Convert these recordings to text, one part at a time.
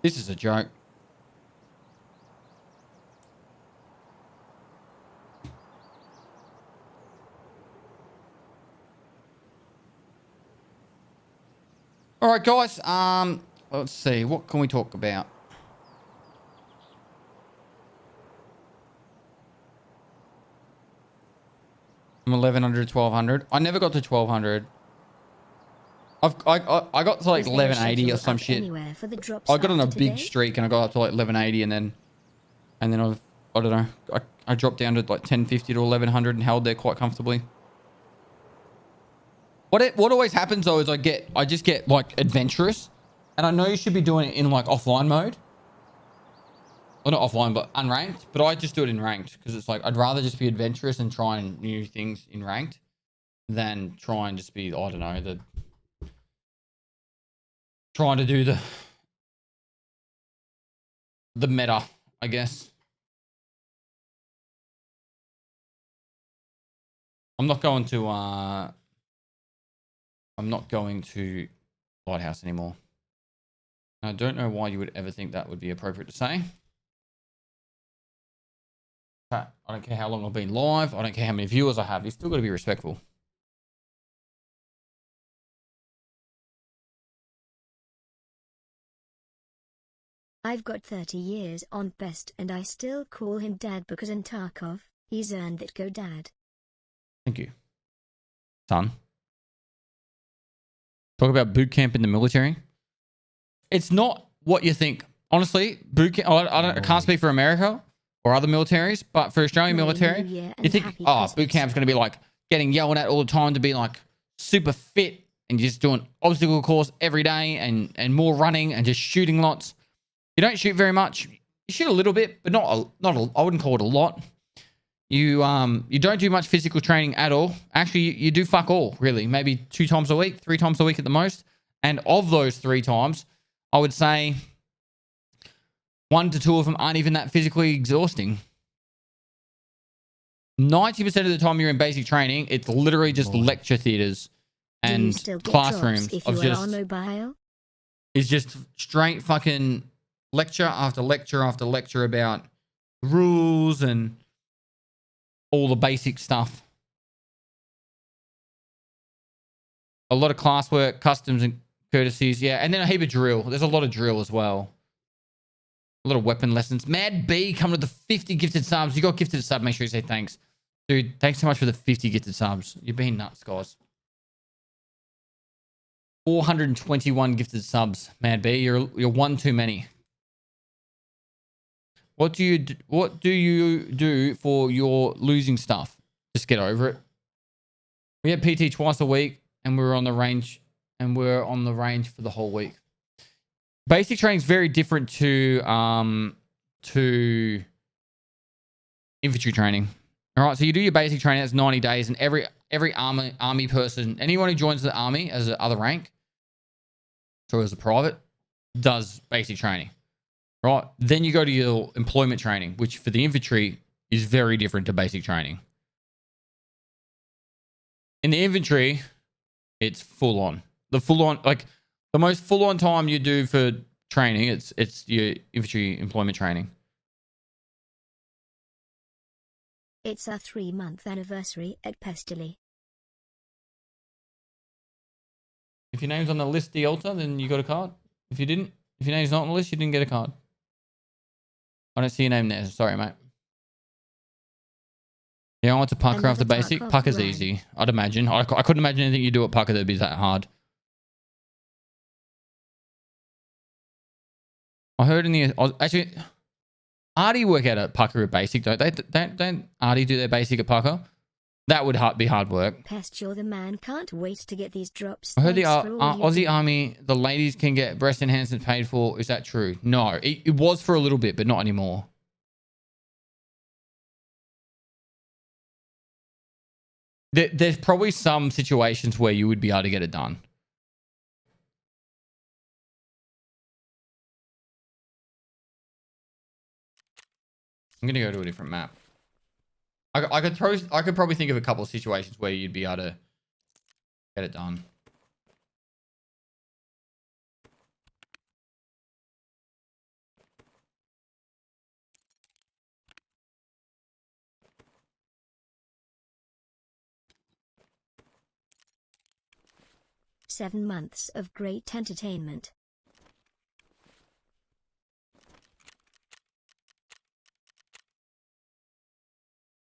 This is a joke. All right, guys. Let's see. What can we talk about? From 1100 to 1200. I never got to 1200. I got to like 1180 or some shit. I got on a big streak and I got up to like 1180 and then I don't know. I dropped down to like 1050 to 1100 and held there quite comfortably. What always happens though is I just get like adventurous, and I know you should be doing it in like offline mode. Well, not offline, but unranked. But I just do it in ranked because it's like I'd rather just be adventurous and try new things in ranked than try and just be, I don't know, trying to do the meta, I guess. I'm not going to Lighthouse anymore. I don't know why you would ever think that would be appropriate to say. I don't care how long I've been live. I don't care how many viewers I have. You've still got to be respectful. I've got 30 years on best and I still call him dad because in Tarkov, he's earned that. Go dad. Thank you. Son. Talk about boot camp in the military. It's not what you think. Honestly, boot camp, I can't speak for America or other militaries, but for Australian military, you think, boot camp's going to be like getting yelled at all the time to be like super fit and just doing obstacle course every day and more running and just shooting lots. You don't shoot very much. You shoot a little bit, but I wouldn't call it a lot. You don't do much physical training at all. Actually, you do fuck all, really. Maybe 2 times a week, 3 times a week at the most. And of those 3 times, I would say 1 to 2 of them aren't even that physically exhausting. 90% of the time you're in basic training, it's literally just lecture theaters and classrooms of just... It's just straight fucking lecture after lecture after lecture about rules and all the basic stuff. A lot of classwork, customs and courtesies. Yeah, and then a heap of drill. There's a lot of drill as well. A lot of weapon lessons. Mad B coming to the 50 gifted subs. You got gifted a sub. Make sure you say thanks. Dude, thanks so much for the 50 gifted subs. You've been nuts, guys. 421 gifted subs. Mad B, you're one too many. What do you do for your losing stuff? Just get over it. We had PT twice a week, and we're on the range, for the whole week. Basic training is very different to infantry training. All right, so you do your basic training. That's 90 days, and every army person, anyone who joins the army as a other rank, so as a private, does basic training. Right, then you go to your employment training, which for the infantry is very different to basic training. In the infantry, it's full on. The most full on time you do for training, it's your infantry employment training. It's our 3-month anniversary at Pestily. If your name's on the list, the altar, then you got a card. If your name's not on the list, you didn't get a card. I don't see your name there. Sorry, mate. Yeah, I went to Pucker after basic. Pucker's easy, I'd imagine. I couldn't imagine anything you do at Pucker that'd be that hard. I heard actually, Artie work out at Pucker at basic, don't they? Don't Artie do their basic at Pucker? That would be hard work. Pest, you're the man. Can't wait to get these drops. I heard the Aussie Army, the ladies can get breast enhancement paid for. Is that true? No, it was for a little bit, but not anymore. There's probably some situations where you would be able to get it done. I'm going to go to a different map. I could probably think of a couple of situations where you'd be able to get it done. 7 months of great entertainment.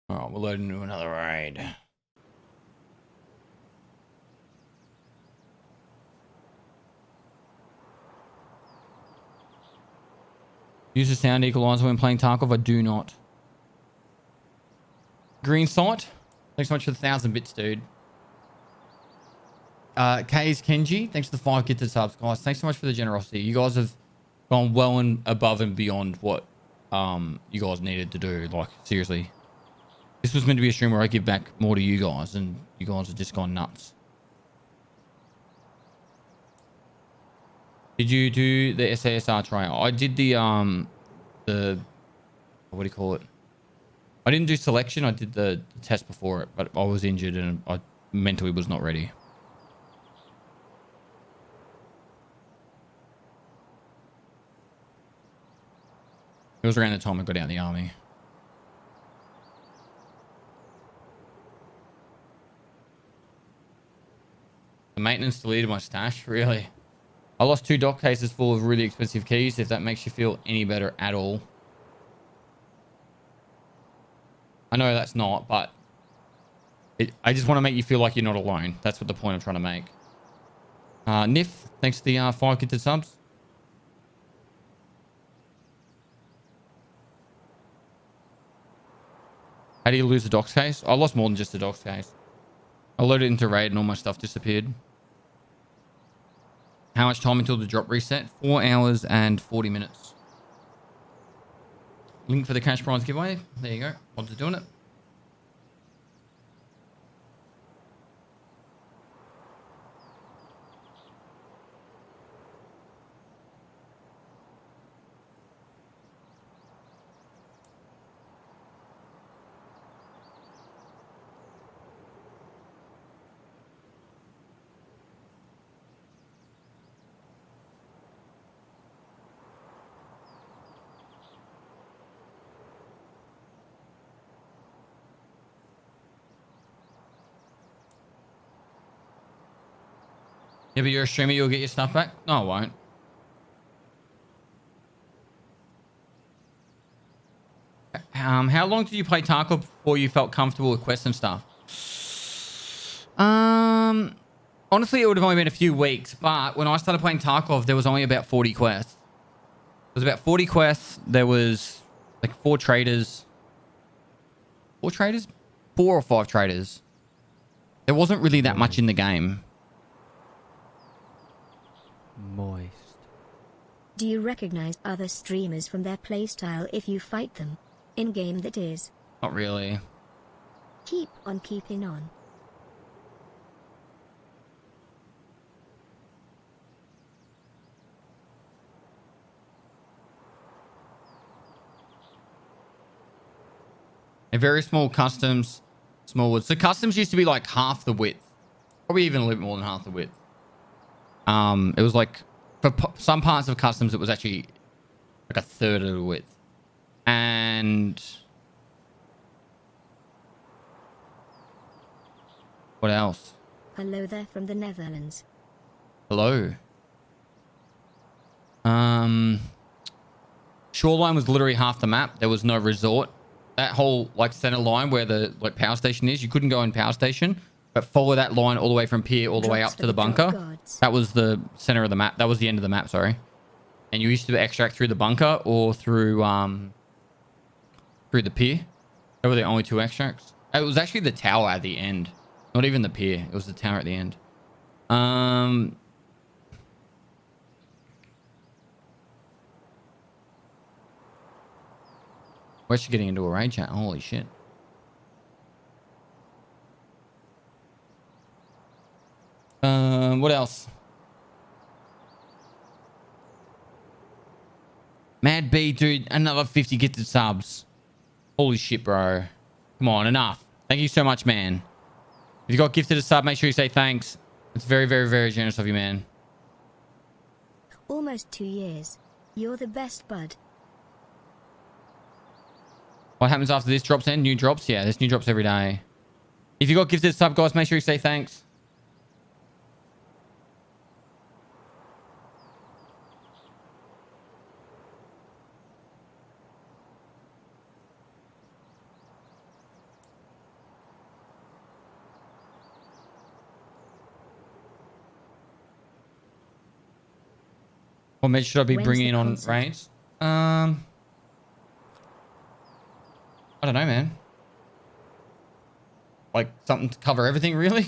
Oh, we're loading into another raid. Use the sound equalizer when playing Tarkov. I do not. Green Sight. Thanks so much for the 1,000 bits, dude. K's Kenji. Thanks for the 5 gifted subs, guys. Thanks so much for the generosity. You guys have gone well and above and beyond what you guys needed to do. Like, seriously. This was meant to be a stream where I give back more to you guys, and you guys have just gone nuts. Did you do the SASR trial? I did the what do you call it? I didn't do selection. I did the test before it, but I was injured and I mentally was not ready. It was around the time I got out of the army. The maintenance deleted my stash, really? I lost 2 dock cases full of really expensive keys, if that makes you feel any better at all. I know that's not, but I just want to make you feel like you're not alone. That's what the point I'm trying to make. Nif, thanks to the 5 gifted subs. How do you lose the docs case? I lost more than just the docs case. I loaded it into raid and all my stuff disappeared. How much time until the drop reset? 4 hours and 40 minutes. Link for the cash prize giveaway. There you go. Odds are doing it. Yeah, but you're a streamer, you'll get your stuff back? No, I won't. How long did you play Tarkov before you felt comfortable with quests and stuff? Honestly, it would have only been a few weeks, but when I started playing Tarkov, there was only about 40 quests. There was about 40 quests. There was like 4 traders. 4 traders? 4 or 5 traders. There wasn't really that much in the game. Moist. Do you recognize other streamers from their playstyle if you fight them? In-game, that is. Not really. Keep on keeping on. A very small customs, small woods. So customs used to be like half the width. Probably even a little bit more than half the width. It was like, for some parts of customs, it was actually like a third of the width. And what else? Hello there from the Netherlands. Hello. Shoreline was literally half the map. There was no resort. That whole like center line where the like power station is, you couldn't go in power station, but follow that line all the way from pier all the way up to the bunker. That was the center of the map. That was the end of the map, sorry. And you used to extract through the bunker or through the pier. They were the only 2 extracts. It was actually the tower at the end. Not even the pier. It was the tower at the end. We're actually getting into a raid chat. Holy shit. What else? Mad B, dude, another 50 gifted subs. Holy shit, bro. Come on, enough. Thank you so much, man. If you got gifted a sub, make sure you say thanks. It's very, very, very generous of you, man. Almost 2 years. You're the best, bud. What happens after this drops in? New drops? Yeah, there's new drops every day. If you got gifted a sub, guys, make sure you say thanks. What meds should I be When's bringing the in on concert? raids? I don't know, man. Like something to cover everything, really?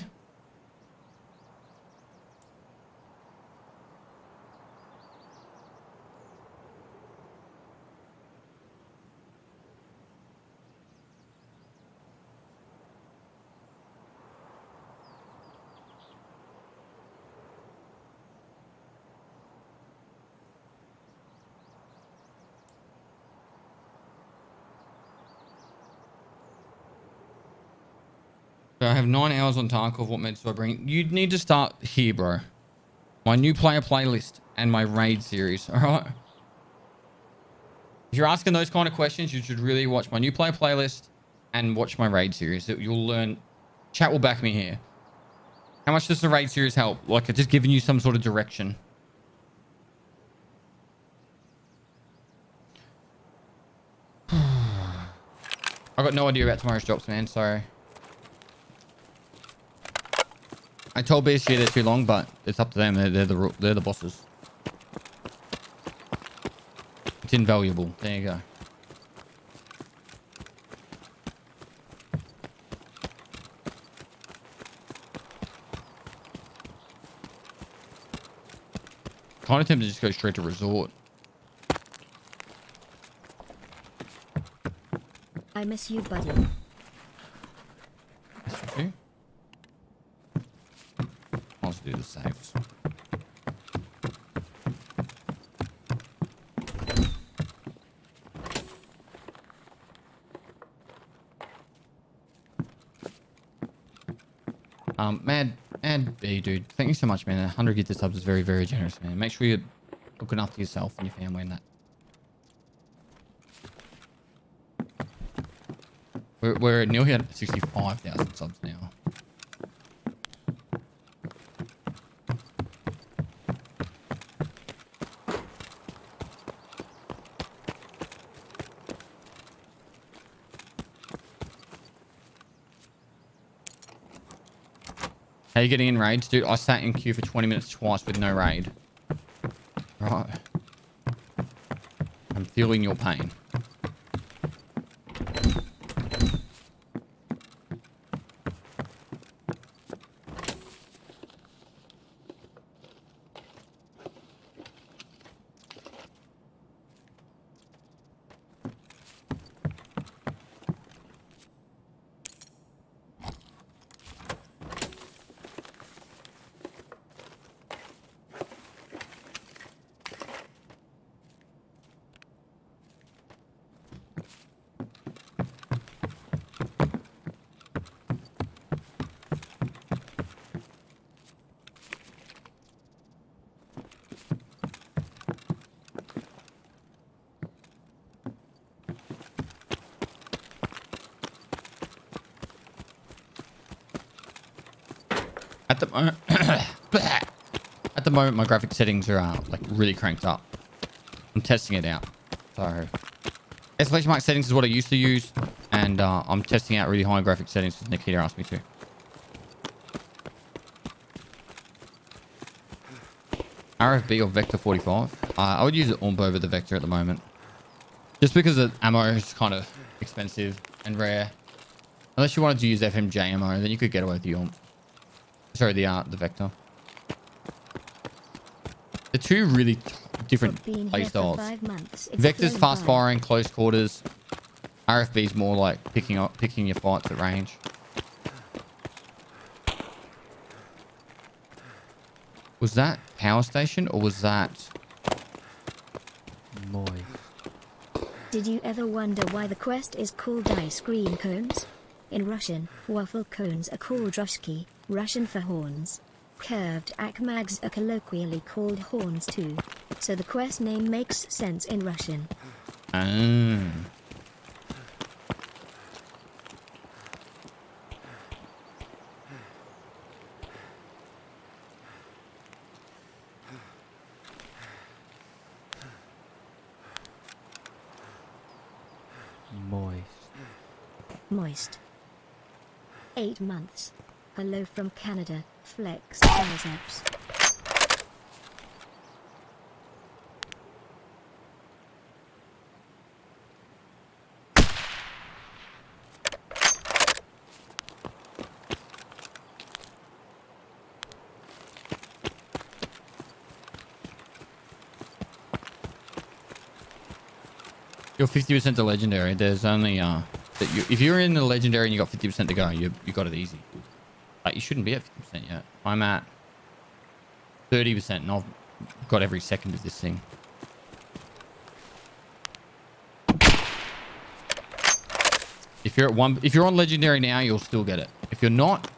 So I have 9 hours on Tarkov. What meds do I bring? You'd need to start here, bro. My new player playlist and my raid series. All right. If you're asking those kind of questions, you should really watch my new player playlist and watch my raid series. You'll learn. Chat will back me here. How much does the raid series help? Like, it's just giving you some sort of direction. I got no idea about tomorrow's drops, man. Sorry. I told BSG they're too long, but it's up to them. They're the bosses. It's invaluable. There you go. Kind of tempted to just go straight to resort. I miss you, buddy. Okay. Let's do the saves. Mad B, dude. Thank you so much, man. 100 gifted subs is very, very generous, man. Make sure you're looking after yourself and your family and that. We're nearly at 65,000 subs now. How you getting in raids? Dude, I sat in queue for 20 minutes twice with no raid. Right. I'm feeling your pain. At the moment, at the moment, my graphic settings are like really cranked up. I'm testing it out. So, escalation mark settings is what I used to use, and I'm testing out really high graphic settings because Nikita asked me to. RFB or Vector 45. I would use Orb over the Vector at the moment, just because the ammo is kind of expensive and rare. Unless you wanted to use FMJ ammo, then you could get away with the Orb. Sorry, the Vector. They're two really different playstyles. Vector's fast firing, close quarters. RFB's more like picking your fights at range. Was that power station or was that moist? Did you ever wonder why the quest is called ice cream cones? In Russian, waffle cones are called drushki, Russian for horns. Curved akmags are colloquially called horns too. So the quest name makes sense in Russian. Moist. 8 months. Hello from Canada. Flex biceps. You're 50% to legendary. There's only if you're in the legendary and you got 50% to go, you got it easy. Like you shouldn't be at 50% yet. I'm at 30% and I've got every second of this thing. If you're on legendary now, you'll still get it. If you're not,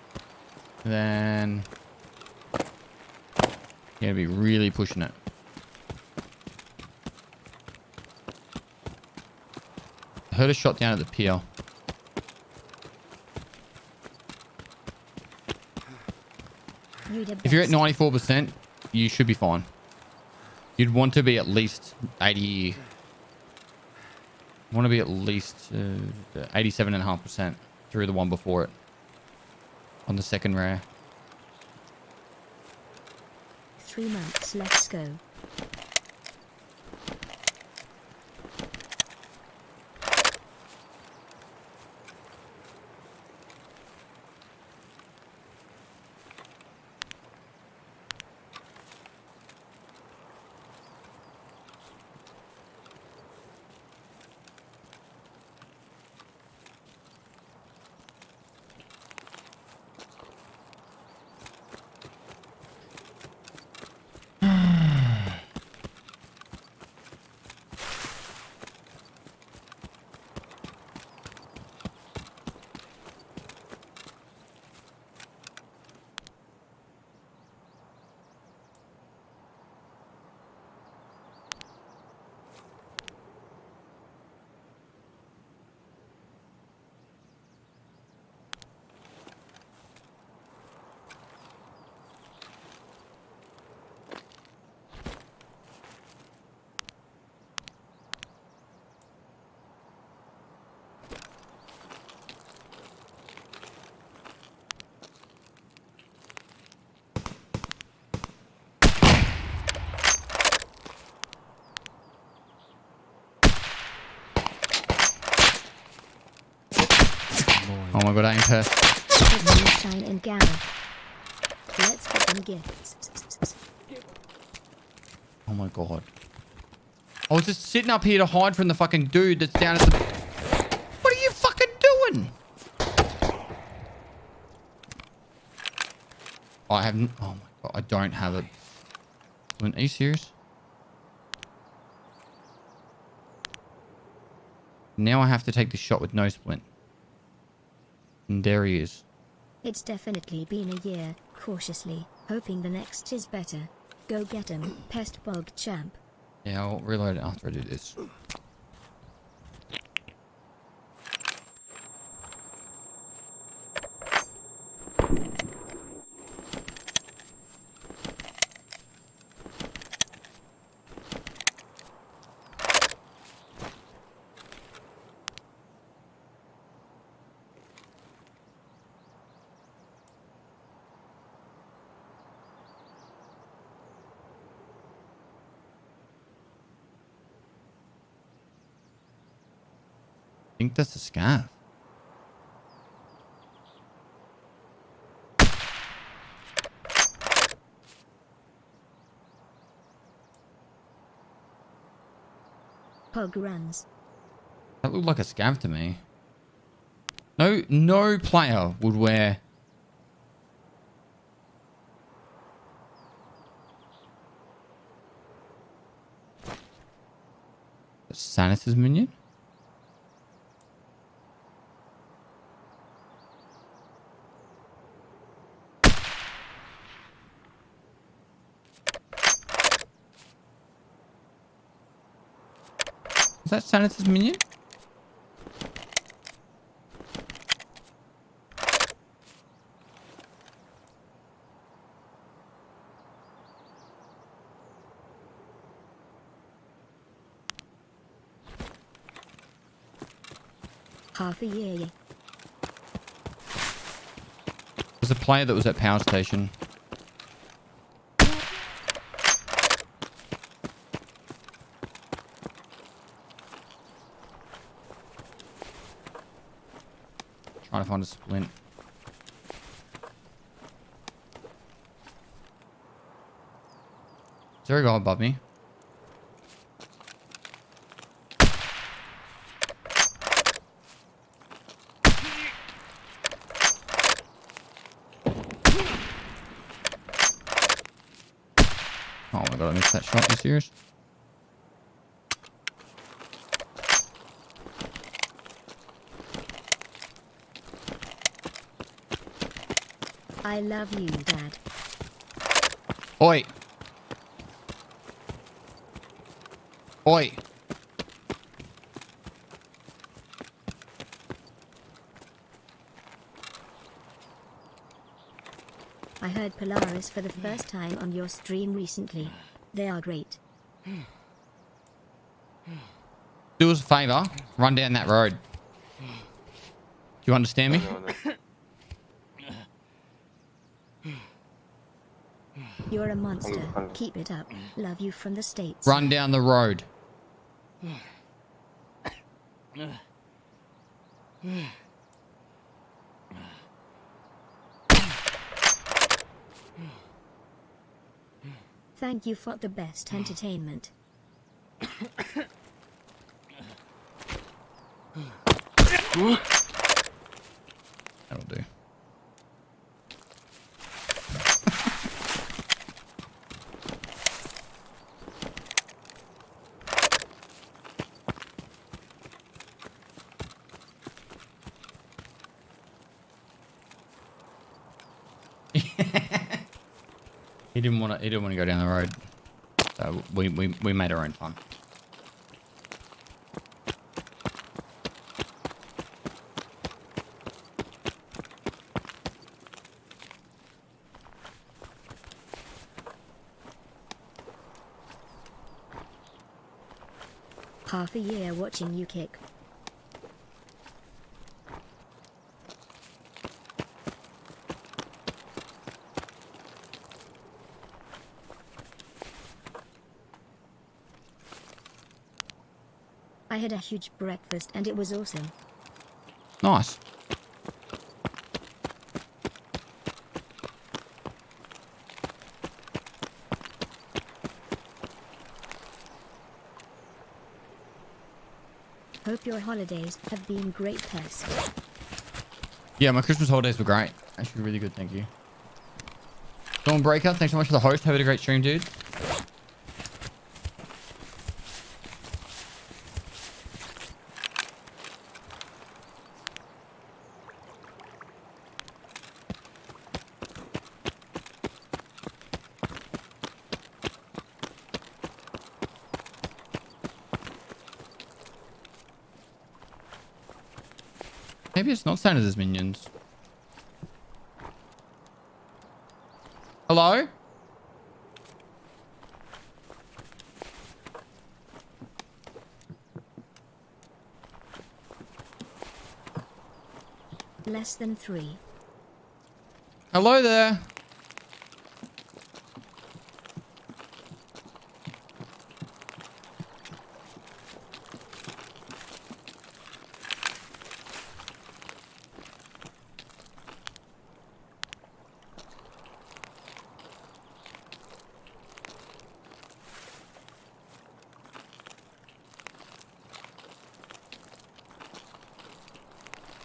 then you're gonna be really pushing it. I heard a shot down at the pier. If you're at 94%, you should be fine. You'd want to be at least 80. Want to be at least 87.5% through the one before it on the second rare. 3 months, let's go. Oh my god, I ain't pissed. Moonshine and Gala. Let's get them gifts. Oh my god. I was just sitting up here to hide from the fucking dude that's down at the... What are you fucking doing? I haven't... Oh my god, I don't have it. Are you serious? Now I have to take this shot with no splint. And there he is. It's definitely been a year, cautiously, hoping the next is better. Go get him, pest bog champ. Yeah, I'll reload it after I do this. I think that's a scav. Pog runs. That looked like a scav to me. No player would wear... Sanus's minion? Is that Sanus's minion? Half a year. There's a player that was at power station. Trying to find a splint. Is there a guy above me? missed that shot. You serious? I love you, Dad. Oi. Oi. I heard Polaris for the first time on your stream recently. They are great. Do us a favor. Run down that road. Do you understand me? You're a monster. Keep it up. Love you from the States. Run down the road. Thank you for the best entertainment. That'll do. He didn't want to go down the road. So we made our own fun. Half a year watching you kick. I had a huge breakfast and it was awesome. Nice. Hope your holidays have been great, Pest. Yeah, my Christmas holidays were great. Actually, really good. Thank you. Dawnbreaker, thanks so much for the host. Have a great stream, dude. Maybe it's not Santa's minions. Hello? Less than 3. Hello there.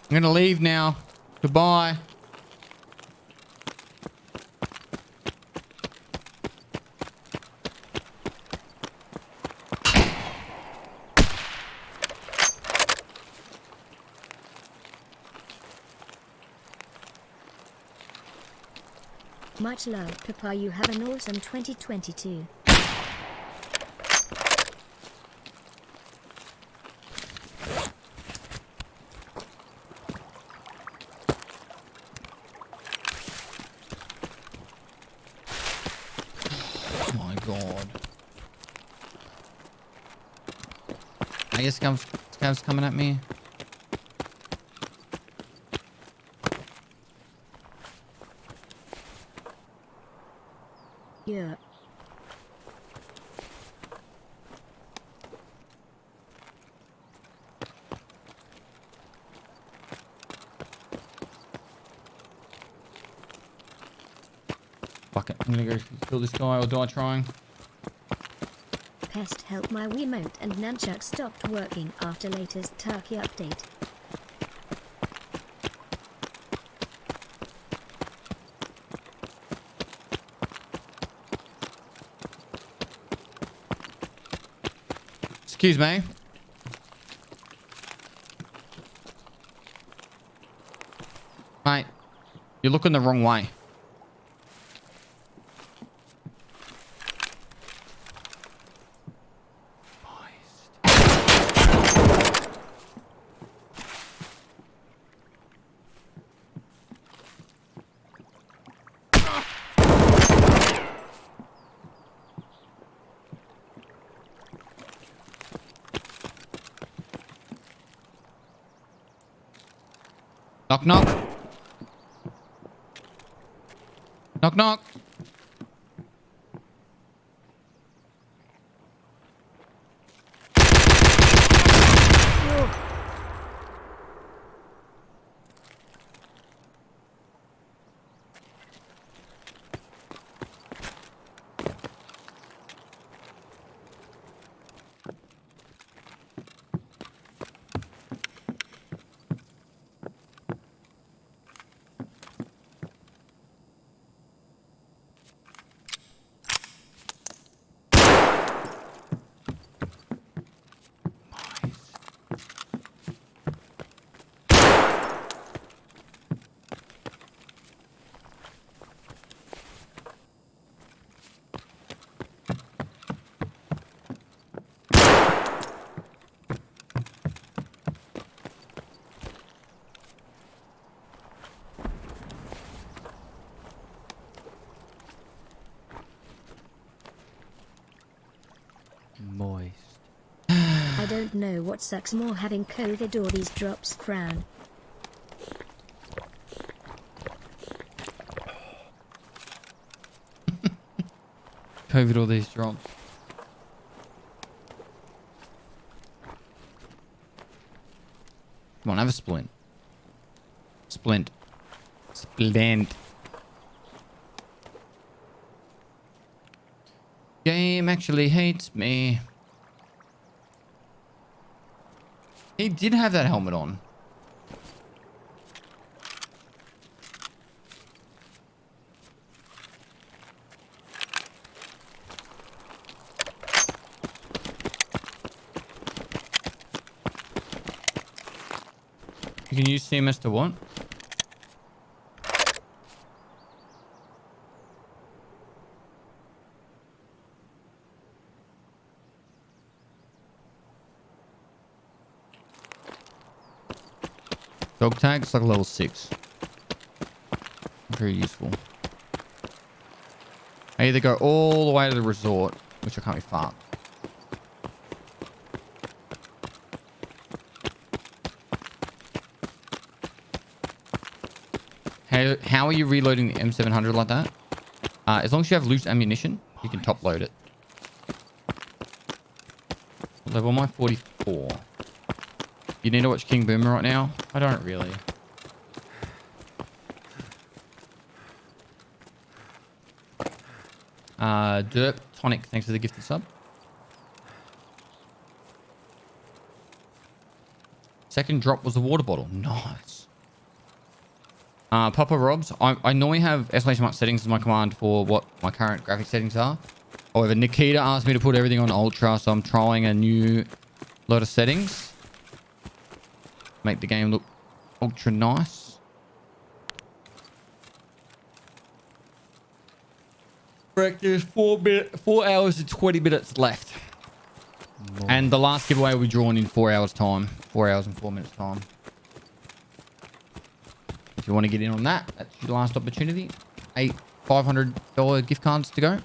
I'm gonna leave now. Goodbye. Much love, Papa. You have an awesome 2022. I guess Scav's coming at me. Yeah. Fuck it. I'm gonna go kill this guy or die trying. Pest, help, my Wiimote and nunchuck stopped working after latest Turkey update. Excuse me. Mate, you're looking the wrong way. Knock, knock. Knock, knock. Moist. I don't know what sucks more, having COVID or these drops. Frown. COVID all these drops. Come on, have a splint. Splint. Splint. Game actually hates me. He did have that helmet on. You can use CMS to what? Dog tag, it's like a level 6. Very useful. I either go all the way to the resort, which I can't be fucked. How are you reloading the M700 like that? As long as you have loose ammunition, you can top load it. Level am I? 44. You need to watch King Boomer right now? I don't really. Derp Tonic, thanks for the gifted sub. Second drop was a water bottle. Nice. Papa Robs, I normally have exclamation mark settings as my command for what my current graphic settings are. However, Nikita asked me to put everything on ultra, so I'm trying a new lot of settings. Make the game look ultra nice. Correct, there's 4 hours and 20 minutes left. Nice. And the last giveaway will be drawn in 4 hours time. 4 hours and 4 minutes time. If you want to get in on that, that's your last opportunity. 8 $500 gift cards to go.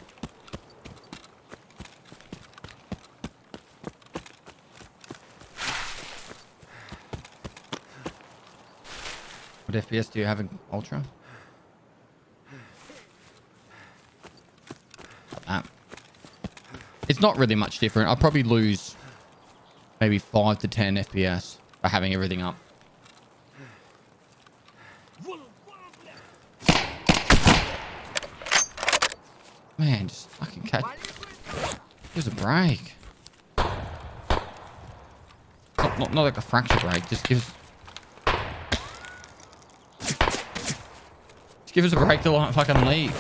What FPS do you have in Ultra? It's not really much different. I'll probably lose maybe 5 to 10 FPS by having everything up. Man, just fucking catch. Give us a break. Not like a fracture break. Just give us a break to like fucking leave.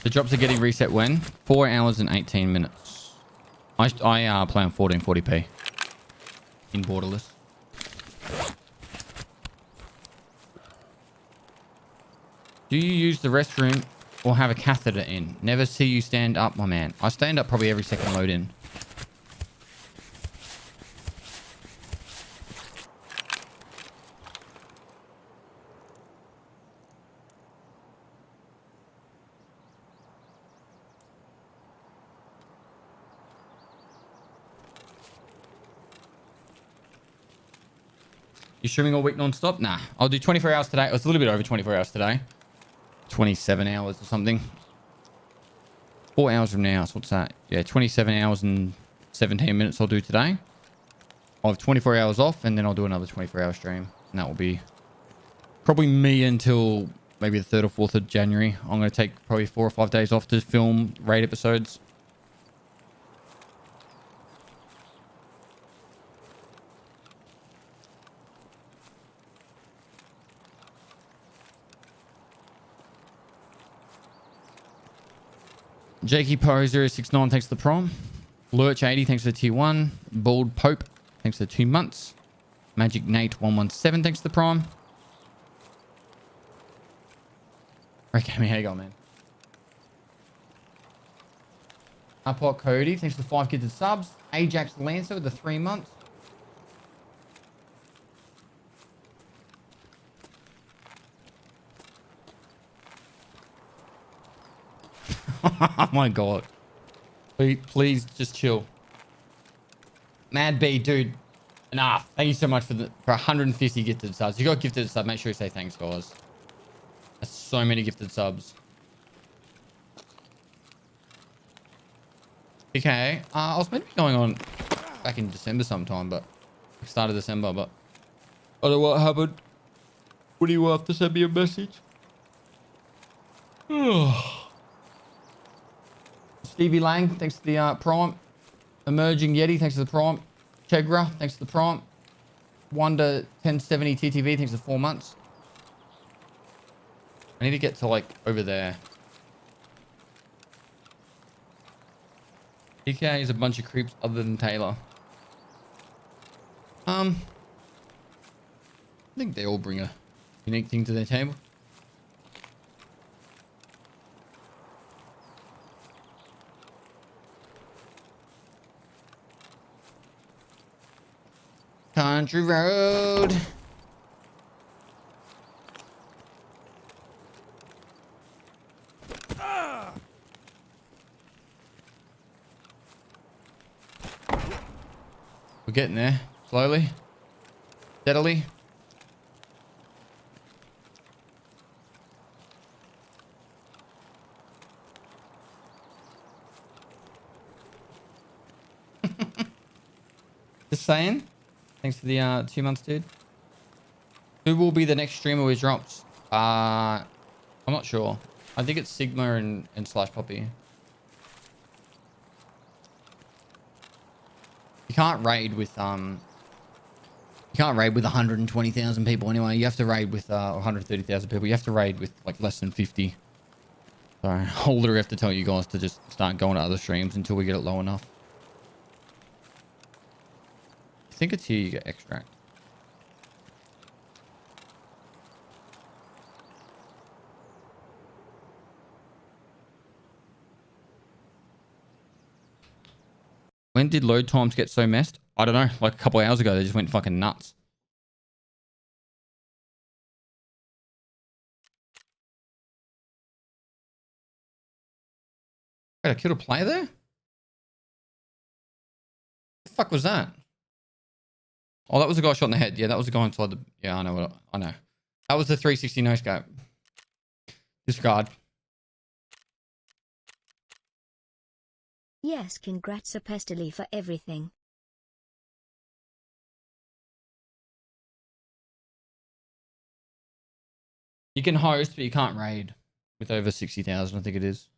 The drops are getting reset when? 4 hours and 18 minutes. I play on 1440p in borderless. Do you use the restroom or have a catheter in? Never see you stand up, my man. I stand up probably every second load in. You streaming all week non-stop? Nah, I'll do 24 hours today. It was a little bit over 24 hours today. 27 hours or something. 4 hours from now. So what's that? Yeah, 27 hours and 17 minutes I'll do today. I'll have 24 hours off and then I'll do another 24-hour stream. And that will be probably me until maybe the 3rd or 4th of January. I'm going to take probably 4 or 5 days off to film raid episodes. Jakey Poe 069, thanks for the prom. Lurch 80, thanks for the tier 1. Bald Pope, thanks for the 2 months. Magic Nate 117, thanks for the prime. Okay, how you going, man? Upot Cody, thanks for the 5 gifted subs. Ajax Lancer with the 3 months. Oh my god. Please just chill. Mad B, dude. Enough. Thank you so much for 150 gifted subs. You got gifted subs. Make sure you say thanks, guys. That's so many gifted subs. Okay. I was meant to be going on back in December sometime, but start of December, but I don't know what happened. What do you have to send me a message? Stevie Lang, thanks for the prime. Emerging Yeti, thanks for the prime. Chegra, thanks for the prime. Wonder 1070 TTV, thanks for 4 months. I need to get to like over there. PK is a bunch of creeps other than Taylor. I think they all bring a unique thing to their table. Country road. We're getting there. Slowly. Steadily. Just saying. Thanks for the 2 months, dude. Who will be the next streamer who drops? I'm not sure. I think it's Sigma and Slash Poppy. You can't raid with 120,000 people anyway. You have to raid with 130,000 people. You have to raid with like less than 50. So I'll literally have to tell you guys to just start going to other streams until we get it low enough. I think it's here you get extract. When did load times get so messed? I don't know. Like a couple of hours ago, they just went fucking nuts. Wait, I killed a player there? What the fuck was that? Oh, that was the guy shot in the head. Yeah, that was the guy inside the... Yeah, I know. I know. That was the 360 no-scope. Discard. Yes, congrats Pestily for everything. You can host, but you can't raid with over 60,000, I think it is.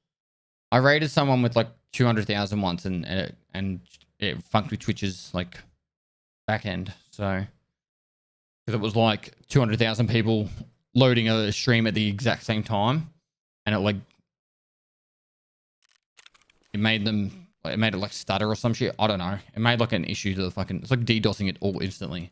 I raided someone with like 200,000 once and it funked with Twitch's like back end. So, because it was like 200,000 people loading a stream at the exact same time and it like it made it like stutter or some shit. I don't know. It made like an issue to the fucking, it's like DDoSing it all instantly.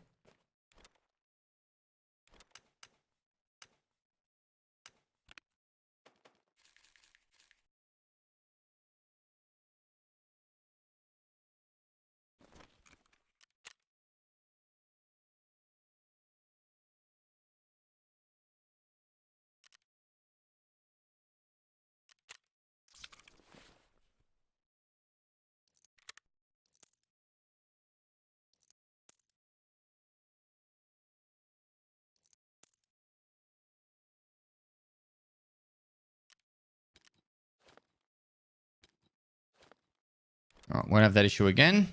All right, won't have that issue again.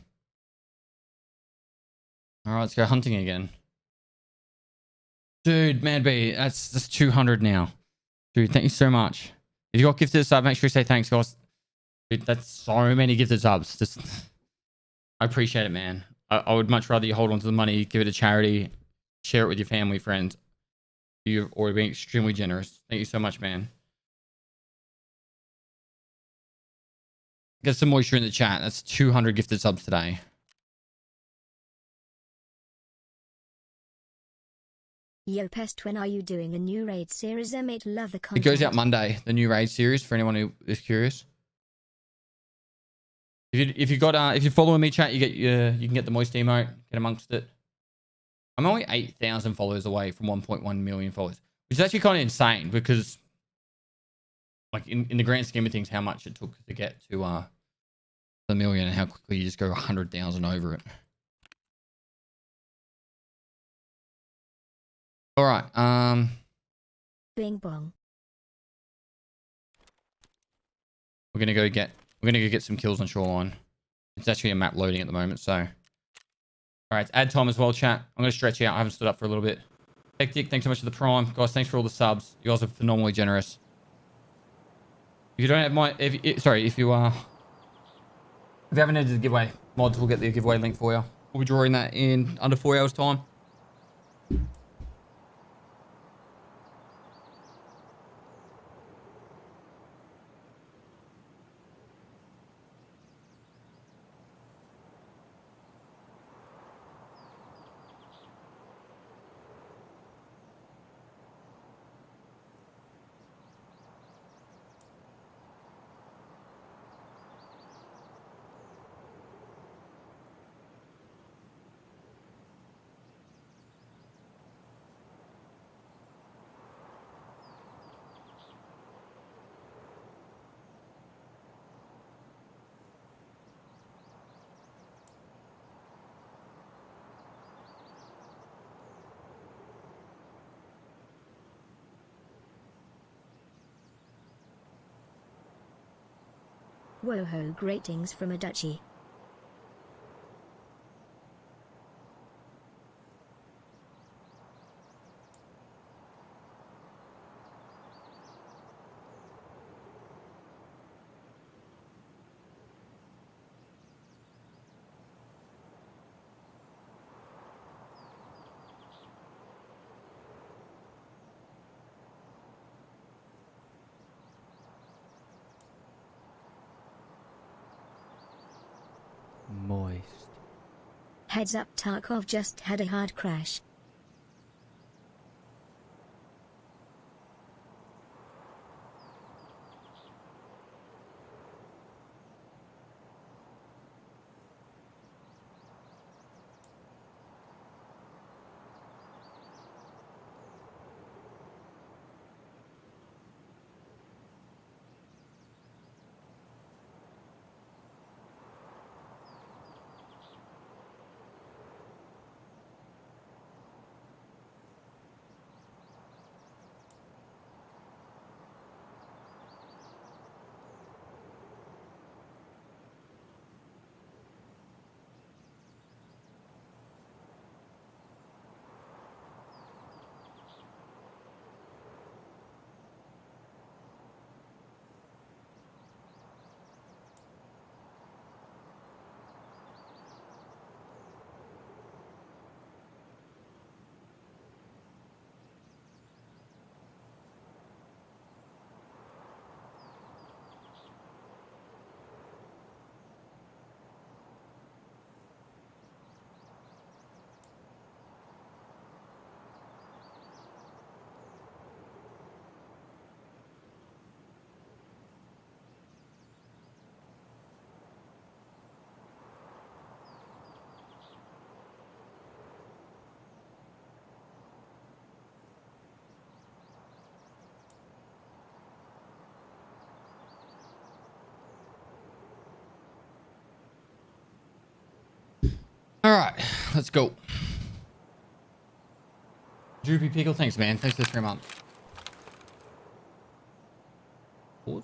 All right, let's go hunting again. Dude, Mad B, that's 200 now. Dude, thank you so much. If you got gifted a sub, make sure you say thanks, guys. Dude, that's so many gifted subs. Just, I appreciate it, man. I would much rather you hold on to the money, give it to charity, share it with your family, friends. You've already been extremely generous. Thank you so much, man. Get some moisture in the chat. That's 200 gifted subs today. Yo Pest, when are you doing a new raid series? Mate, love the It content. goes out Monday, the new raid series, for anyone who is curious. If you're following me, chat, you can get the moist emote, get amongst it. I'm only 8,000 followers away from 1.1 million followers, which is actually kind of insane because, like, in the grand scheme of things, how much it took to get to the million and how quickly you just go 100,000 over it. All right. Bing bong. We're gonna go get some kills on Shoreline. It's actually a map loading at the moment, so. All right, it's ad time as well, chat. I'm gonna stretch out. I haven't stood up for a little bit. Hectic, thanks so much for the prime, guys. Thanks for all the subs. You guys are phenomenally generous. If you don't have my, if you haven't entered the giveaway, mods will get the giveaway link for you. We'll be drawing that in under 4 hours time. Woho, greetings from a duchy. Moist. Heads up, Tarkov just had a hard crash. All right, let's go. Droopy Pickle, thanks, man. Thanks for the 3 months. Pause.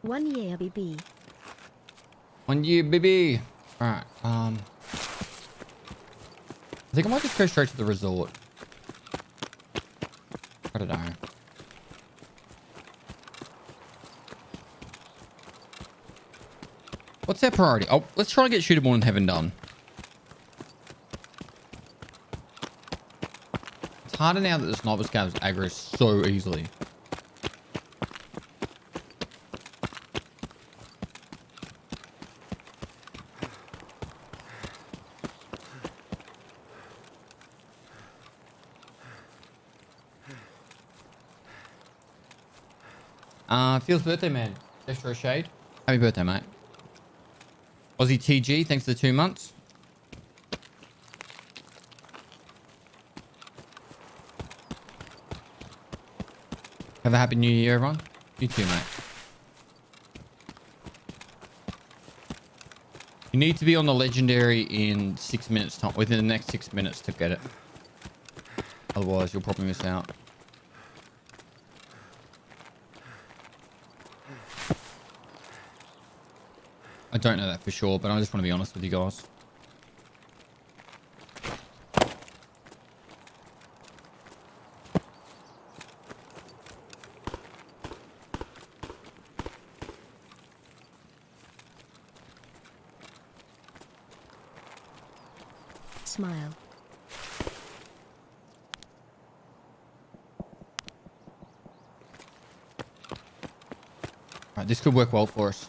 1 year, BB. 1 year, baby. All right. I think I might just go straight to the resort. I don't know. What's our priority? Oh, let's try to get Shootable in Heaven done. It's harder now that the sniper scavs aggro so easily. Feels birthday, man. Extra shade. Happy birthday, mate. Aussie TG, thanks for the 2 months. Have a happy new year, everyone. You too, mate. You need to be on the legendary in 6 minutes time, within the next 6 minutes to get it. Otherwise, you'll probably miss out. I don't know that for sure, but I just want to be honest with you guys. Smile. Right, this could work well for us.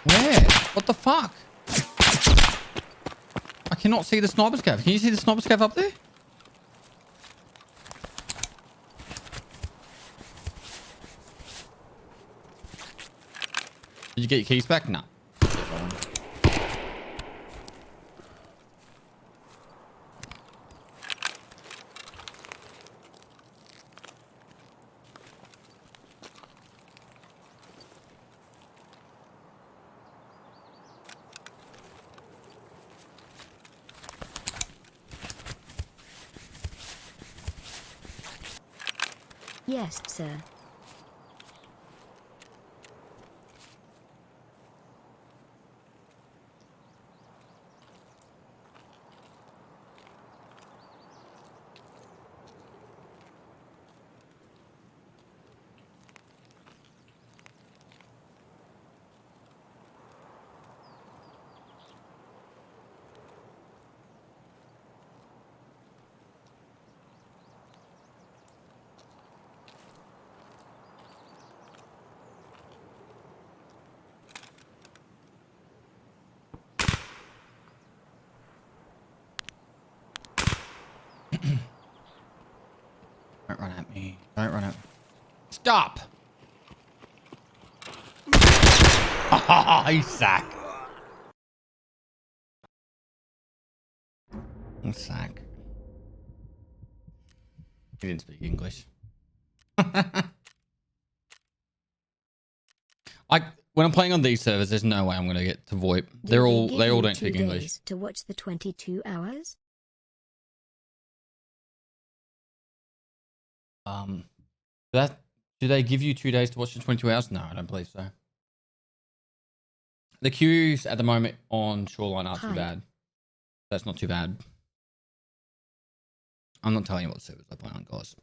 Where? What the fuck? I cannot see the sniper's cav. Can you see the sniper's cav up there? Did you get your keys back? No. Yes, sir. Don't run at me. Don't run at me. Stop! You sack. You sack. He didn't speak English. When I'm playing on these servers, there's no way I'm gonna get to VoIP. They all don't speak English. To watch the 22 hours? Do they give you 2 days to watch the 22 hours? No, I don't believe so. The queues at the moment on Shoreline aren't too bad. That's not too bad. I'm not telling you what servers I play on, guys.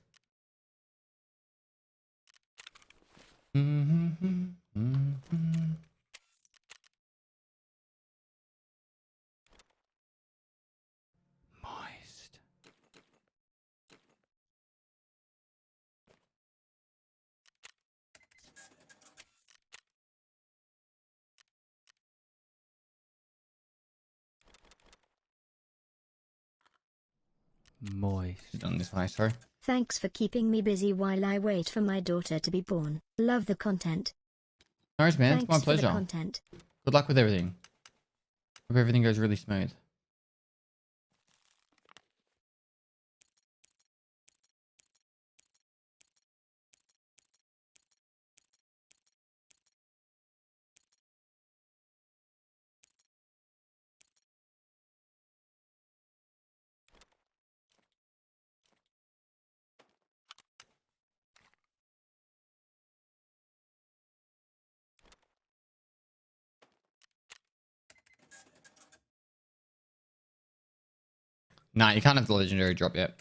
Moist. Done this way, sorry. Thanks for keeping me busy while I wait for my daughter to be born. Love the content. No worries, man. Thanks It's my pleasure. for the content. Good luck with everything. Hope everything goes really smooth. Nah, you can't have the legendary drop yet.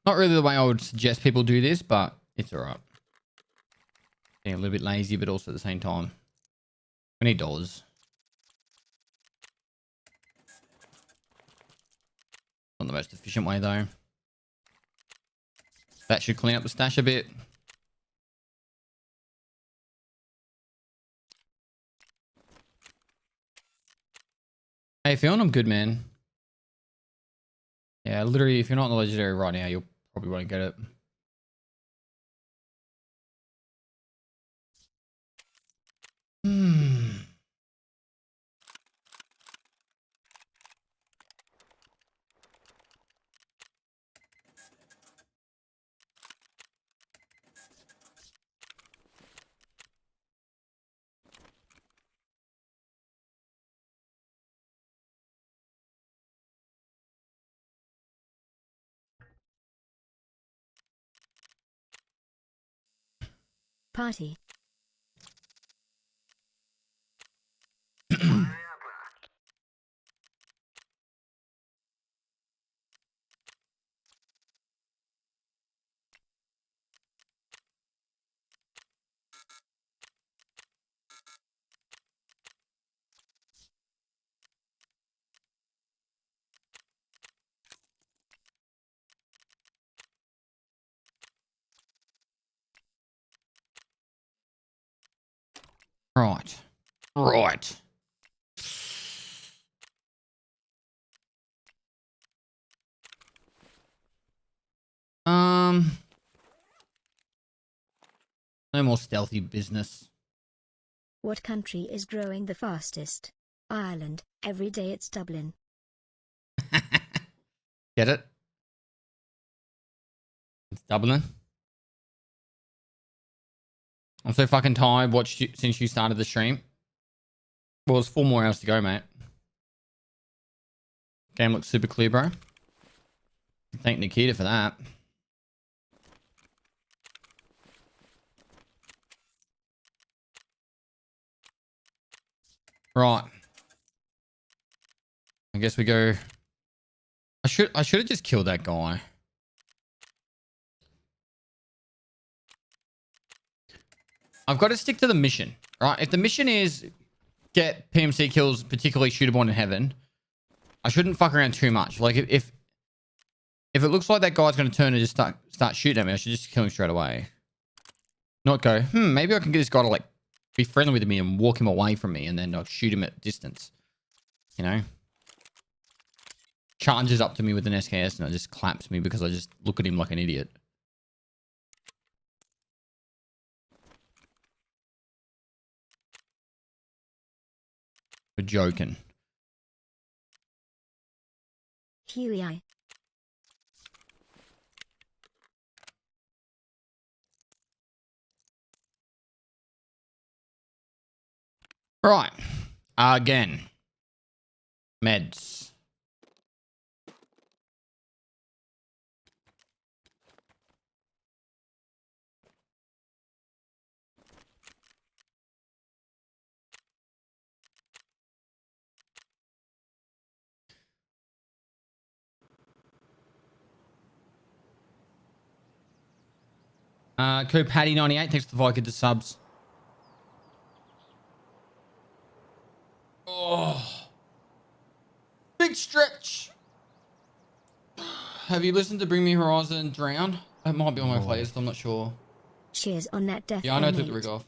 Not really the way I would suggest people do this, but it's alright. Being a little bit lazy, but also at the same time. $20. Not the most efficient way though. That should clean up the stash a bit. Hey, feeling I'm good, man. Yeah, literally, if you're not in the legendary right now, you'll probably won't get it. Party. Right. Right. No more stealthy business. What country is growing the fastest? Ireland. Every day it's Dublin. Get it? It's Dublin. I'm so fucking tired. Watched you since you started the stream. Well, there's 4 more hours to go, mate. Game looks super clear, bro. Thank Nikita for that. Right. I guess we go. I should have just killed that guy. I've got to stick to the mission, right? If the mission is get PMC kills, particularly shooterborn in heaven, I shouldn't fuck around too much. Like if it looks like that guy's going to turn and just start shooting at me, I should just kill him straight away. Not go, maybe I can get this guy to like be friendly with me and walk him away from me and then I'll shoot him at distance. You know? Charges up to me with an SKS and it just claps me because I just look at him like an idiot. We're joking. Huey. Right. Again. Meds. Code Patty98. Thanks for the Viking to subs. Oh, big stretch. Have you listened to Bring Me Horizon Drown? That might be on my playlist. I'm not sure. Cheers on that death. Yeah, I know I took the rig off.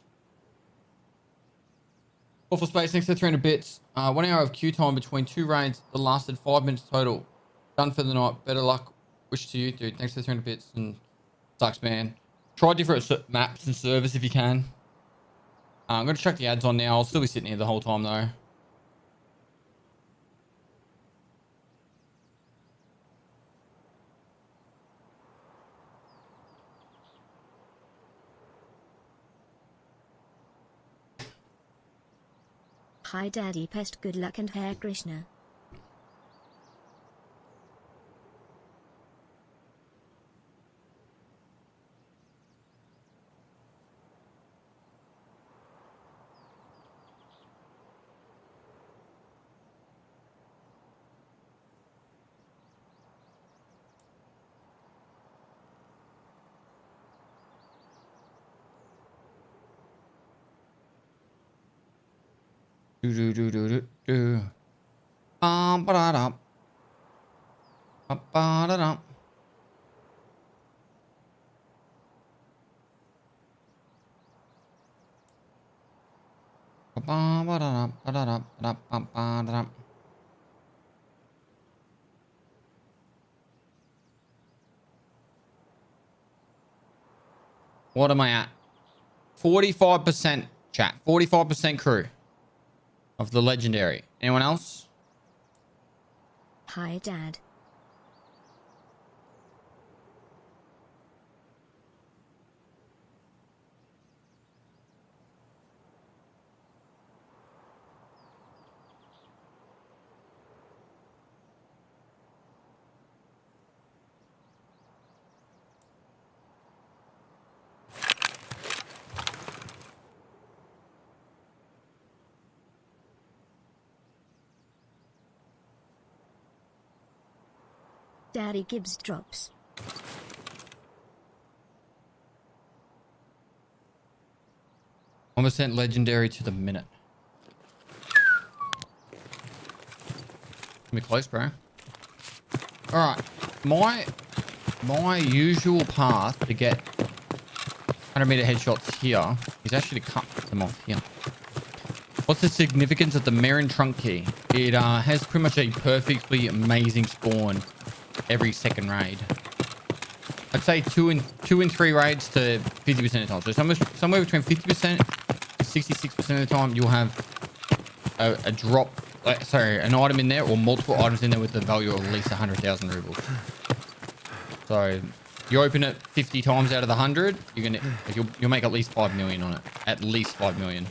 Awful Space, thanks for 300 bits. 1 hour of queue time between 2 raids that lasted 5 minutes total. Done for the night. Better luck. Wish to you, dude. Thanks for 300 bits. And sucks, man. Try different maps and servers if you can. I'm going to chuck the ads on now. I'll still be sitting here the whole time, though. Hi Daddy Pest, good luck and Hare Krishna. Ba-da-dum. Ba-da-dum. Ba-da-dum. Ba-da-dum. Ba-da-dum. What am I at? 45% chat. 45% crew of the legendary. Anyone else? Hi Dad. Daddy Gibbs drops. Almost sent legendary to the minute. Be close, bro. All right, my usual path to get 100-meter headshots here is actually to cut them off here. What's the significance of the Marin trunk key? It has pretty much a perfectly amazing spawn every second raid. I'd say two and 3 raids to 50% of the time. So somewhere between 50% and 66% of the time, you'll have a drop, an item in there or multiple items in there with the value of at least 100,000 rubles. So you open it 50 times out of the 100, you'll make at least 5 million on it. At least 5 million.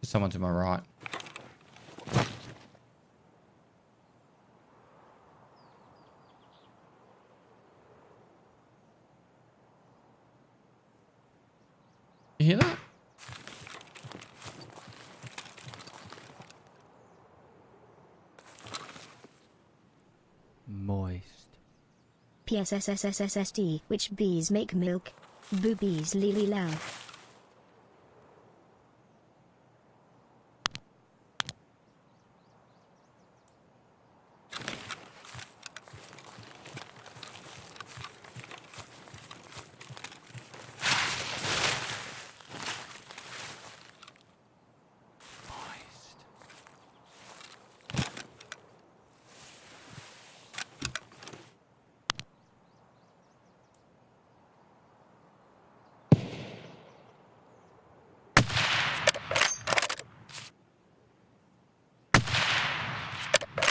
Someone to my right. You hear that? Moist. PSSSSSSD, which bees make milk? Boobies lily love.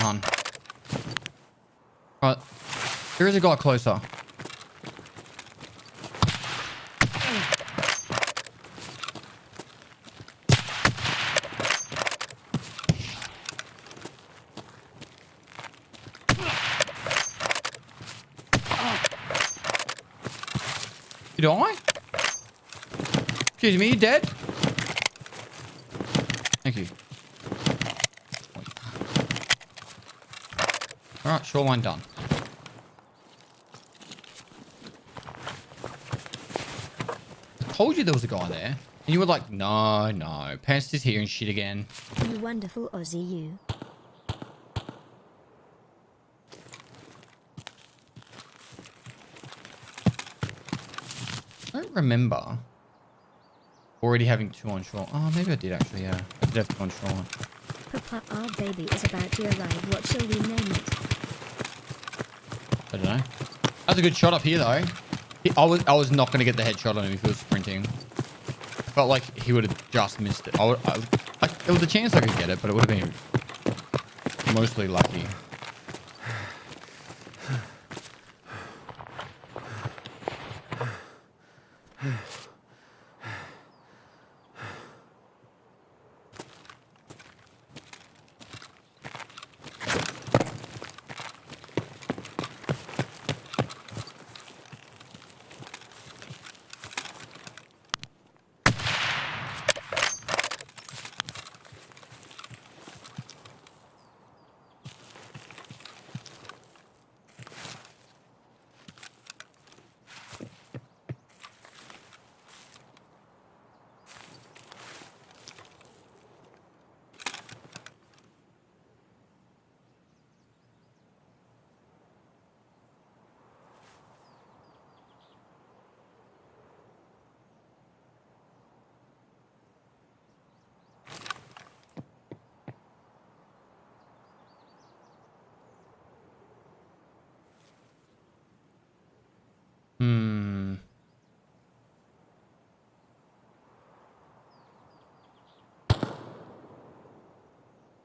On. Right. There is a guy closer. You die? Excuse me, you dead? Thank you. Alright, shoreline done. I told you there was a guy there. And you were like, no. Pants is here and shit again. You wonderful Aussie, you. I don't remember already having 2 on shore. Oh, maybe I did actually, yeah. I did have 2 on shore. Papa, our baby is about to arrive. What shall we name it? I don't know. That's a good shot up here, though. I was not going to get the headshot on him if he was sprinting. I felt like he would have just missed it. There was a chance I could get it, but it would have been mostly lucky.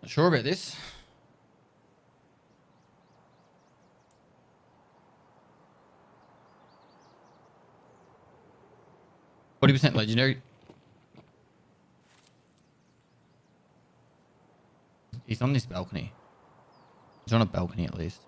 Not sure about this. 40% legendary. He's on this balcony. He's on a balcony at least.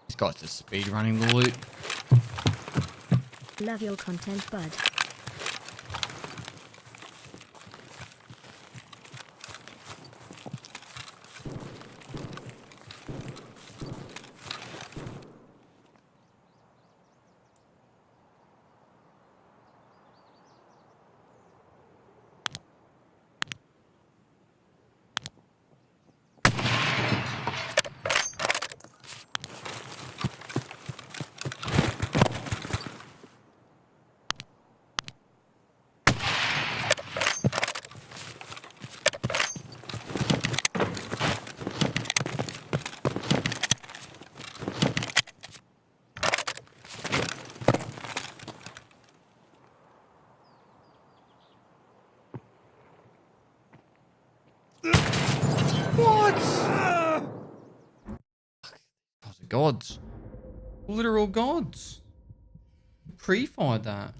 This guy's just speed running the loot. Love your content, bud. Gods. Literal gods. Pre-fired that.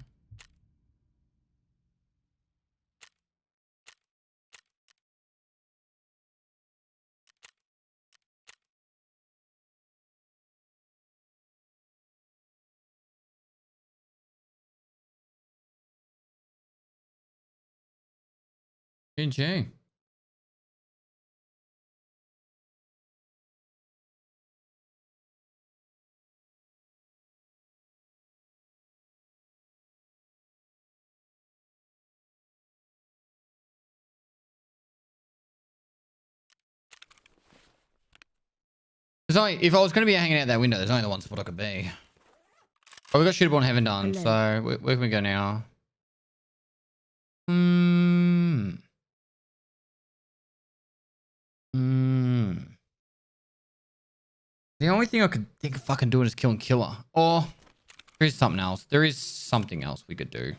GG. There's only, if I was going to be hanging out that window, there's only the one spot I could be. Oh, we got shootable in heaven done. Hello. So where can we go now? Hmm. The only thing I could think of fucking doing is killing Killer. Or there is something else. There is something else we could do.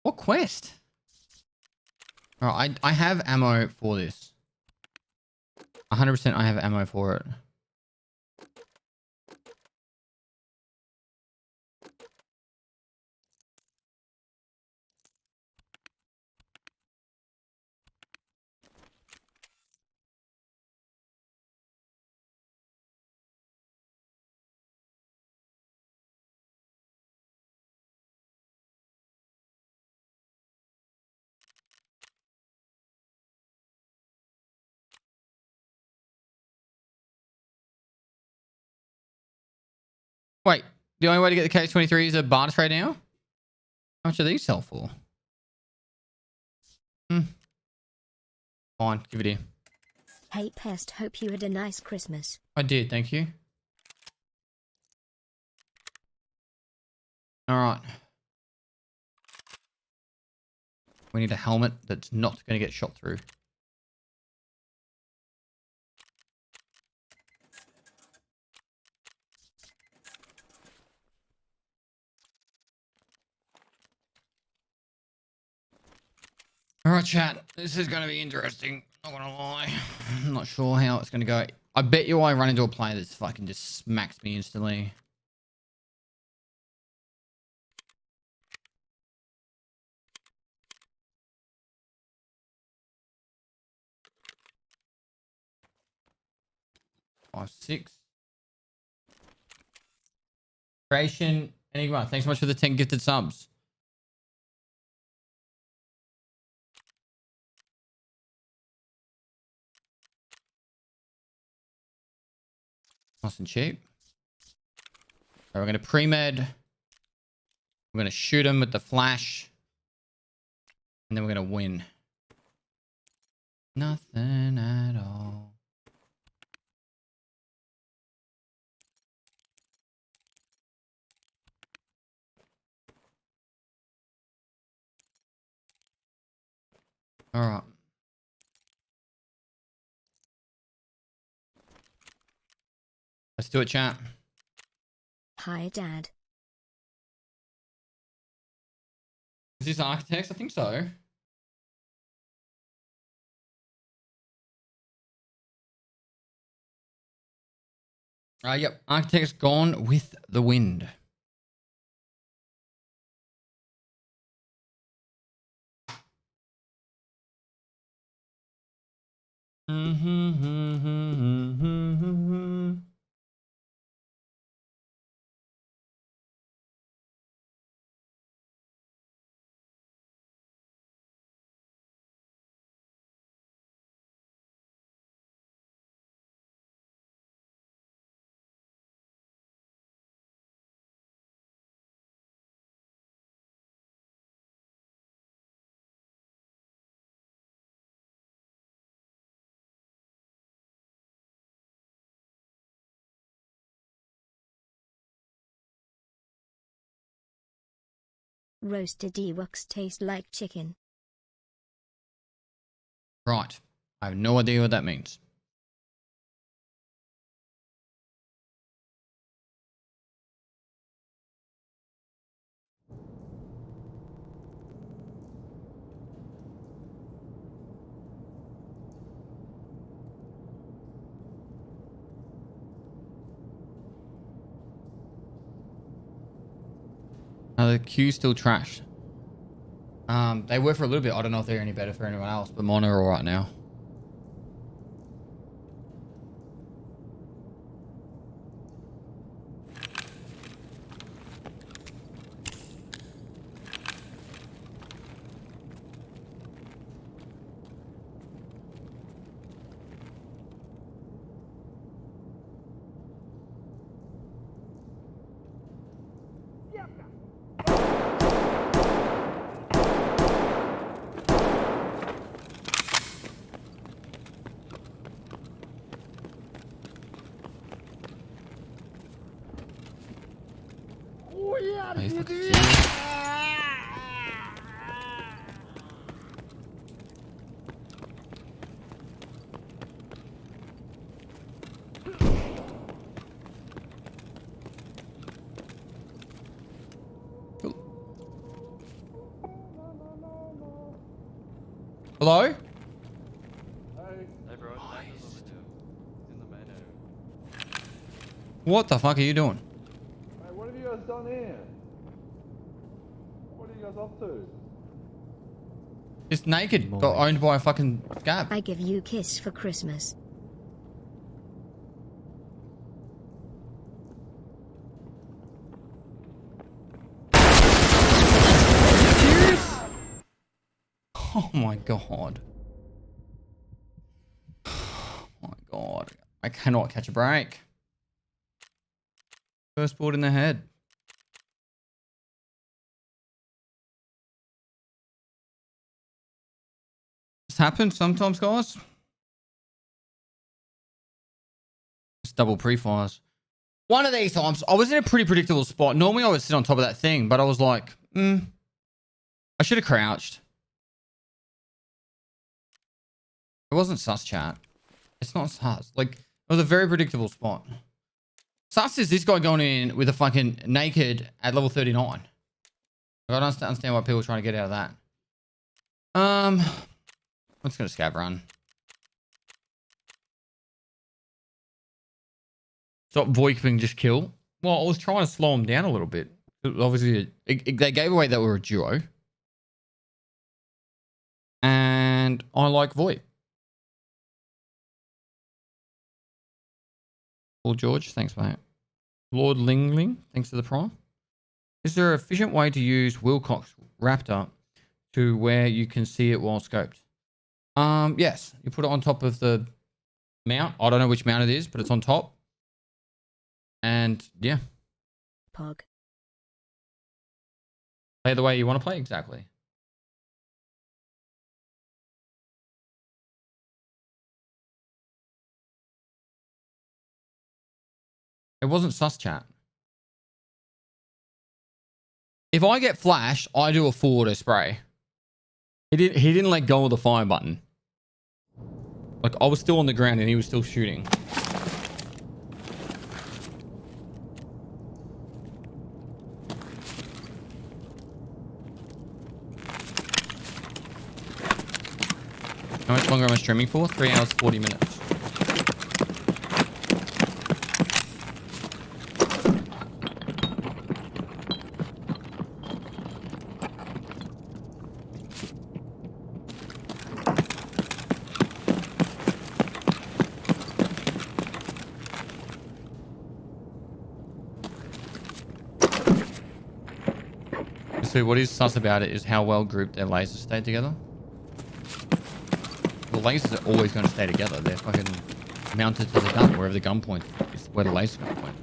What quest? Alright, I have ammo for this. 100% I have ammo for it. Wait, the only way to get the KH-23 is a barter trade now? How much do these sell for? Fine, give it here. Hey Pest, hope you had a nice Christmas. I did, thank you. Alright. We need a helmet that's not going to get shot through. Alright, chat. This is going to be interesting. Not going to lie. I'm not sure how it's going to go. I bet you I run into a player that's fucking just smacks me instantly. Five, six. Creation Enigma. Thanks so much for the 10 gifted subs. Nice and cheap. Right, we're going to pre-med. We're going to shoot him with the flash. And then we're going to win. Nothing at all. All right. Let's do it, chat. Hi Dad. Is this Architects? I think so. Yep. Architects gone with the wind. Roasted Ewoks taste like chicken. Right. I have no idea what that means. The queue's still trash. They were for a little bit. I don't know if they're any better for anyone else, but mine are all right now. out Are you of here, fucking dude. serious? Hello? Hey, Hey bro, Nando's over here. He's in the main area. What the fuck are you doing? hey, what have you guys done here? What are you guys up to? It's naked. Got owned by a fucking scab. I give you kiss for Christmas. Oh my god. Oh my god. I cannot catch a break. First board in the head. This happens sometimes, guys. Just double pre-fires. One of these times, I was in a pretty predictable spot. Normally I would sit on top of that thing, but I was like, I should have crouched. It wasn't sus, chat. It's not sus. Like, it was a very predictable spot. Sus is this guy going in with a fucking naked at level 39. Like, I don't understand why people are trying to get out of that. I'm just going to scav run. Stop voicing just kill. Well, I was trying to slow him down a little bit. Obviously, they gave away that we're a duo. And I like VoIP. Paul George, thanks, mate. Lord Lingling, thanks for the prime. Is there an efficient way to use Wilcox Raptor to where you can see it while scoped? Yes. You put it on top of the mount. I don't know which mount it is, but it's on top. And yeah. Pog. Play the way you want to play, exactly. It wasn't sus, chat. If I get flashed, I do a full auto spray. He didn't let go of the fire button. Like, I was still on the ground and he was still shooting. How much longer am I streaming for? 3 hours, 40 minutes. So what is sus about it is how well grouped their lasers stay together. The lasers are always going to stay together. They're fucking mounted to the gun. Wherever the gun points is where the laser's going to point.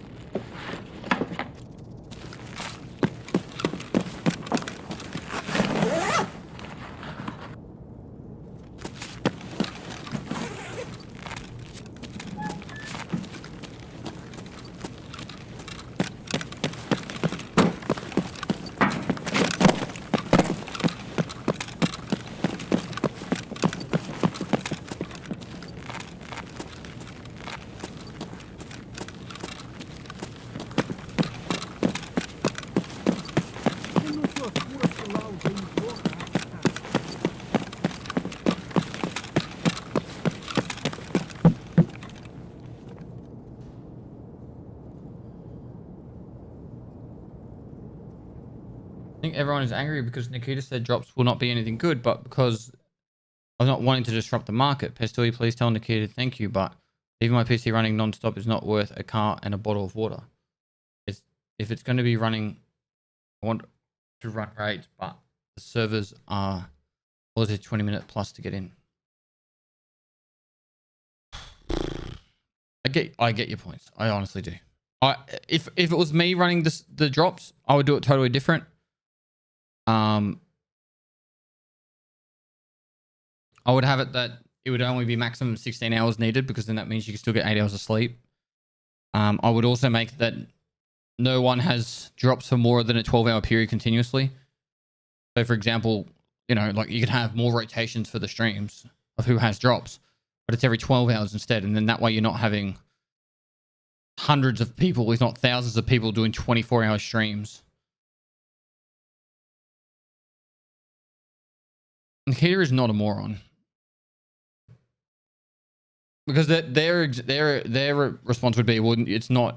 I think everyone is angry because Nikita said drops will not be anything good, but because I'm not wanting to disrupt the market. Pestily, please tell Nikita thank you, but even my PC running non-stop is not worth a car and a bottle of water. If it's going to be running, I want to run raids, but the servers are always 20-minute plus to get in. I get your points. I honestly do. If it was me running the drops, I would do it totally different. I would have it that it would only be maximum 16 hours needed, because then that means you can still get 8 hours of sleep. I would also make that no one has drops for more than a 12-hour period continuously. So, for example, you know, like you could have more rotations for the streams of who has drops, but it's every 12 hours instead. And then that way you're not having hundreds of people, if not thousands of people doing 24-hour streams. And Keita is not a moron. Because their response would be, well, it's not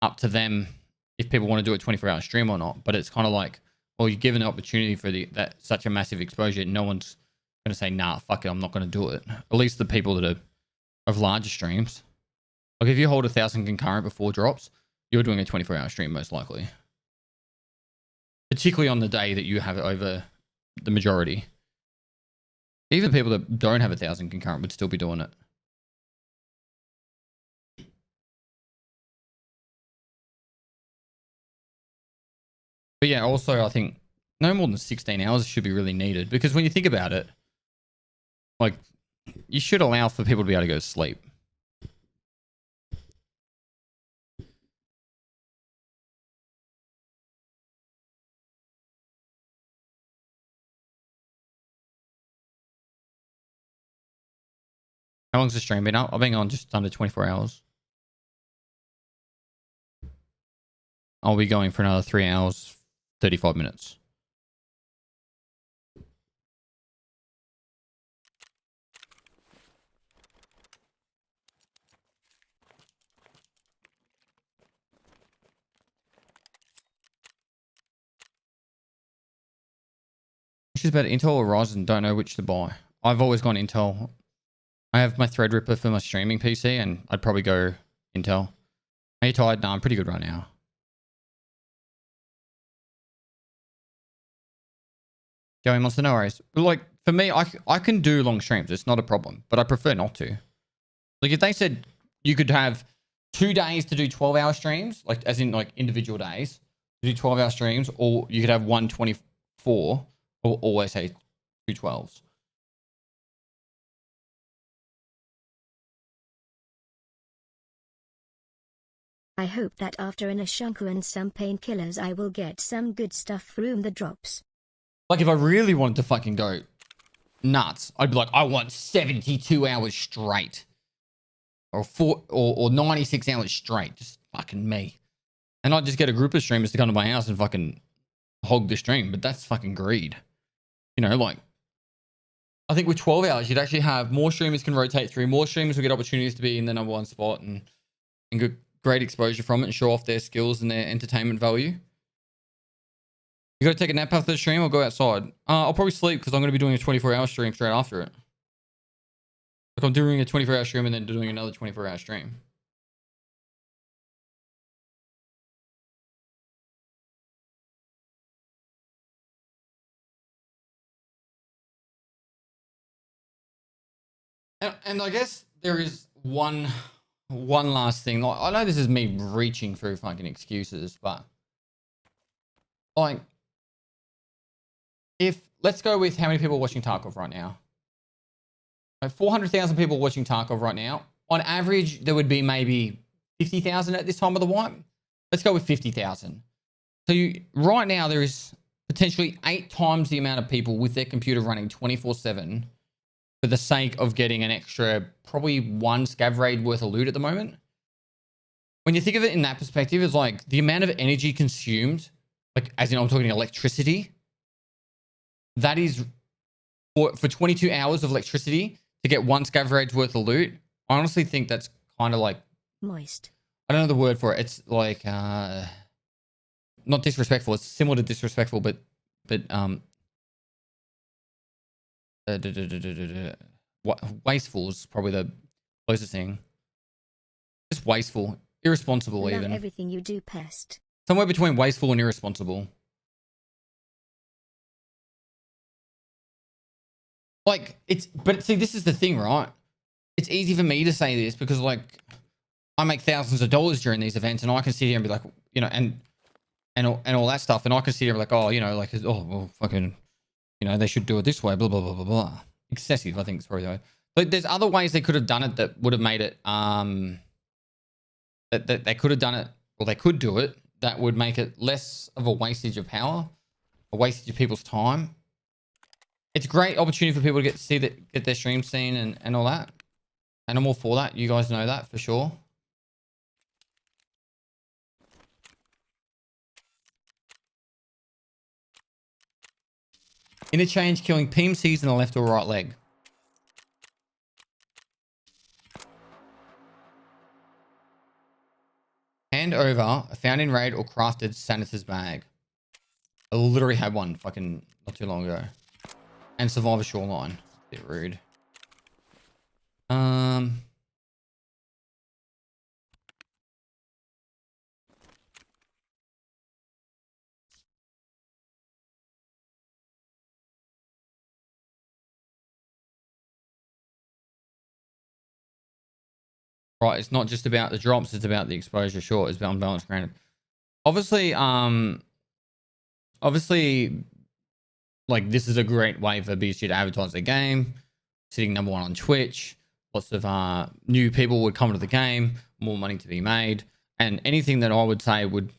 up to them if people want to do a 24-hour stream or not. But it's kind of like, well, you're given an opportunity for that such a massive exposure. No one's going to say, nah, fuck it, I'm not going to do it. At least the people that are of larger streams. Like if you hold 1,000 concurrent before drops, you're doing a 24-hour stream most likely. Particularly on the day that you have it over the majority. Even people that don't have 1,000 concurrent would still be doing it. But yeah, also I think no more than 16 hours should be really needed, because when you think about it, like you should allow for people to be able to go to sleep. How long's the stream been up? I've been on just under 24 hours. I'll be going for another 3 hours, 35 minutes. Which is better, Intel or Ryzen? Don't know which to buy. I've always gone Intel. I have my Threadripper for my streaming PC, and I'd probably go Intel. Are you tired? No, I'm pretty good right now. Joey Monster, no worries. But like, for me, I can do long streams. It's not a problem, but I prefer not to. Like, if they said you could have 2 days to do 12-hour streams, like as in like individual days, to do 12-hour streams, or you could have 124, or always say 2 12s. I hope that after an Ashunku and some painkillers I will get some good stuff from the drops. Like if I really wanted to fucking go nuts, I'd be like, I want 72 hours straight. Or 96 hours straight. Just fucking me. And I'd just get a group of streamers to come to my house and fucking hog the stream. But that's fucking greed. You know, like, I think with 12 hours, you'd actually have more streamers can rotate through. More streamers will get opportunities to be in the number one spot and get great exposure from it and show off their skills and their entertainment value. You got to take a nap after the stream or go outside? I'll probably sleep because I'm going to be doing a 24-hour stream straight after it. Like I'm doing a 24-hour stream and then doing another 24-hour stream. And I guess there is one last thing. Like, I know this is me reaching through fucking excuses, but like, let's go with how many people are watching Tarkov right now. 400,000 people watching Tarkov right now. On average, there would be maybe 50,000 at this time of the wipe. Let's go with 50,000. So right now, there is potentially 8 times the amount of people with their computer running 24/7 for the sake of getting an extra, probably 1 scav raid worth of loot at the moment. When you think of it in that perspective, it's like the amount of energy consumed, like as in I'm talking electricity, that is for 22 hours of electricity to get 1 scav raid's worth of loot. I honestly think that's kind of like moist. I don't know the word for it. It's like not disrespectful. It's similar to disrespectful, but wasteful is probably the closest thing. Just wasteful, irresponsible. Love even everything you do, pest. Somewhere between wasteful and irresponsible. Like but see, this is the thing, right? It's easy for me to say this because like I make thousands of dollars during these events, and I can sit here and be like, you know, and all that stuff, and I can sit here and be like, oh, you know, like, oh, well, fucking, you know, they should do it this way, blah blah blah blah blah. Excessive, I think it's probably the way. But there's other ways they could have done it that would have made it that they could have done it or they could do it, that would make it less of a wastage of power, a wastage of people's time. It's a great opportunity for people to get their stream seen and all that. And I'm all for that. You guys know that for sure. Interchange killing PMCs in the left or right leg. Hand over a found in raid or crafted Sanitar's bag. I literally had one fucking not too long ago. And survive a shoreline. A bit rude. Right, it's not just about the drops, it's about the exposure. Sure, it's about unbalanced granted. Obviously, like this is a great way for BSG to advertise their game, sitting number 1 on Twitch. Lots of new people would come to the game, more money to be made, and anything that I would say would,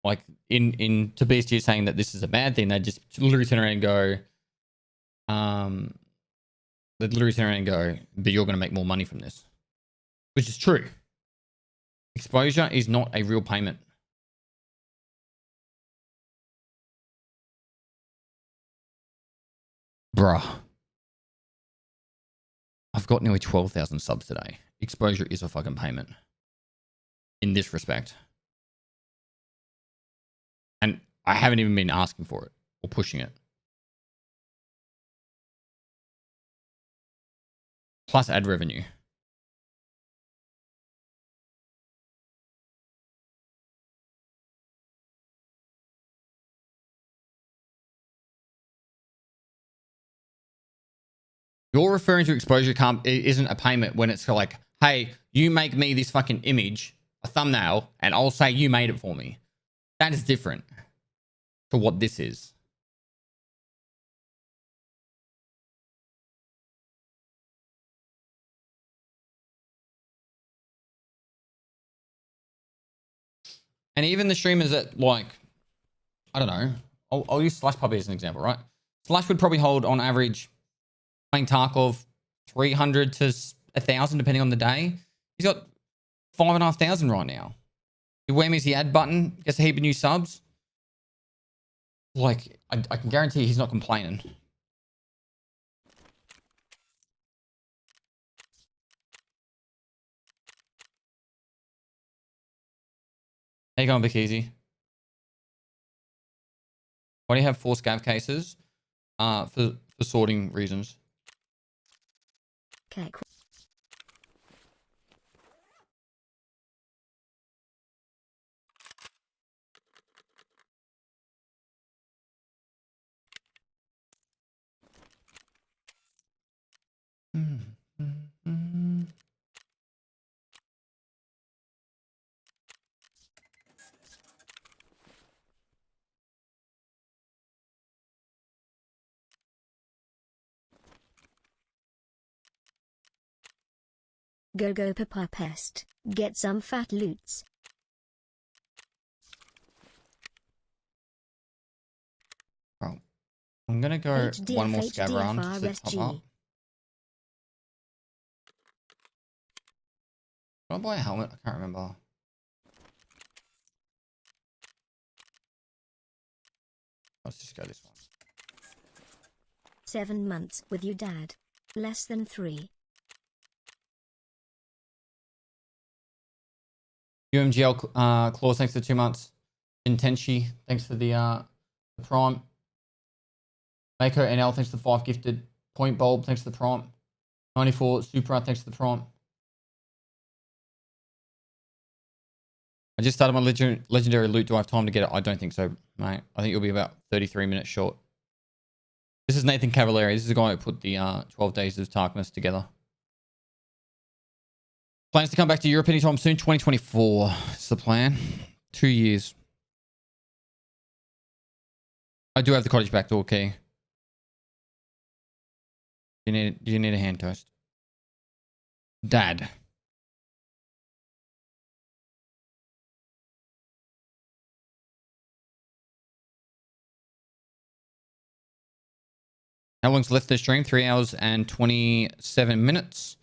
like, in to BSG saying that this is a bad thing, they just literally turn around and go, they'd literally turn around and go, but you're going to make more money from this, which is true. Exposure is not a real payment. Bruh. I've got nearly 12,000 subs today. Exposure is a fucking payment. In this respect. And I haven't even been asking for it or pushing it. Plus ad revenue. You're referring to exposure isn't a payment when it's like, hey, you make me this fucking image, a thumbnail, and I'll say you made it for me. That is different to what this is. And even the streamers that, like, I don't know, I'll use Slash Puppy as an example, right? Slash would probably hold on average playing Tarkov 300 to 1,000 depending on the day. He's got 5,500 right now. He whammies the add button, gets a heap of new subs. Like, I can guarantee he's not complaining. How you going, Big Easy? Why do you have 4 scav cases? For sorting reasons. Okay, cool. Go Papa Pest. Get some fat loots. Bro, I'm gonna go one more scav round to top up. Did I buy a helmet? I can't remember. Let's just go this one. 7 months with your dad. Less than 3. UMGL Claws, thanks for 2 months. Intenshi, thanks for the prime. Mako NL, thanks for the 5 gifted. Point Bulb, thanks for the prime. 94 Supra, thanks for the prime. I just started my legendary loot. Do I have time to get it? I don't think so, mate. I think you'll be about 33 minutes short. This is Nathan Cavallari. This is the guy who put the 12 Days of Darkness together. Plans to come back to Europe anytime soon. 2024 is the plan. 2 years. I do have the cottage back door key. Do you need a hand toast? Dad. How long's left the stream? 3 hours and 27 minutes.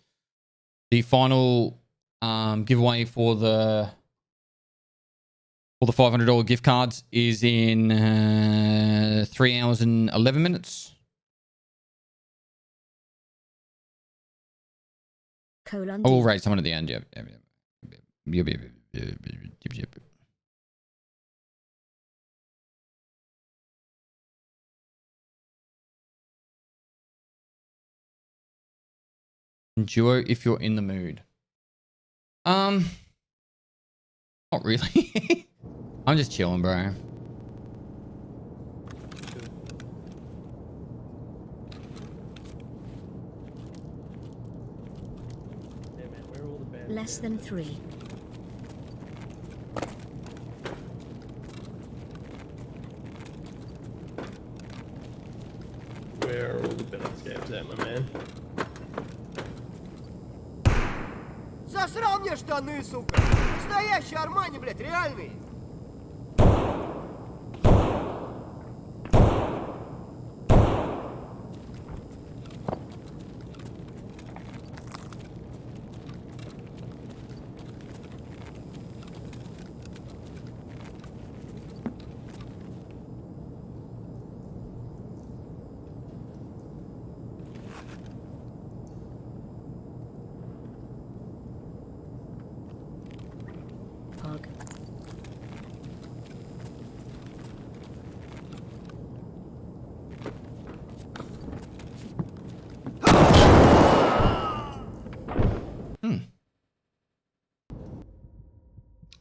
The final giveaway for the $500 gift cards is in 3 hours and 11 minutes. I will rate someone at the end. Yep. Duo if you're in the mood. Not really. I'm just chilling, bro. Less than 3. Where are all the balance games at, my man? Засрал мне штаны, сука! Настоящий Армани, блядь, реальный!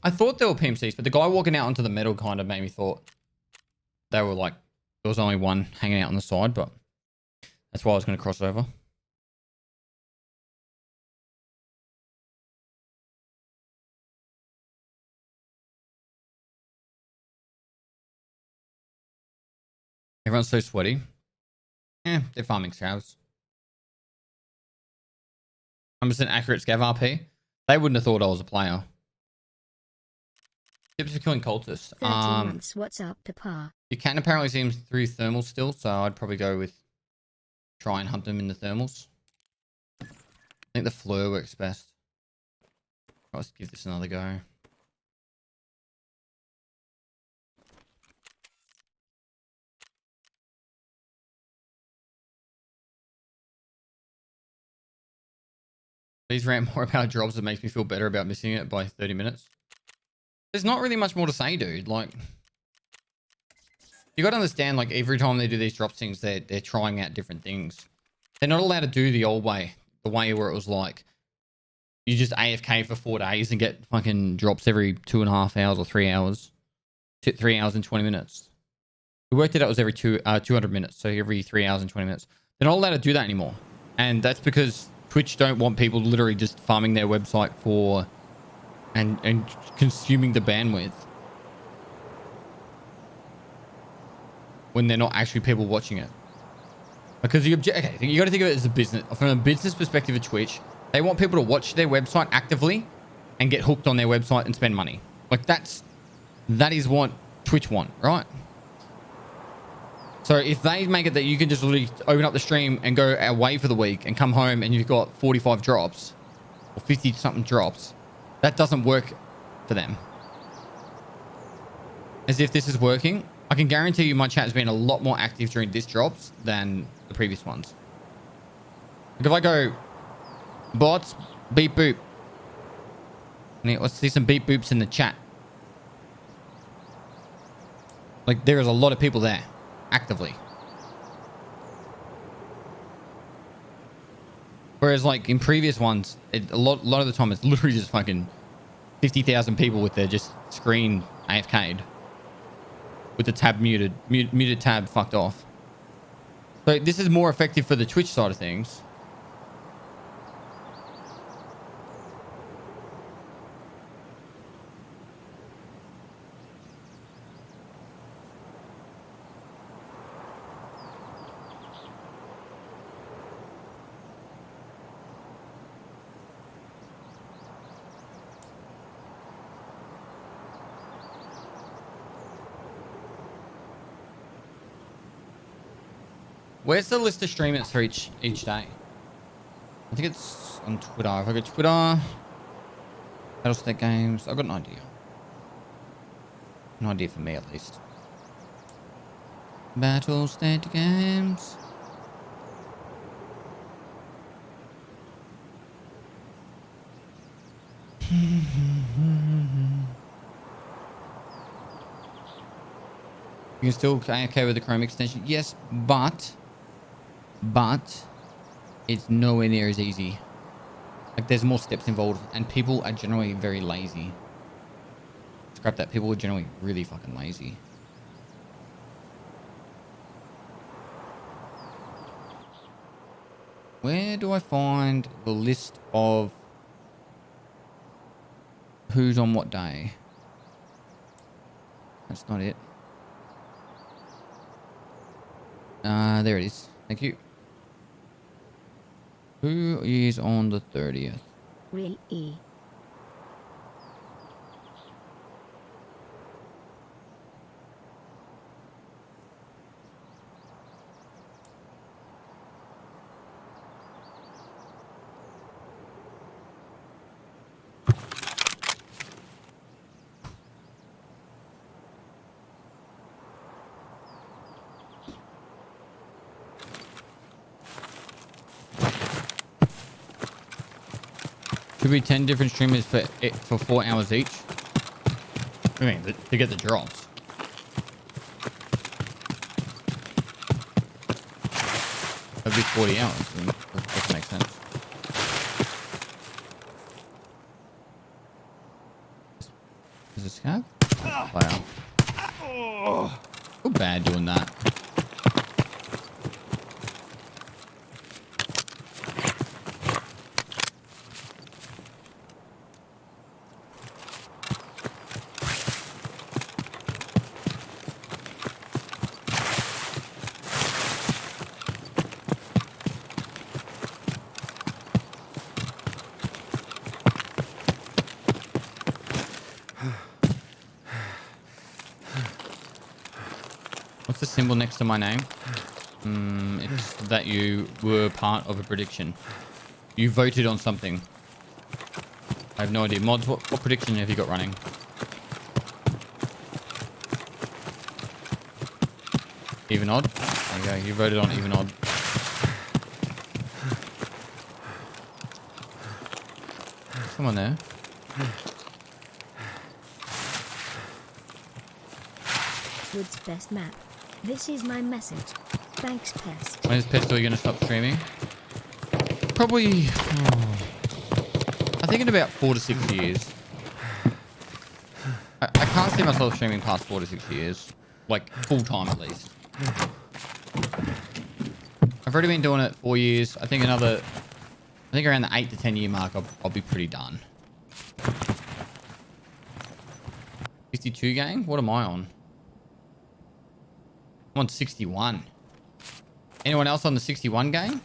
I thought they were PMCs, but the guy walking out onto the metal kind of made me thought they were like, there was only one hanging out on the side, but that's why I was going to cross over. Everyone's so sweaty. They're farming scavs. 100% accurate scav RP. They wouldn't have thought I was a player. Tips for killing cultists. 30 months, what's up, Papa? You can apparently see them through thermals still, so I'd probably go with try and hunt them in the thermals. I think the fleur works best. Let's give this another go. Please rant more about drops. It makes me feel better about missing it by 30 minutes. There's not really much more to say, dude. Like, you got to understand, like, every time they do these drop things, they're trying out different things. They're not allowed to do the old way, the way where it was like, you just AFK for 4 days and get fucking drops every 2.5 hours or 3 hours. 3 hours and 20 minutes. We worked it out, it was every 200 minutes, so every 3 hours and 20 minutes. They're not allowed to do that anymore. And that's because Twitch don't want people literally just farming their website for and consuming the bandwidth when they're not actually people watching it. Because the okay, you got to think of it as a business. From a business perspective of Twitch, they want people to watch their website actively and get hooked on their website and spend money. Like that is what Twitch want, right? So if they make it that you can just literally open up the stream and go away for the week and come home and you've got 45 drops or 50 something drops, that doesn't work for them. As if this is working, I can guarantee you my chat has been a lot more active during this drops than the previous ones. Like if I go, bots, beep boop. Let's see some beep boops in the chat. Like there is a lot of people there, actively. Whereas like in previous ones, a lot of the time it's literally just fucking 50,000 people with their just screen AFK'd. With the tab muted tab fucked off. So this is more effective for the Twitch side of things. Where's the list of streamers for each day? I think it's on Twitter. If I go Twitter, Battlestate Games. I've got an idea. An idea for me at least. Battlestate Games. You can still okay with the Chrome extension? Yes, but it's nowhere near as easy. Like there's more steps involved and people are generally very lazy. Scrap that, people are generally really fucking lazy. Where do I find the list of who's on what day? That's not it. There it is. Thank you. Who is on the 30th? Real E. Should be 10 different streamers for 4 hours each. I mean, to get the drops. That'd be 40 hours. That doesn't make sense. Is this scav? Wow. Feel bad doing that. What's the symbol next to my name? It's that you were part of a prediction. You voted on something. I have no idea. Mods, what prediction have you got running? Even odd? There you go. You voted on even odd. Someone there. Wood's best map. This is my message. Thanks, Pest. When is Pesto going to stop streaming? Probably, I think in about 4 to 6 years. I can't see myself streaming past 4 to 6 years. Like, full time at least. I've already been doing it 4 years. I think around the 8 to 10 year mark, I'll be pretty done. 62 gang? What am I on? I'm on 61. Anyone else on the 61 game?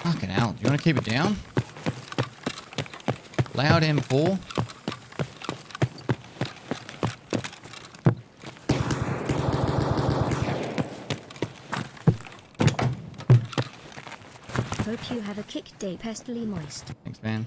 Fucking hell. Do you want to keep it down? Loud M4. Hope you have a kick day, pestily moist. Thanks, man.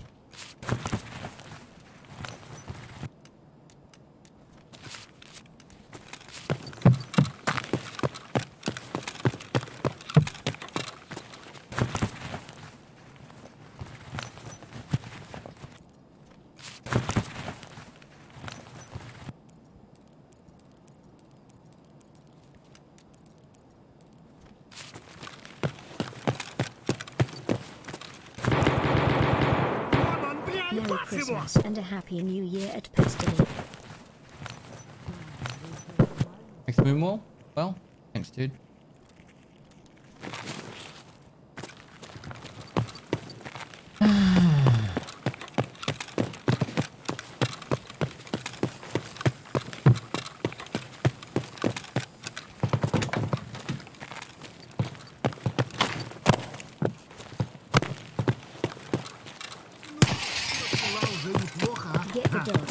Merry Christmas and a Happy New Year at Pestily. Next moonwall? Well, thanks, dude. Get the dog.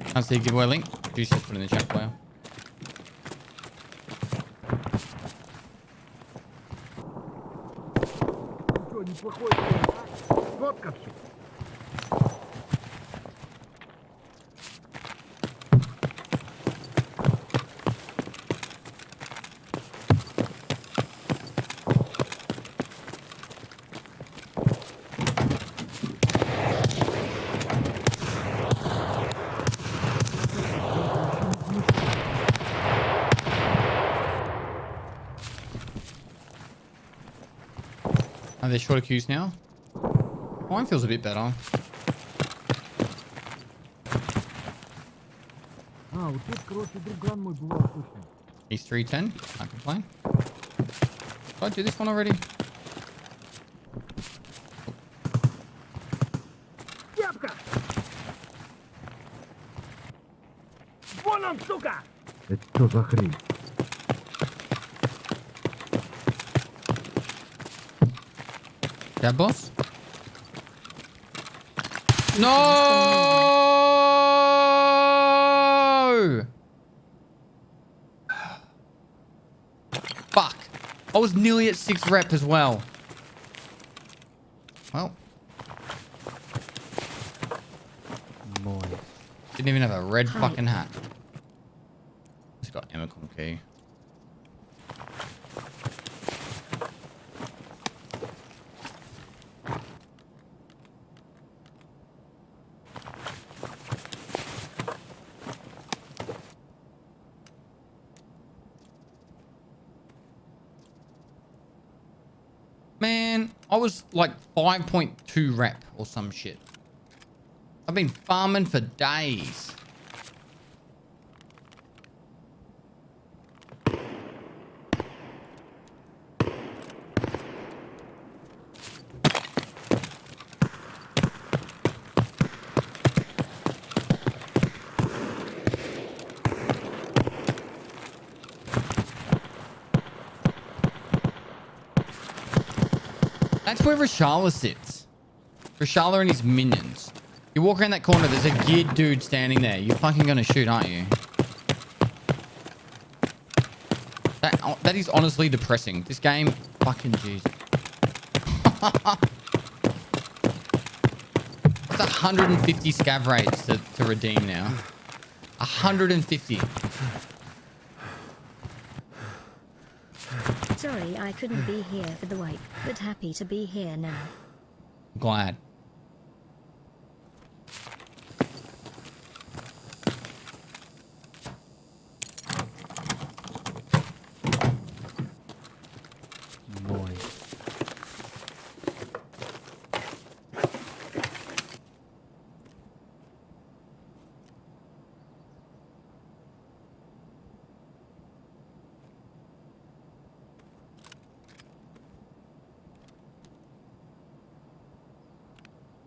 Can't see a giveaway link. Juice just put in the chat for you. Are there shorter queues now? Mine feels a bit better. He's 310. Can't complain. Did I do this one already? Это что за хрень? That boss? No! Fuck. I was nearly at 6 rep as well. Well. Boy. Didn't even have a red fucking hat. It's got Emicom key. Man, I was like 5.2 rep or some shit. I've been farming for days. That's where Rashala sits. Rashala and his minions. You walk around that corner, there's a geared dude standing there. You're fucking gonna shoot, aren't you? That is honestly depressing. This game, fucking jeez. It's 150 scav raids to redeem now. 150. Sorry I couldn't be here for the wipe, but happy to be here now. Glad. Boy.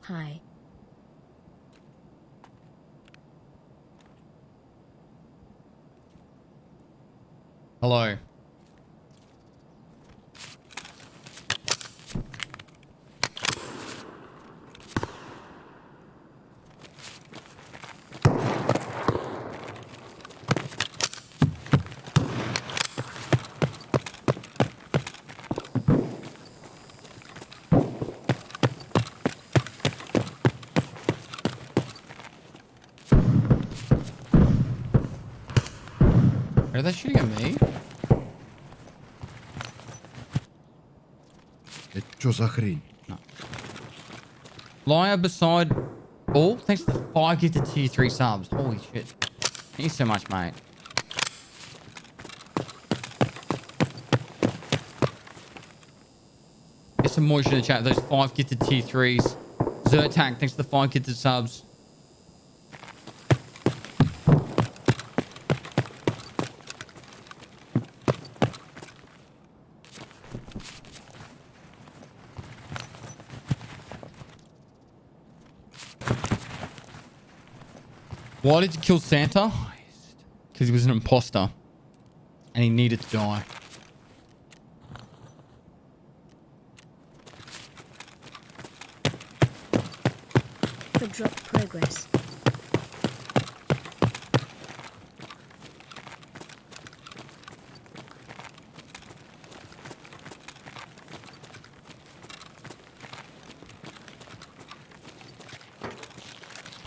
Hi. Hello. Are they shooting at me? Это что за хрень? No. Liar beside all. Thanks for the 5 gifted tier 3 subs. Holy shit. Thank you so much, mate. Get some moisture in the chat. Those 5 gifted tier 3s. Zertak, thanks for the 5 gifted subs. Why did you kill Santa? Because he was an imposter. And he needed to die. For drop progress.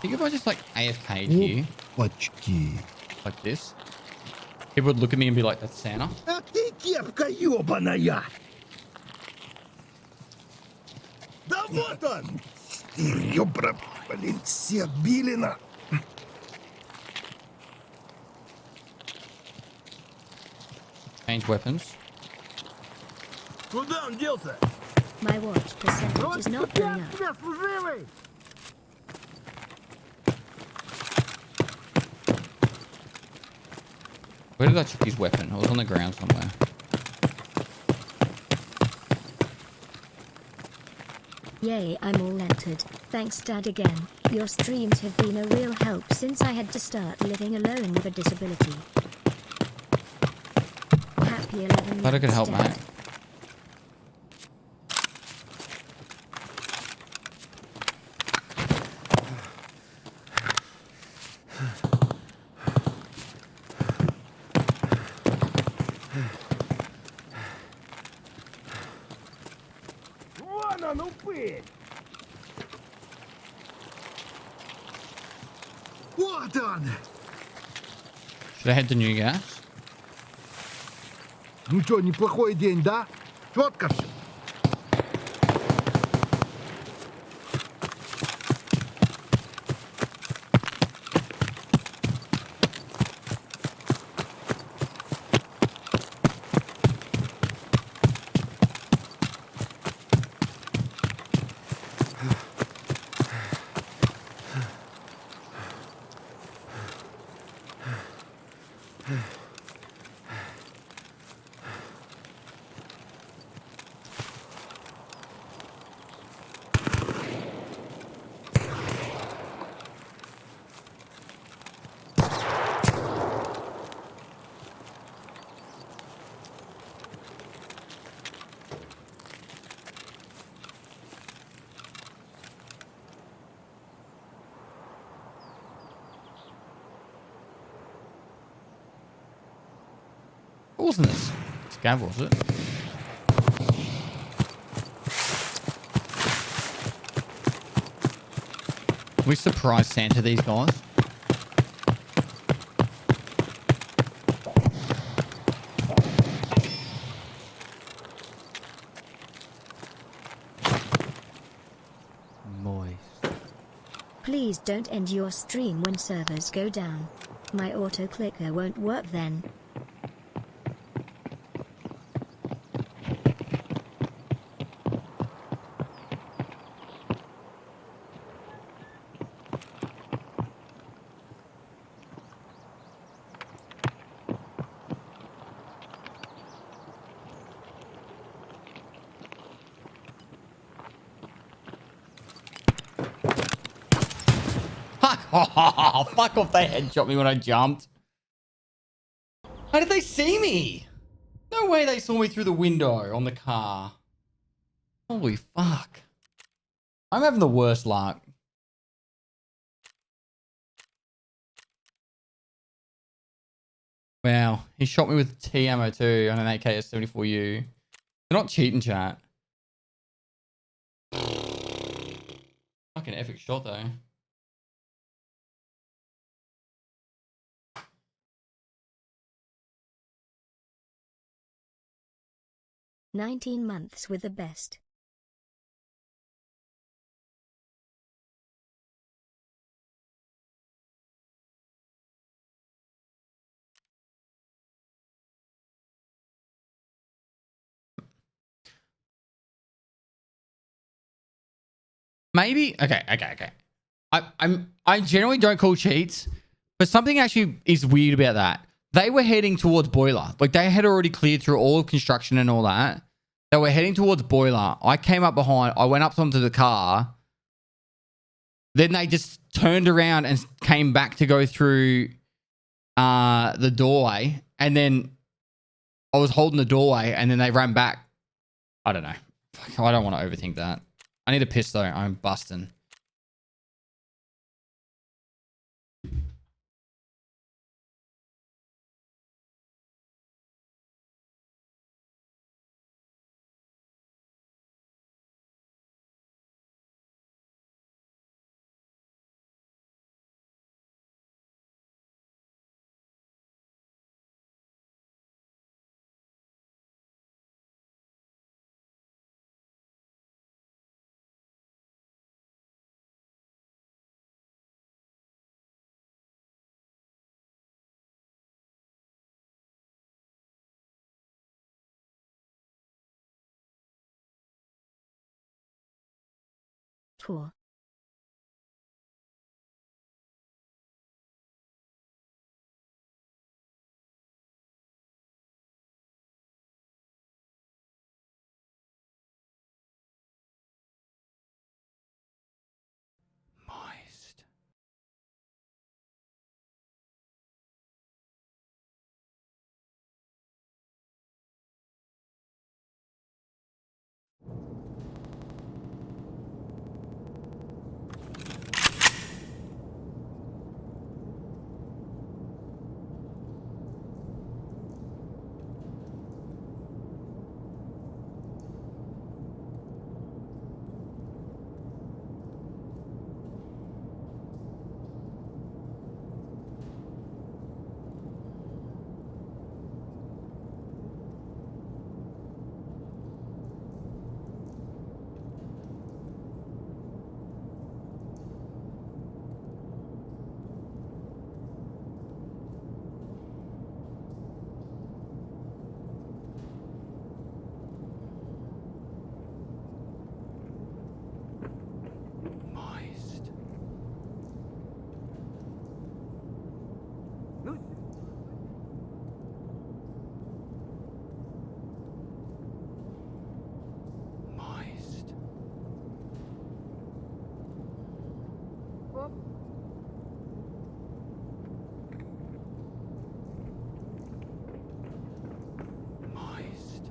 Think if I just like AFK'd here, Опачки. like this, people would look at me and be like, that's Santa. А ты кепка ёбаная! Да вот он! Ёбра, блин, все отбили на... Change weapons. Куда он делся? My watch percentage is not going up. Тебя служивый! Where did I chuck his weapon? It was on the ground somewhere. Yay, I'm all entered. Thanks, Dad, again. Your streams have been a real help since I had to start living alone with a disability. Happy 11 Thought I could months, help, Dad. mate. Вон он, упырь! Вот он! Should I head to New Gas? Ну чё, неплохой день, да? Чётко всё. What wasn't this? Scav, was it? Can we surprise Santa these guys? Moist. Please don't end your stream when servers go down. My auto clicker won't work then. Fuck off, they headshot me when I jumped. How did they see me? No way they saw me through the window on the car. Holy fuck. I'm having the worst luck. Wow, he shot me with T ammo too on an AKS-74U. They're not cheating, chat. Fucking epic shot though. "19 months with the best." Maybe. Okay. I generally don't call cheats, but something actually is weird about that. They were heading towards boiler. Like they had already cleared through all of construction and all that. They were heading towards boiler. I came up behind. I went up onto the car. Then they just turned around and came back to go through the doorway. And then I was holding the doorway and then they ran back. I don't know. Fuck, I don't want to overthink that. I need a piss though. I'm busting. Poor. Moist. Moist. Moist. Moist.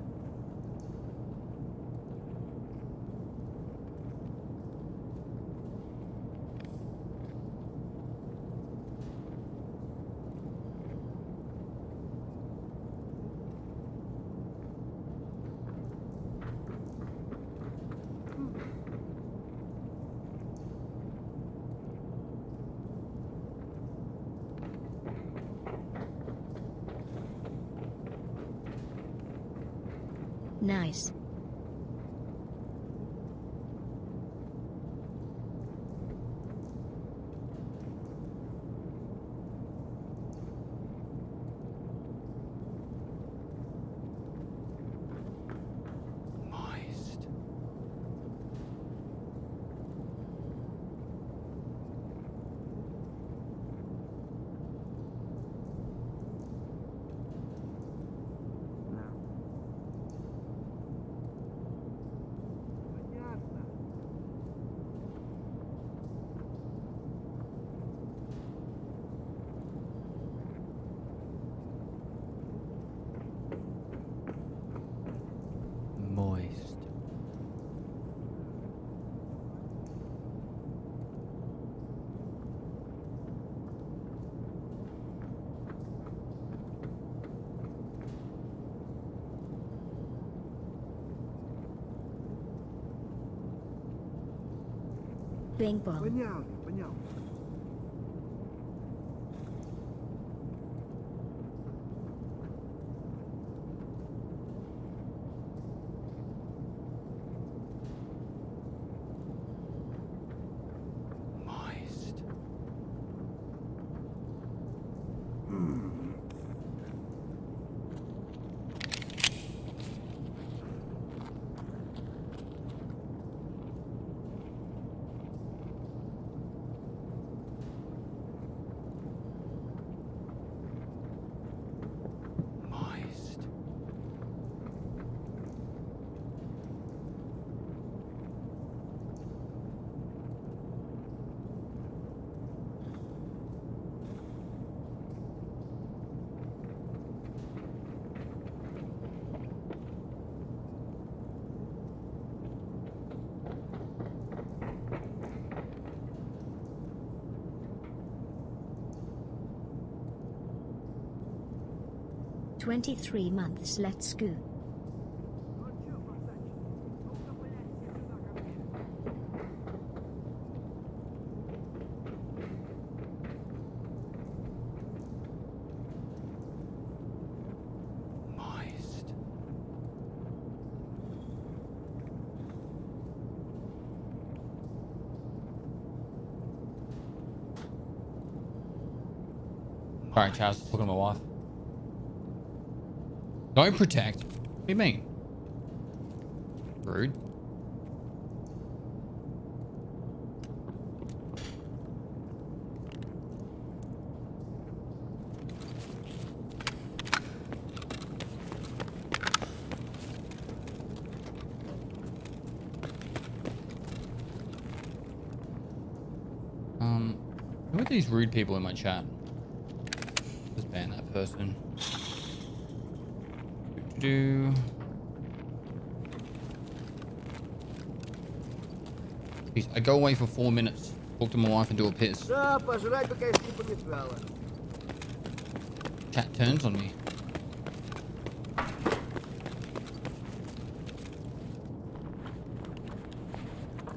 Nice. Moist. Moist. Bing bong. Понял. Moist. 23 months. Let's go. Moist. Alright, Charles, look at my wife. Don't protect. What do you mean? Rude. Who are these rude people in my chat? Just ban that person. Jeez, I go away for 4 minutes. Talk to my wife and do a piss. Да, пожрать, пока если не помешало. Chat turns on me.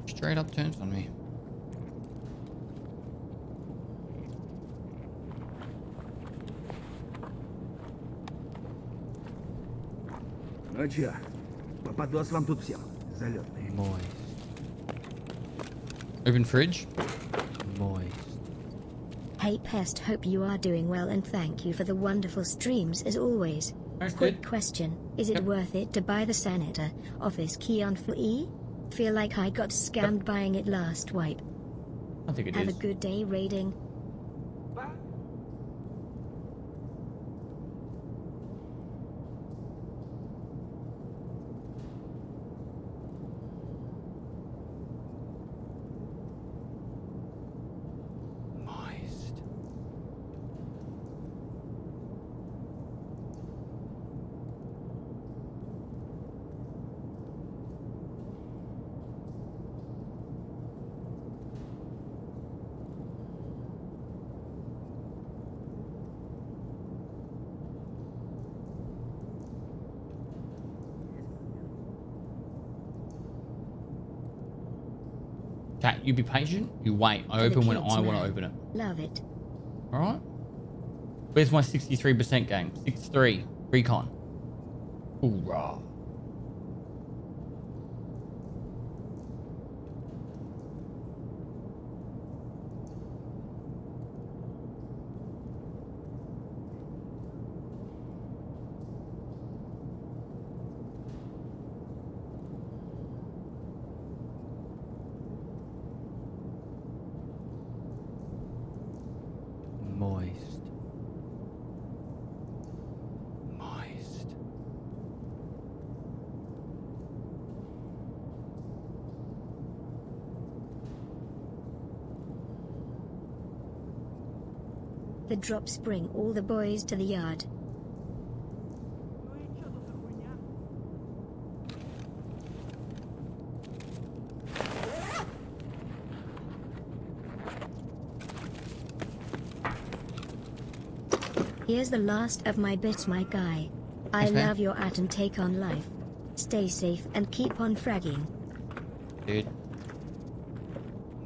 Straight up turns on me. Ну чё, попадос вам тут всем. Залетные. Moist. Open fridge. Moist. Hey Pest, hope you are doing well and thank you for the wonderful streams as always. That's Quick good. question, is it Yep. worth it to buy the senator office key on FE? Feel like I got scammed buying it last wipe. I think it Have is. a good day raiding. Moist. Chat, you be patient. You wait. I For the open when kids, I want to man. open it. Love it. All right. Where's my 63% game? 63 recon. Hoorah. Moist. Moist. The drops bring all the boys to the yard. Here's the last of my bits, my guy. I Thanks, man. love your at and take on life. Stay safe and keep on fragging. Dude.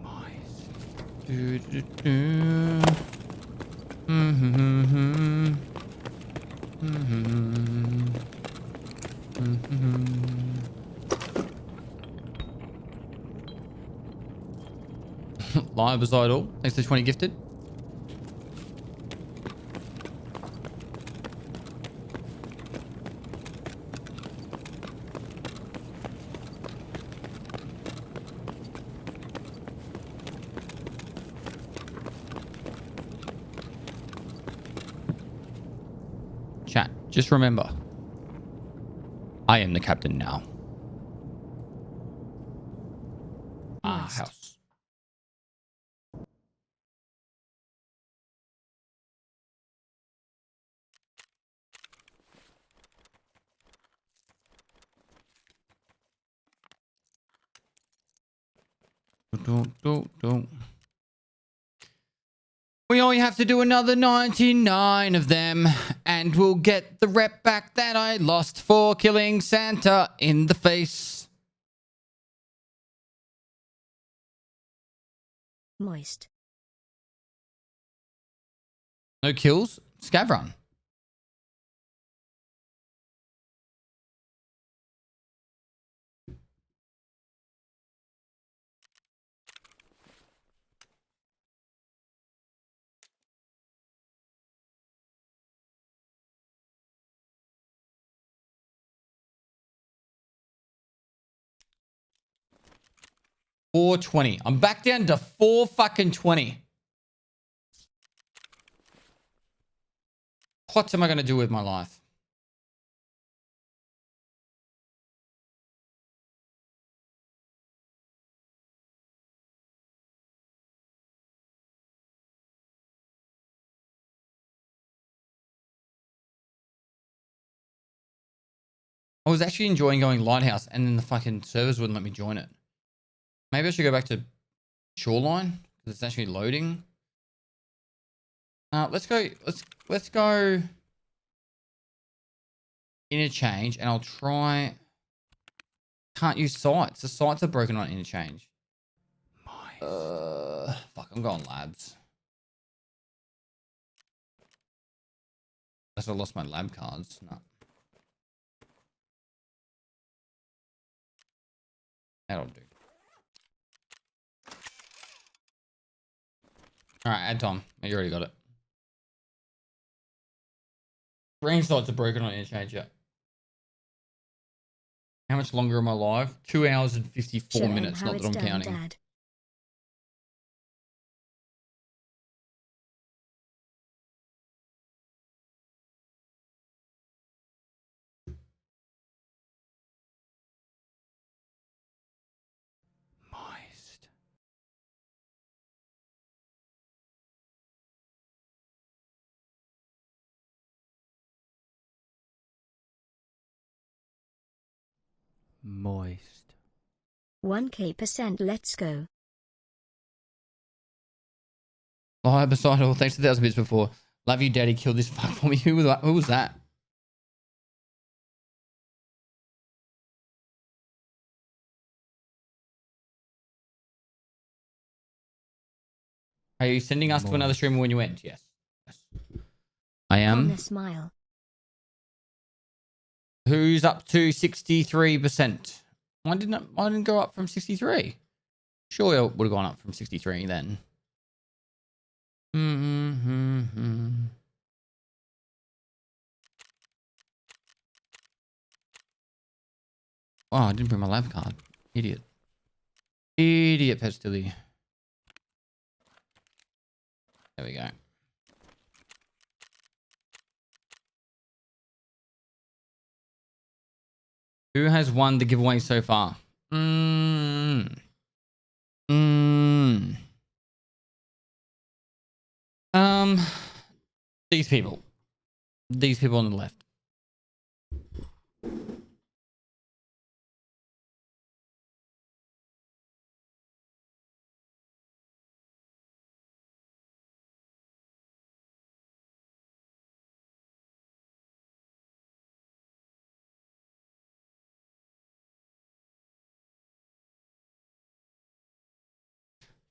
Moist. Do, do, do. Mm-hmm. Mm-hmm. Mm-hmm. Live beside all. Thanks to 20 gifted. Chat, just remember, I am the captain now. Moist. House. Don't. We only have to do another 99 of them, and And we'll get the rep back that I lost for killing Santa in the face. Moist. No kills. Scav run. $4.20. I'm back down to $4.20. What am I going to do with my life? I was actually enjoying going Lighthouse, and then the fucking servers wouldn't let me join it. Maybe I should go back to Shoreline because it's actually loading. Let's go Interchange, and I'll try. Can't use sites. The sites are broken on Interchange. Fuck, I'm going Labs. Unless I lost my lab cards. No. That'll do. Alright, add Tom. You already got it. Range sites are broken on Interchange, yeah. How much longer am I live? 2 hours and 54 minutes, not that I'm counting. Dad. Moist. Moist. 1K%, let's go. Oh, beside all, thanks to 1,000 bits before. Love you, Daddy. Kill this fuck for me. Who was that? Who was that? Are you sending us to another streamer when you end? Yes. I am. On a smile. Who's up to 63%? Why didn't go up from 63? Surely I would have gone up from 63 then. Oh, I didn't bring my lab card. Idiot. Idiot Pestilly. There we go. Who has won the giveaway so far? These people. These people on the left.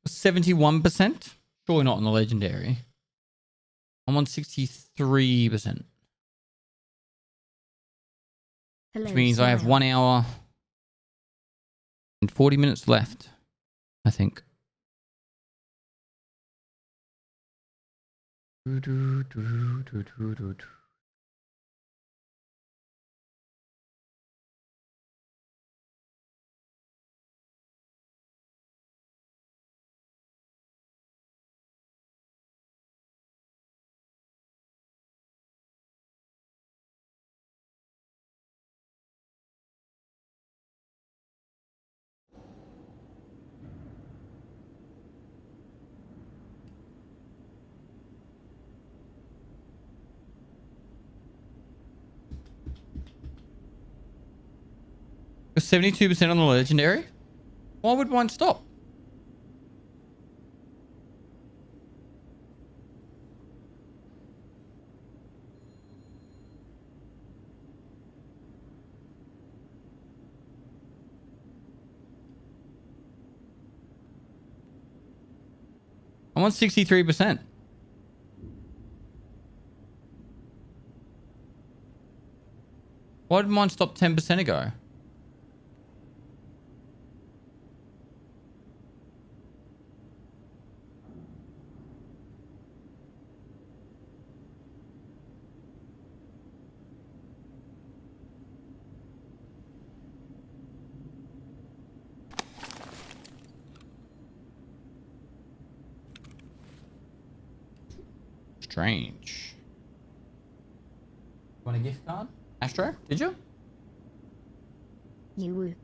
%71%? Surely not on the legendary. I'm on 63%. Hello, Which means I have smile. 1 hour and 40 minutes left, I think. It was 72% on the legendary. Why would one stop? I'm on 63%. Why did mine stop 10% ago? Strange. Want a gift card? Astro, did you? You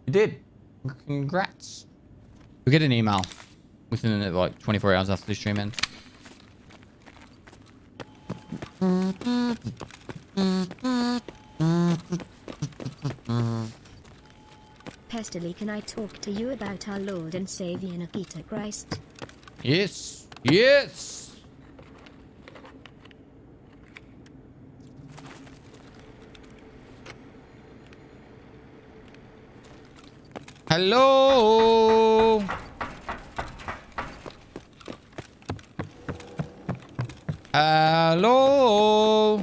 You did. Congrats. You'll get an email within like 24 hours after the stream ends. Pestily, can I talk to you about our Lord and Savior Nikita Christ? Yes. Yes. Hello. Hello.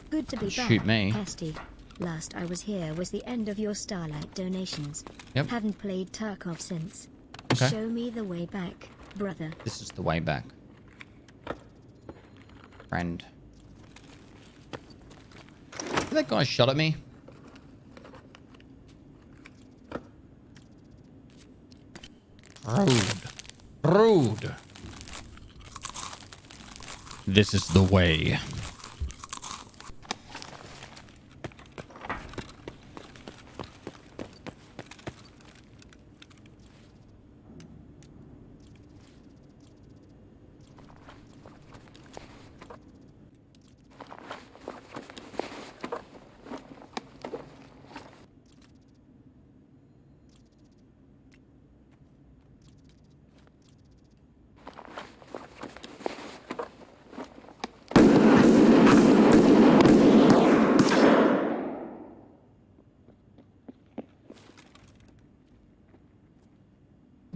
Good to be Shoot back, me. Pesty. Last I was here was the end of your Starlight donations. Yep. Haven't played Tarkov since. Okay. Show me the way back, brother. This is the way back. Friend. Did that guy shot at me? Rude. Rude. This is the way.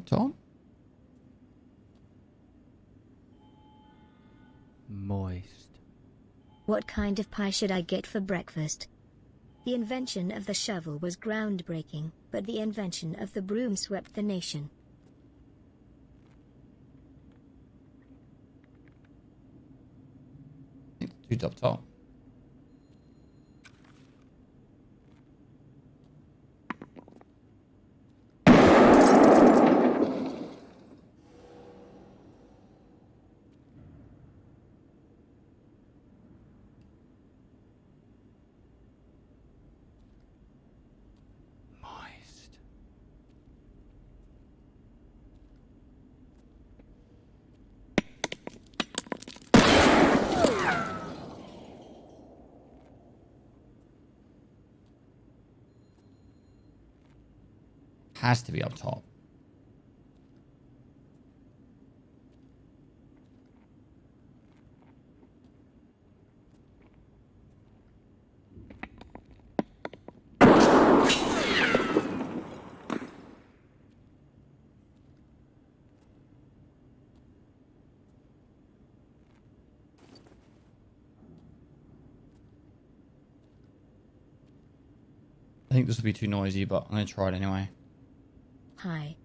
Tom? Moist. What kind of pie should I get for breakfast? The invention of the shovel was groundbreaking, but the invention of the broom swept the nation. I think the dude's up top. Moist. Has to be up top. I think this will be too noisy, but I'm going to try it anyway. Hi.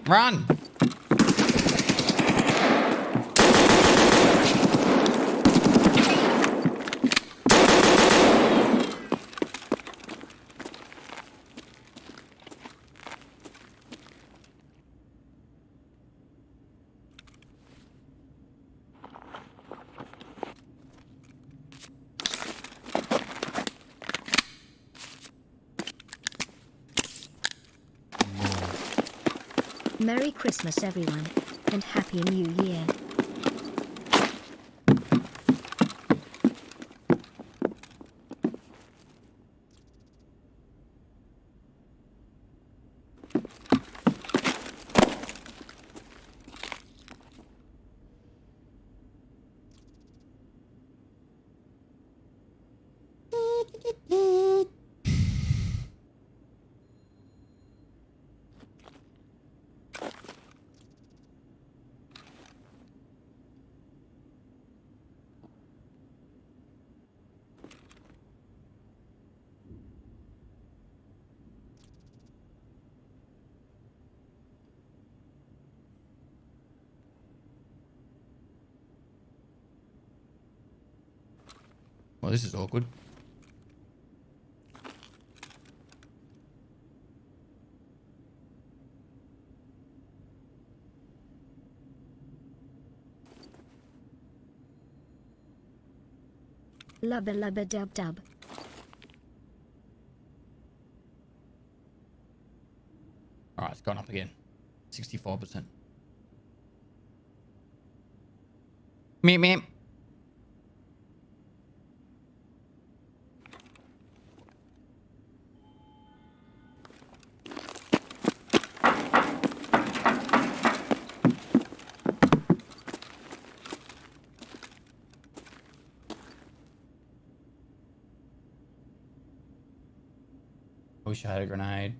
Run! Merry Christmas, everyone, and Happy New Year. Well, this is awkward. Lubba lubba dub dub. All right, it's gone up again. 64%. Meep meep. Wish I had a grenade.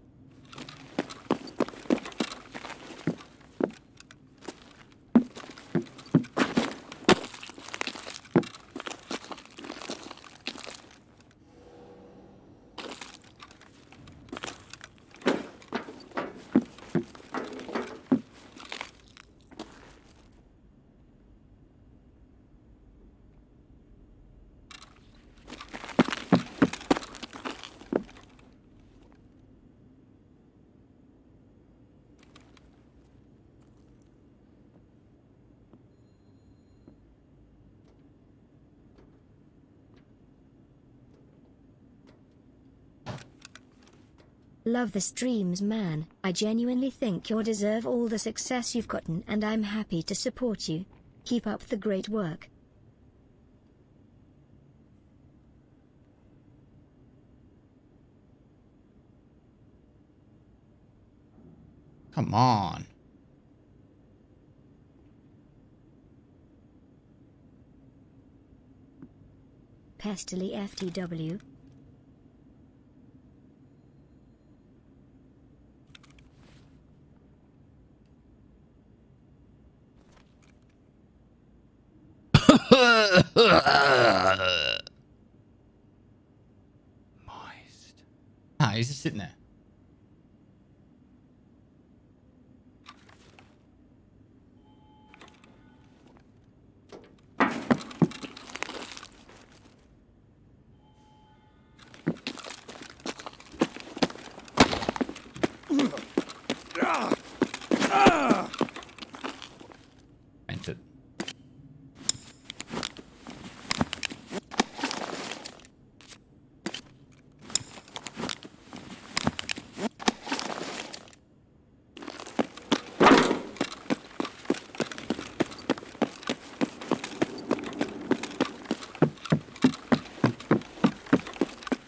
Love the streams, man. I genuinely think you deserve all the success you've gotten, and I'm happy to support you. Keep up the great work. Come on. Pestily FTW. Moist. Ah, he's just sitting there. Meant it.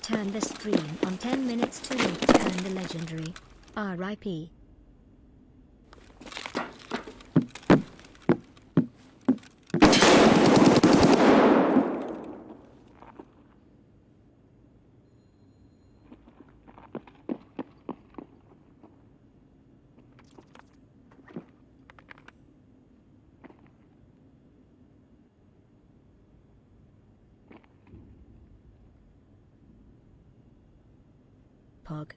Turn the stream on 10 minutes too late to earn the legendary. R.I.P. Pog.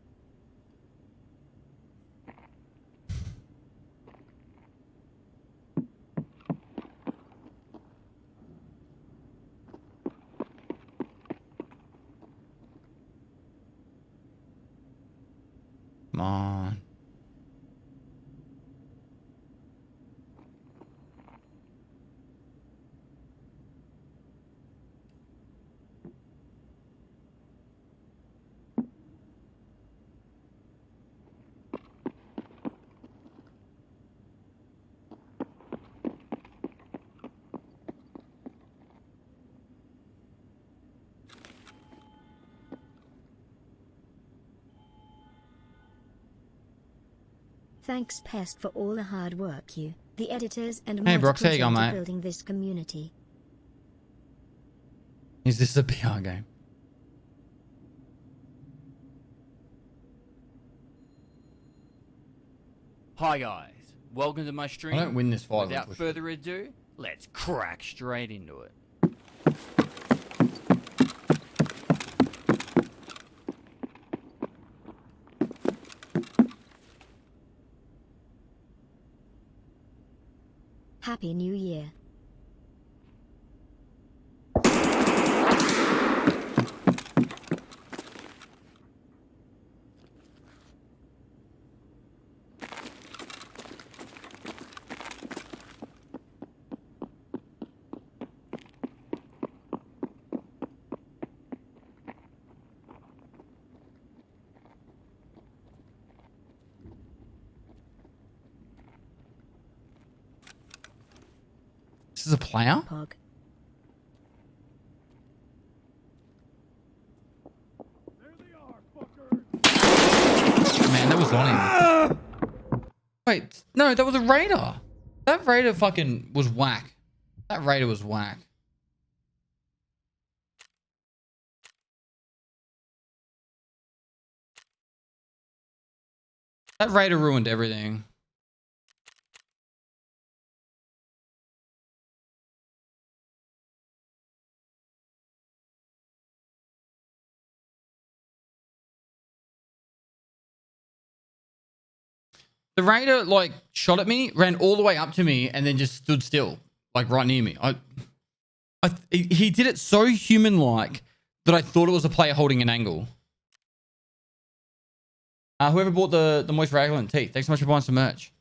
Come on. Thanks Pest for all the hard work you, the editors and Hey, mods Brox, how put you going, into mate? building this community. Is this a PR game? Hi guys, welcome to my stream. I don't win this fight. Without further ado, let's crack straight into it. Happy New Year. is a player? Pog. Man, that was on him. Wait, no, that was a raider. That raider fucking was whack. That raider was whack. That raider ruined everything. The raider like shot at me, ran all the way up to me, and then just stood still, like right near me. He did it so human-like that I thought it was a player holding an angle. Whoever bought the moist raglan teeth, thanks so much for buying some merch.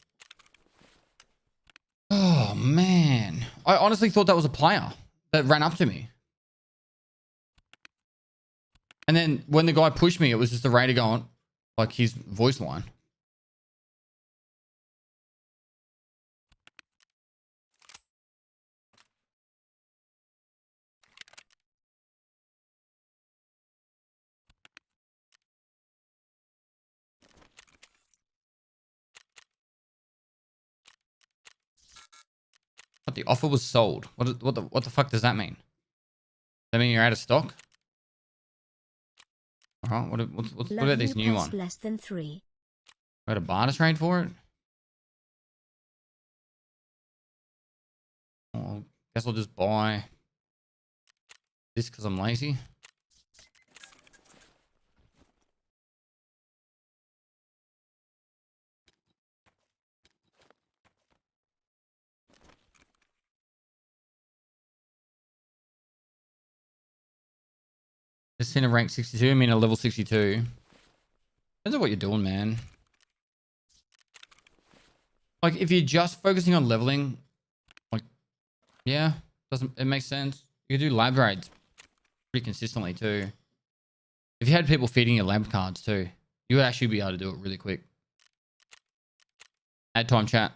Oh man, I honestly thought that was a player that ran up to me. And then when the guy pushed me, it was just the raider going, like his voice line. But the offer was sold. What the fuck does that mean? Does that mean you're out of stock? All right. What about this new one? Less than 3. Got a barter trade for it? Well, guess I'll just buy this because I'm lazy. Just in a rank 62, I mean a level 62. Depends on what you're doing, man. Like, if you're just focusing on leveling, like, yeah, it makes sense. You could do lab raids pretty consistently too. If you had people feeding your lab cards too, you would actually be able to do it really quick. Add time chat.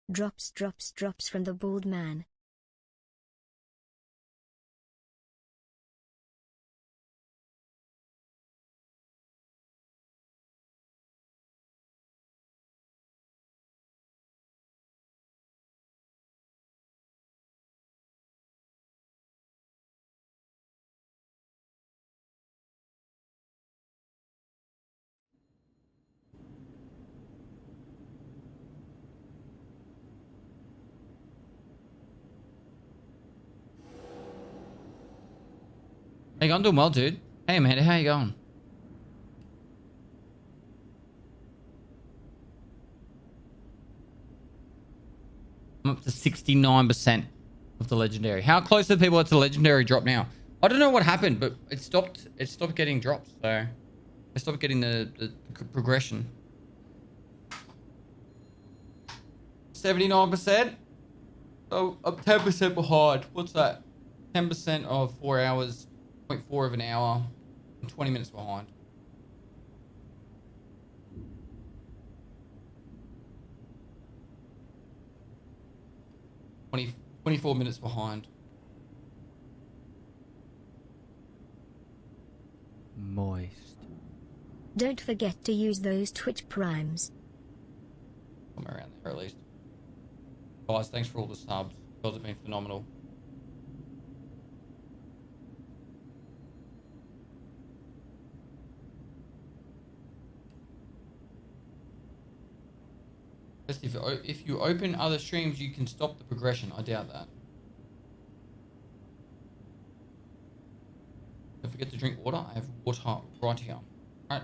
Drops from the bald man. Hey, I'm doing well, dude. Hey, man, how you going? I'm up to 69% of the legendary. How close are people to the legendary drop now? I don't know what happened, but it stopped getting drops, so I stopped getting the progression. 79%. So I'm 10% behind. What's that? 10% of 4 hours, 0.4 of an hour, and 20 minutes behind. Twenty 24 minutes behind. Moist. Don't forget to use those Twitch primes. Somewhere around there at least. Guys, thanks for all the subs. You guys have been phenomenal. If you open other streams, you can stop the progression. I doubt that. Don't forget to drink water. I have water right here. Right.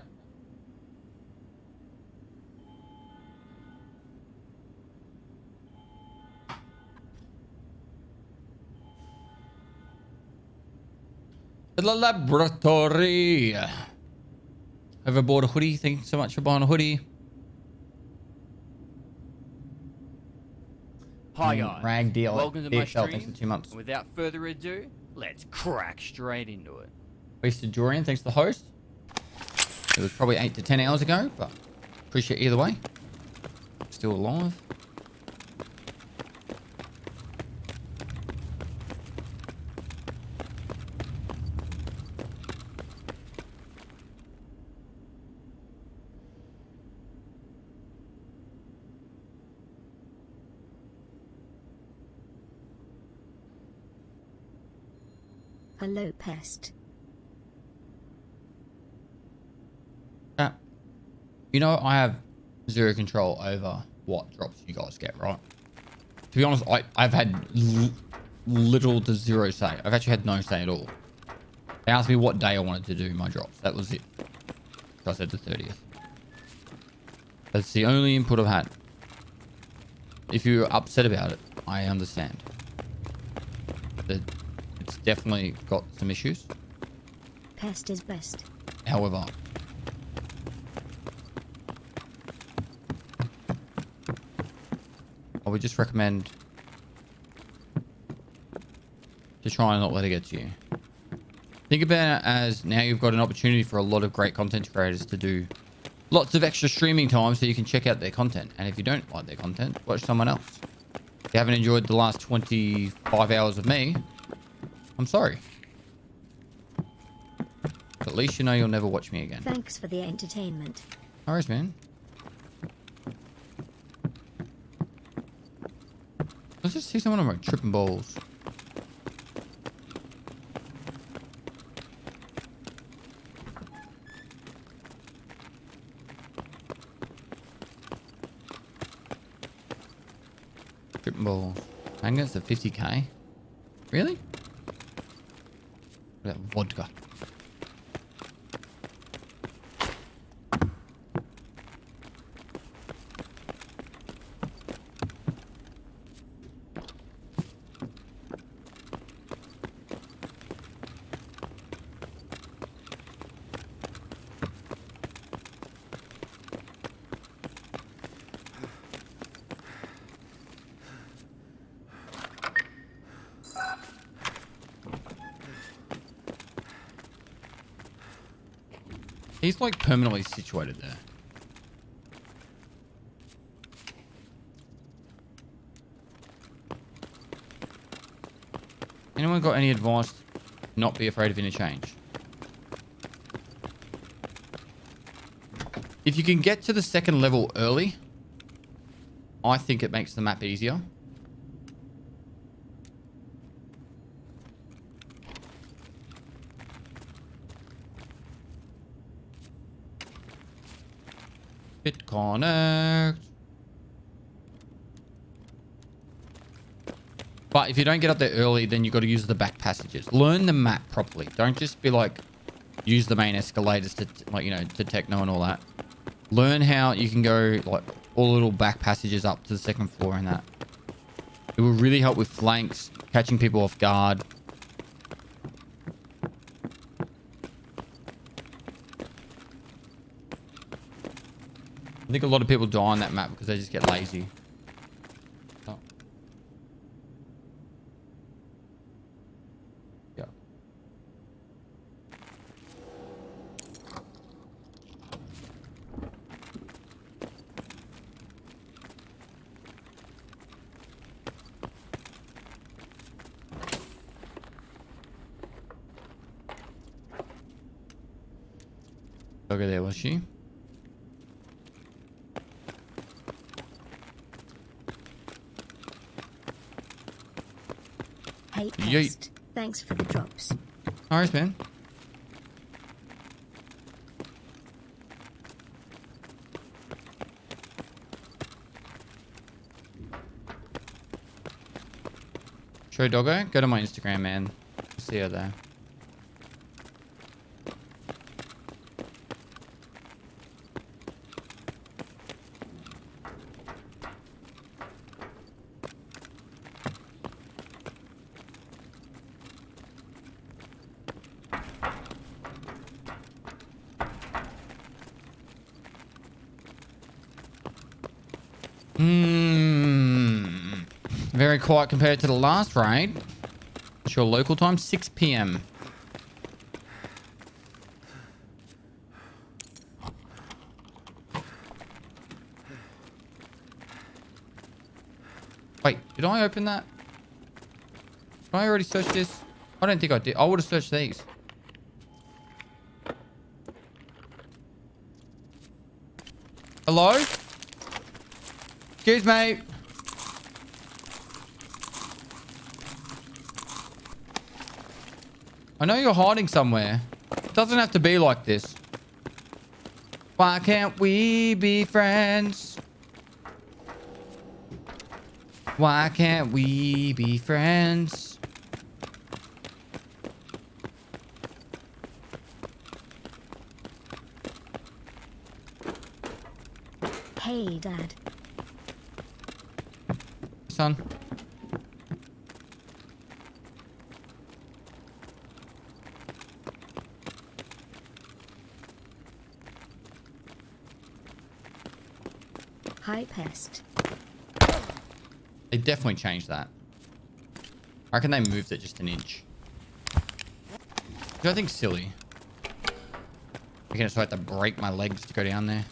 The laboratory. Have I bought a hoodie? Thank you so much for buying a hoodie. Hi guys. Rag deal. Welcome to my DXL, thanks stream. for 2 months. And without further ado, let's crack straight into it. Wasted Dorian, thanks to the host. It was probably 8 to 10 hours ago, but appreciate either way. Still alive. Hello, pest. You know, I have zero control over what drops you guys get, right? To be honest, I've had little to zero say. I've actually had no say at all. They asked me what day I wanted to do my drops. That was it. So I said the 30th. That's the only input I've had. If you're upset about it, I understand. It's definitely got some issues. Pest is best. However, I would just recommend to try and not let it get to you. Think about it as now you've got an opportunity for a lot of great content creators to do lots of extra streaming time so you can check out their content. And if you don't like their content, watch someone else. If you haven't enjoyed the last 25 hours of me, I'm sorry. But at least you know you'll never watch me again. Thanks for the entertainment. No worries, man. Let's just see someone on my tripping balls. Tripping balls. Magnets at 50k? Really? What about vodka? He's like permanently situated there. Anyone got any advice? Not be afraid of interchange. If you can get to the second level early, I think it makes the map easier. Hit connect. But if you don't get up there early, then you've got to use the back passages. Learn the map properly. Don't just be like, use the main escalators to, like, you know, to techno and all that. Learn how you can go, like, all the little back passages up to the second floor and that. It will really help with flanks, catching people off guard. I think a lot of people die on that map because they just get lazy. Oh. Yeah. Okay, there was she. Hey, Yeet. pest. Thanks for the drops. All right, man. Show Doggo, go to my Instagram, man. See you there. Very quiet compared to the last raid. What's your local time? 6 p.m. Wait, did I open that? Did I already search this? I don't think I did. I would have searched these. Hello? Excuse me. I know you're hiding somewhere. It doesn't have to be like this. Why can't we be friends? Why can't we be friends? Hey, Dad. Son. Hi, pest. They definitely changed that. I reckon they moved it just an inch. Which I think silly. I just have to break my legs to go down there.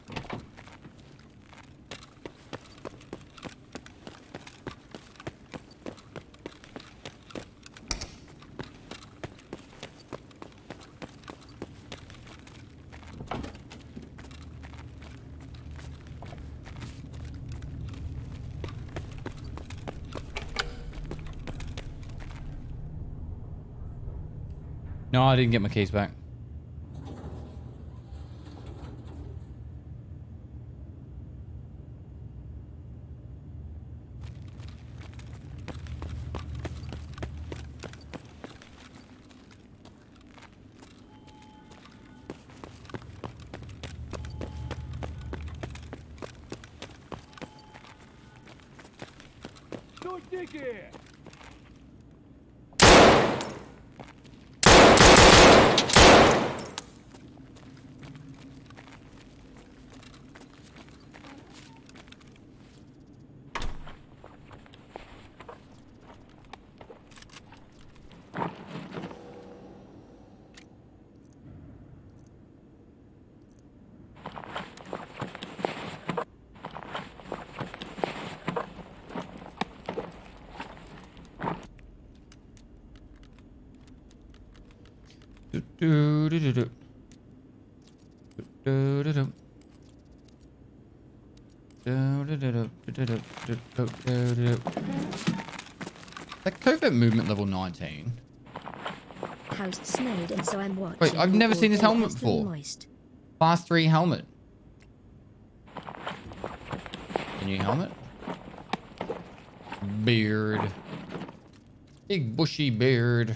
No, I didn't get my keys back. That covert movement level 19. House snowed and so I'm watching. Wait, I've never seen this helmet before. Moist. Class 3 helmet. The new helmet. Beard. Big bushy beard.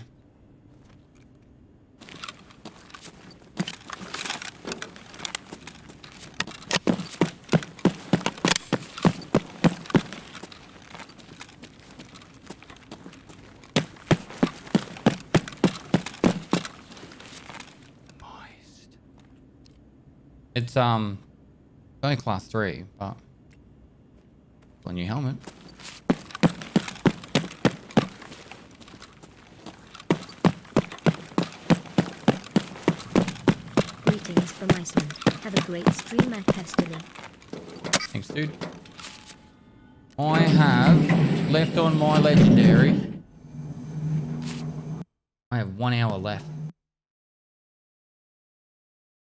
It's only class 3, but a new helmet. Greetings from Iceland. Have a great stream at Pestily. Thanks, dude. I have left on my legendary. I have 1 hour left.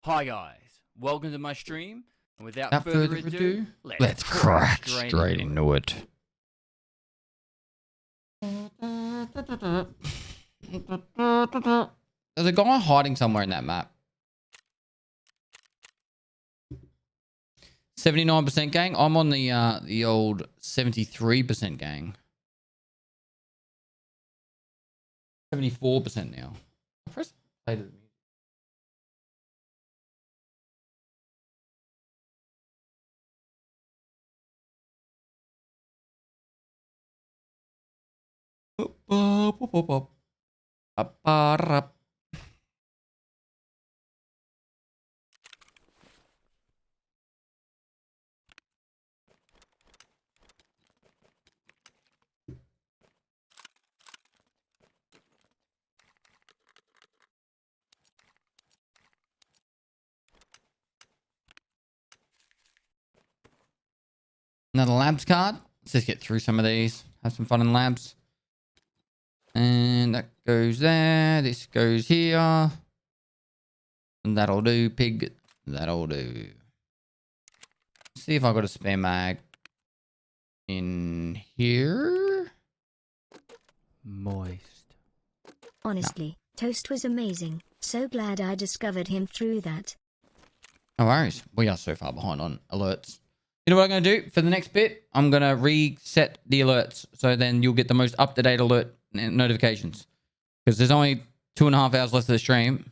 Hi guys, welcome to my stream. And without Without further ado, let's crack straight into it. There's a guy hiding somewhere in that map. 79% gang. I'm on the old 73% gang. 74% now. I press play to the music. Another labs card. Let's just get through some of these. Have some fun in labs. And that goes there. This goes here. And that'll do, pig. That'll do. See if I got a spare mag in here. Moist. Honestly, Toast was amazing. So glad I discovered him through that. No worries. We are so far behind on alerts. You know what I'm going to do for the next bit? I'm going to reset the alerts so then you'll get the most up-to-date alert notifications. Because there's only 2.5 hours left of the stream.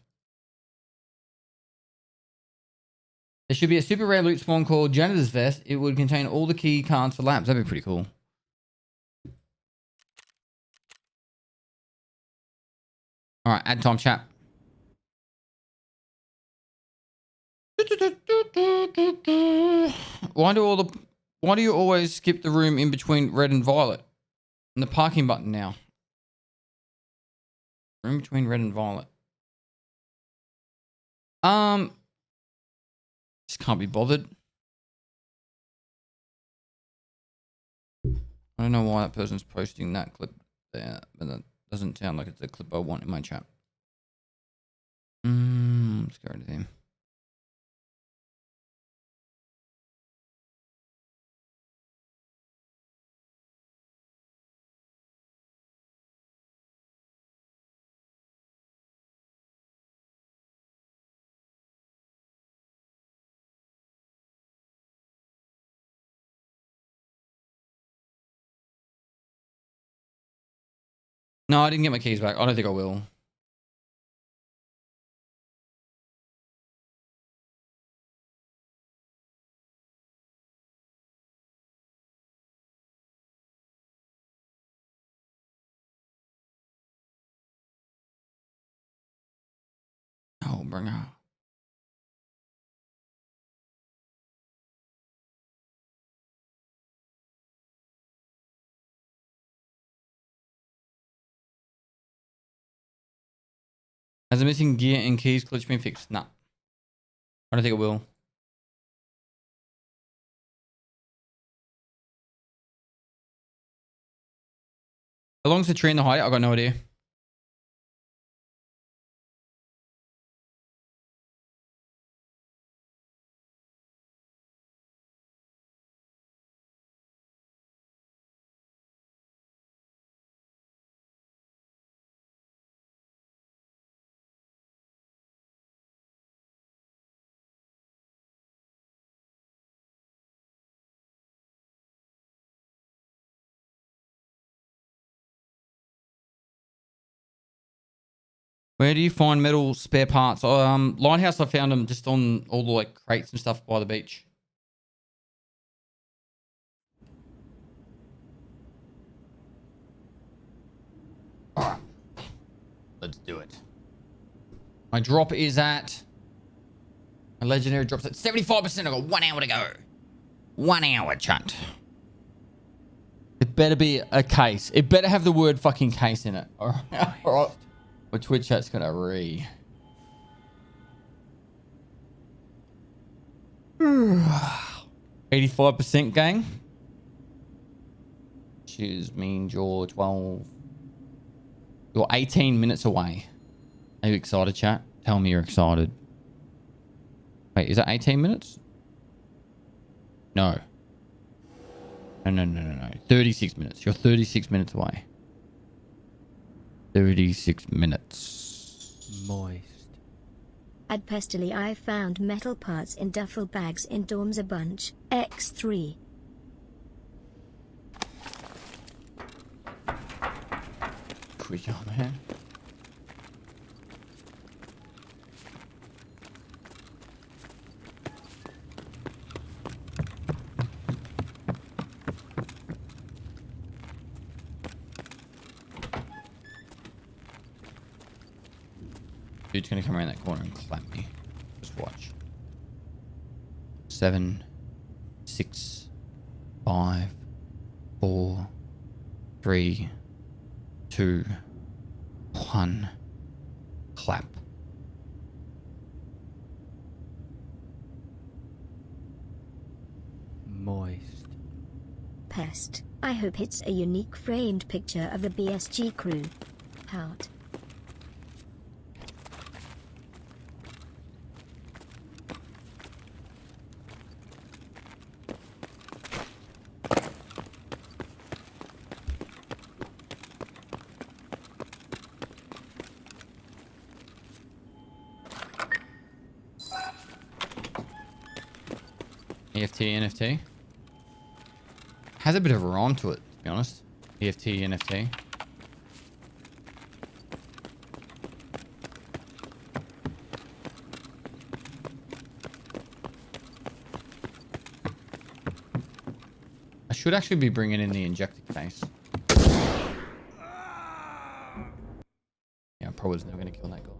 There should be a super rare loot spawn called Janitor's Vest. It would contain all the key cards for labs. That'd be pretty cool. All right, add time chat. Why do you always skip the room in between red and violet? And the parking button now. Room between red and violet. Just can't be bothered. I don't know why that person's posting that clip there, but that doesn't sound like it's the clip I want in my chat. Let's go to them. No, I didn't get my keys back. I don't think I will. Oh, bring her. Has the missing gear and keys glitch been fixed? Nah. I don't think it will. How long's the tree in the height? I got no idea. Where do you find metal spare parts? Lighthouse, I found them just on all the like crates and stuff by the beach. All right, let's do it. My drop is at. My legendary drops at 75%. I've got 1 hour to go. 1 hour, chat. It better be a case. It better have the word fucking case in it. All right. All right. Or Twitch chat's gonna re. 85% gang. Choose Mean Jaw 12. You're 18 minutes away. Are you excited, chat? Tell me you're excited. Wait, is that 18 minutes? No. No. 36 minutes. You're 36 minutes away. 36 minutes. Moist. At Pestily I found metal parts in duffel bags in dorms a bunch. X3. Good job, man. Dude's gonna come around that corner and clap me. Just watch. 7, 6, 5, 4, 3, 2, 1. Clap. Moist. pest. I hope it's a unique framed picture of the BSG crew. Heart. EFT, NFT. Has a bit of a rhyme to it, to be honest. EFT, NFT. I should actually be bringing in the injector case. Yeah, I probably was never going to kill that guy.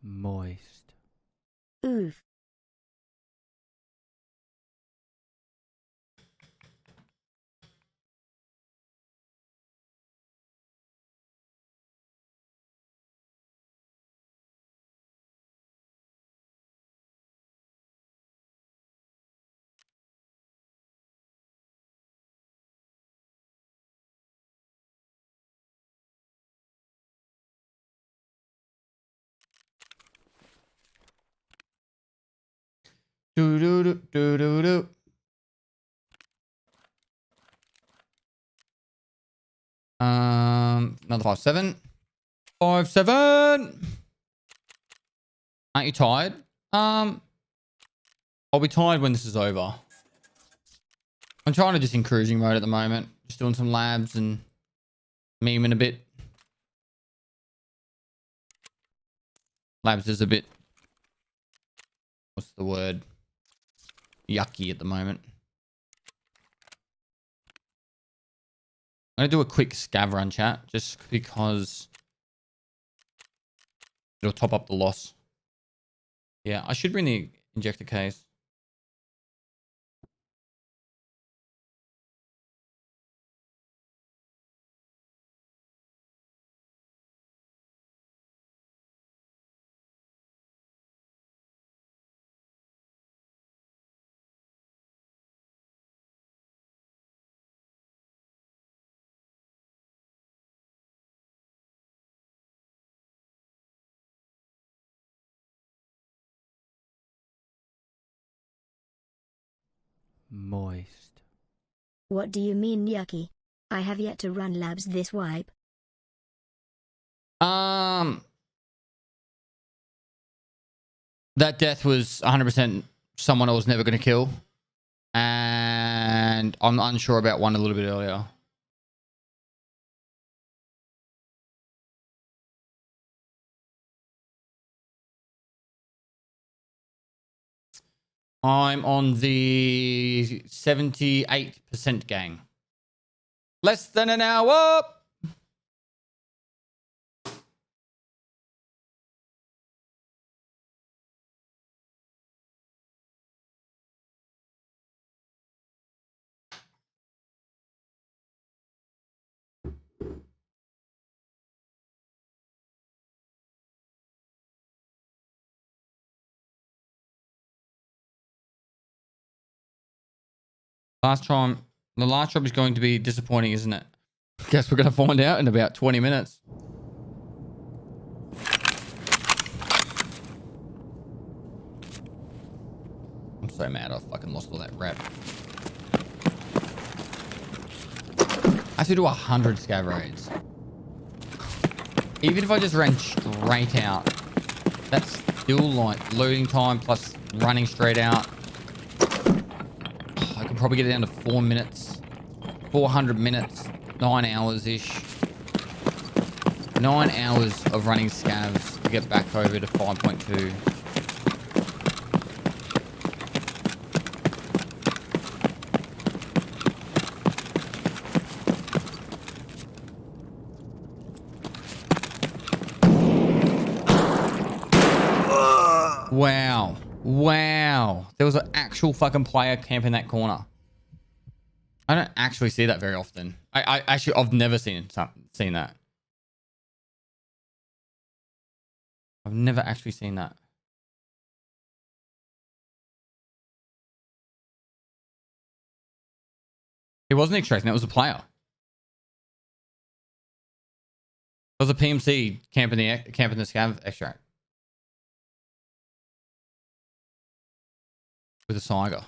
Moist. Oof. Do do do do do do. Another 5-7. 5-7. Aren't you tired? I'll be tired when this is over. I'm trying to just in cruising mode at the moment. Just doing some labs and memeing a bit. Labs is a bit, what's the word? Yucky at the moment. I'm going to do a quick scav run, chat, just because it'll top up the loss. Yeah, I should bring the injector case. Moist. What do you mean yucky? I have yet to run labs this wipe. That death was 100% someone I was never going to kill. And I'm unsure about one a little bit earlier. I'm on the 78% gang. Less than an hour. The last job is going to be disappointing, isn't it? Guess we're going to find out in about 20 minutes. I'm so mad I fucking lost all that rep. I have to do 100 scav raids. Even if I just ran straight out, that's still like loading time plus running straight out. I could probably get it down to 4 minutes. 400 minutes. 9 hours-ish. 9 hours of running scavs to get back over to 5.2. Wow. Wow. There was an actual fucking player camping that corner. I don't actually see that very often. I've never seen that. I've never actually seen that. It wasn't extracting, that was a player. It was a PMC camping the scav extract. With a Saiga.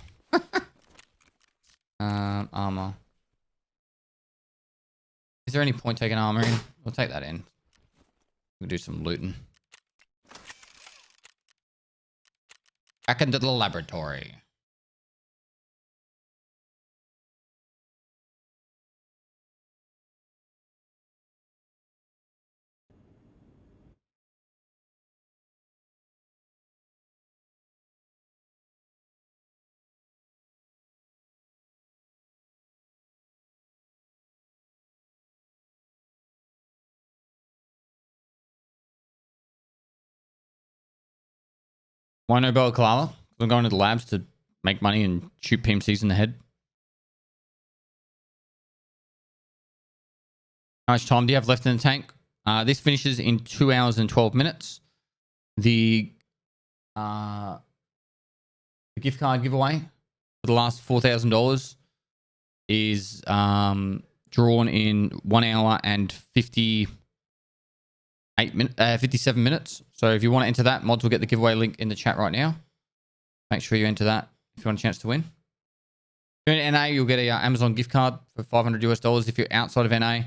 Armor. Is there any point taking armor in? We'll take that in. We'll do some looting. Back into the laboratory. Why no Bella Kalala? We're going to the labs to make money and shoot PMCs in the head. How much time do you have left in the tank? This finishes in 2 hours and 12 minutes. The gift card giveaway for the last $4,000 is drawn in 1 hour and 57 minutes. So if you want to enter that, mods will get the giveaway link in the chat right now. Make sure you enter that if you want a chance to win. If you're in NA, you'll get a Amazon gift card for $500. If you're outside of NA,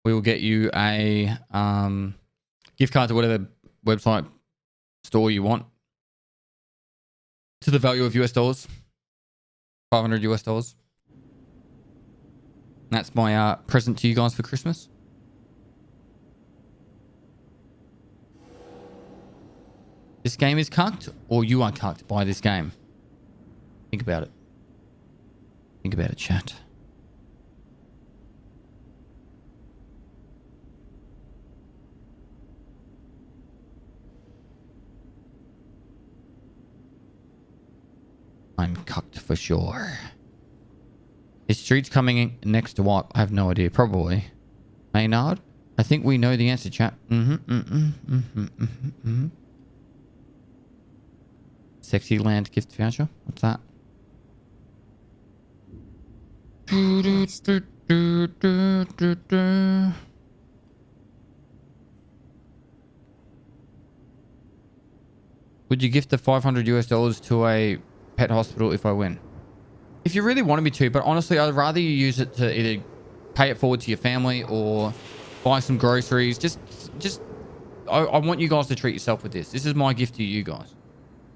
we will get you a gift card to whatever website store you want to the value of US dollars, $500. That's my present to you guys for Christmas. This game is cucked, or you are cucked by this game. Think about it. Think about it, chat. I'm cucked for sure. Is Streets coming in next to what? I have no idea. Probably. Maynard? I think we know the answer, chat. Sexy Land gift voucher? What's that? Would you gift the $500 to a pet hospital if I win? If you really wanted me to, but honestly, I'd rather you use it to either pay it forward to your family or buy some groceries. I want you guys to treat yourself with this. This is my gift to you guys.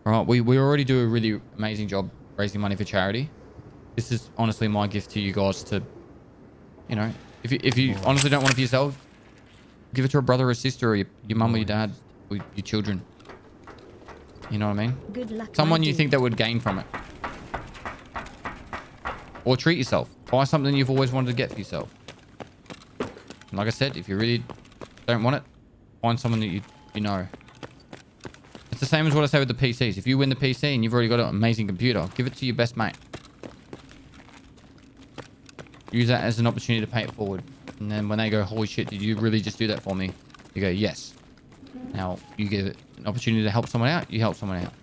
All right, we already do a really amazing job raising money for charity. This is honestly my gift to you guys to, you know, if you honestly don't want it for yourself, give it to a brother or sister or your mum or your dad or your children. You know what I mean? Good luck. Someone you think that would gain from it. Or treat yourself. Buy something you've always wanted to get for yourself. And like I said, if you really don't want it, find someone that you know. It's the same as what I say with the PCs. If you win the PC and you've already got an amazing computer, give it to your best mate. Use that as an opportunity to pay it forward. And then when they go, holy shit, did you really just do that for me? You go, yes. Now, you give it an opportunity to help someone out, you help someone out.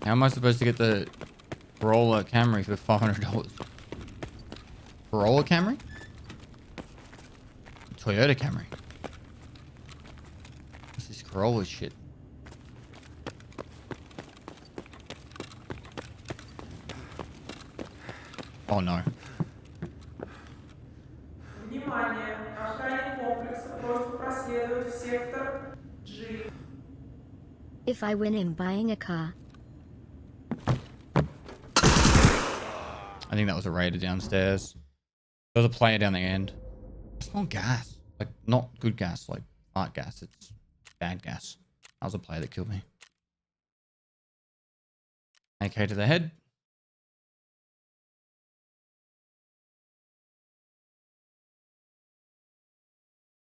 How am I supposed to get the Corolla Camry for $500? Corolla Camry? Toyota Camry. What's this Corolla shit? Oh no. If I win him buying a car, I think that was a raider downstairs. There was a player down the end. I smell gas. Like, not good gas, like fart gas. It's bad gas. That was a player that killed me. AK to the head.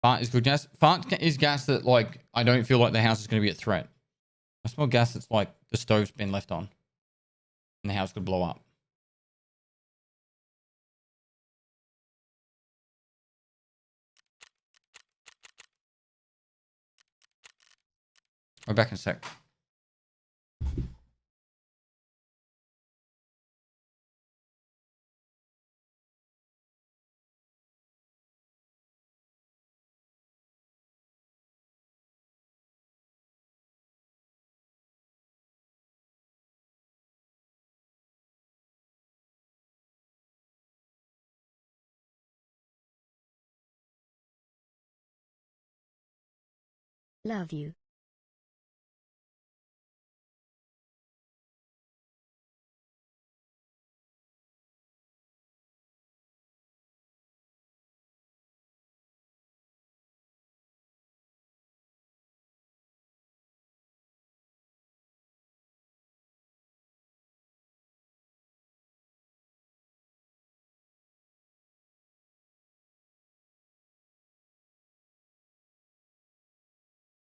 Fart is good gas. Fart is gas that, like, I don't feel like the house is going to be a threat. I smell gas that's like the stove's been left on. And the house could blow up. We're back in a sec. love you.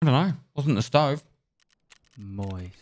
I don't know. Wasn't the stove. Moist.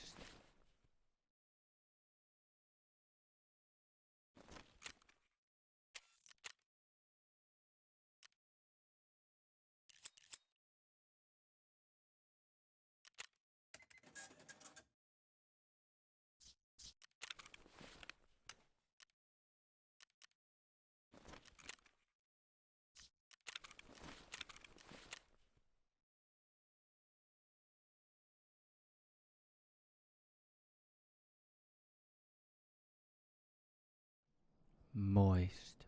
Moist.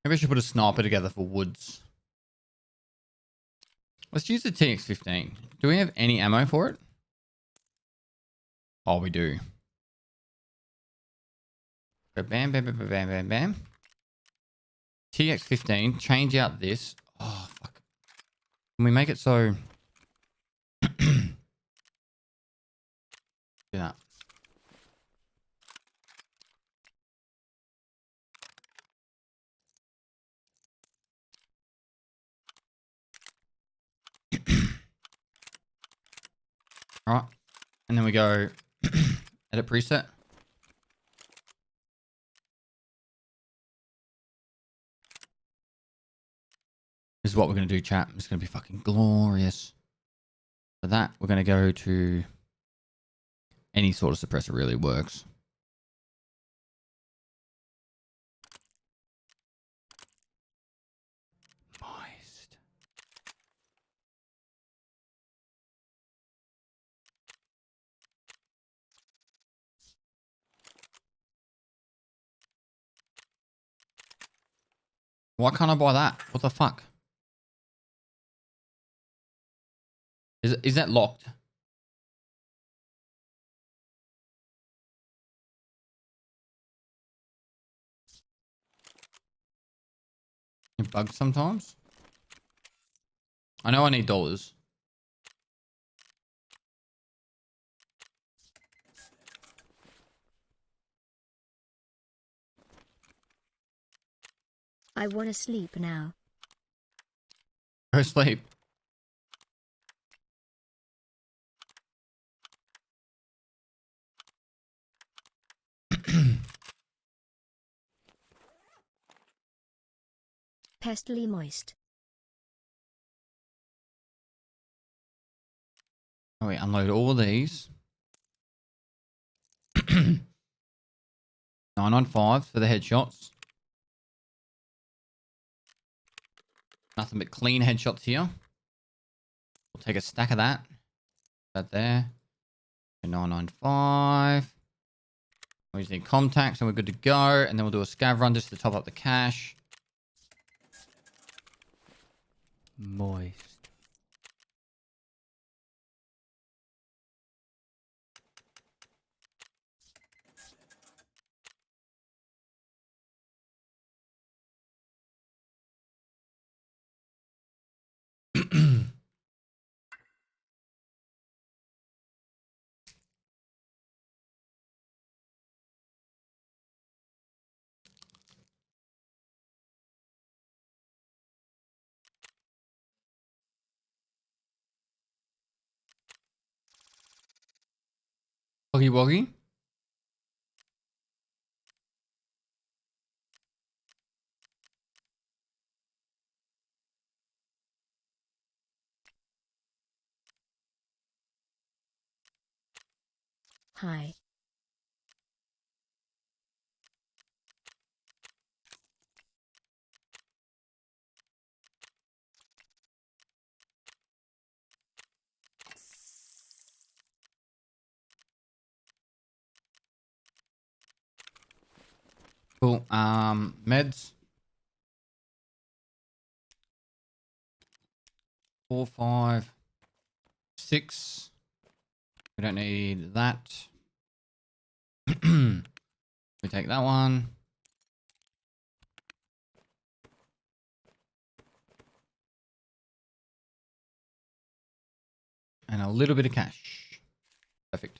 Maybe I should put a sniper together for woods. Let's use the TX-15. Do we have any ammo for it? Oh, we do. Go bam, bam, bam, bam, bam, bam, bam. TX-15. Change out this. Oh, fuck. Can we make it so... Do that. All right. And then we go edit preset. This is what we're going to do, chat. It's going to be fucking glorious. For that, we're going to go to any sort of suppressor really works. Moist. Why can't I buy that? What the fuck? Is that locked? It bugs sometimes. I know I need dollars. I wanna sleep now. Go sleep. Pestily moist. Oh, wait, unload all these. 995 for the headshots. Nothing but clean headshots here. We'll take a stack of that. That there. 995. We just need contacts and we're good to go. And then we'll do a scav run just to top up the cash. Moist. Woggy woggy. Hi. Cool. Meds. 4, 5, 6. We don't need that. We take that one. And a little bit of cash. Perfect.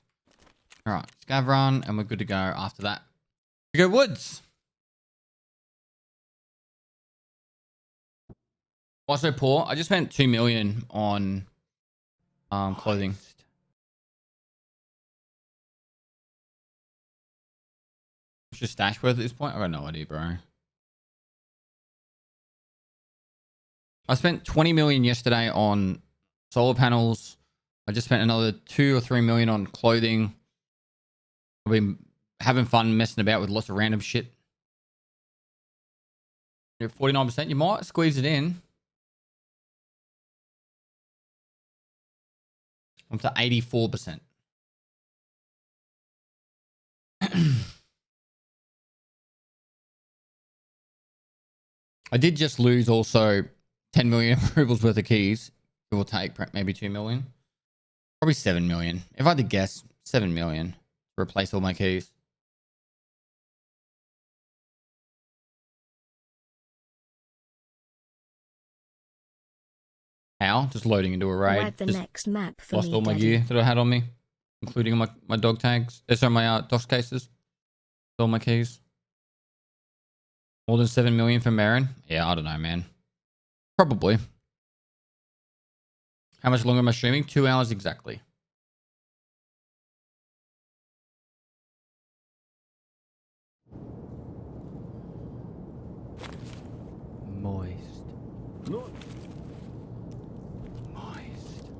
All right, scav run, and we're good to go after that. We go woods. Why so poor? I just spent 2 million on clothing. What's your stash worth at this point? I got no idea, bro. I spent 20 million yesterday on solar panels. I just spent another 2 or 3 million on clothing. I've been having fun messing about with lots of random shit. You're at 49%. You might squeeze it in. I'm to 84%. I did just lose also 10 million rubles worth of keys. It will take maybe 2 million. Probably 7 million. If I had to guess, 7 million to replace all my keys. How? Just loading into a raid. Wipe the Just next map for lost me, all my Daddy. gear that I had on me, including my dog tags. Sorry, my DOS cases. All my keys. More than 7 million for Marin? Yeah, I don't know, man. Probably. How much longer am I streaming? 2 hours exactly. Moist. Ну, Moist.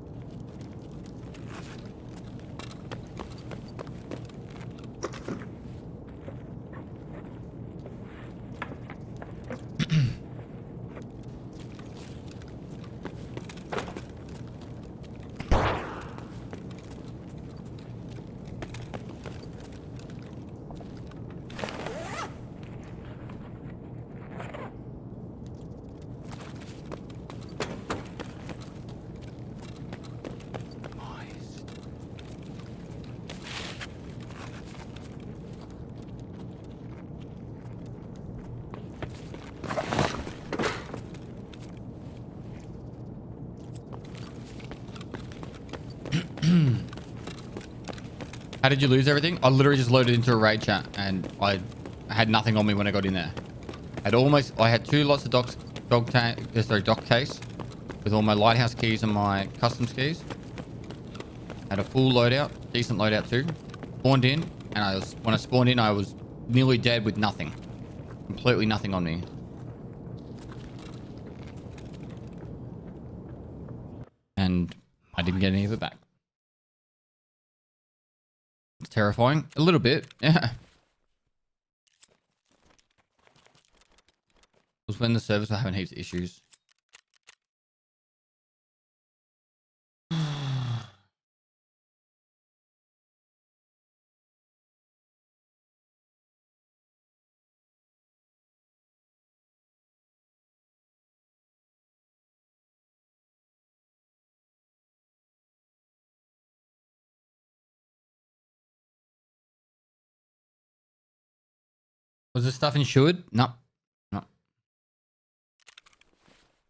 How did you lose everything? I literally just loaded into a raid chat and I had nothing on me when I got in there. I had 2 lots of dock case with all my lighthouse keys and my customs keys. Had a full loadout, decent loadout too. Spawned in, and when I spawned in, I was nearly dead with nothing, completely nothing on me. And I didn't get any of it back. It's terrifying, a little bit. Yeah. It was when the servers were having heaps of issues. Was this stuff insured? No. No.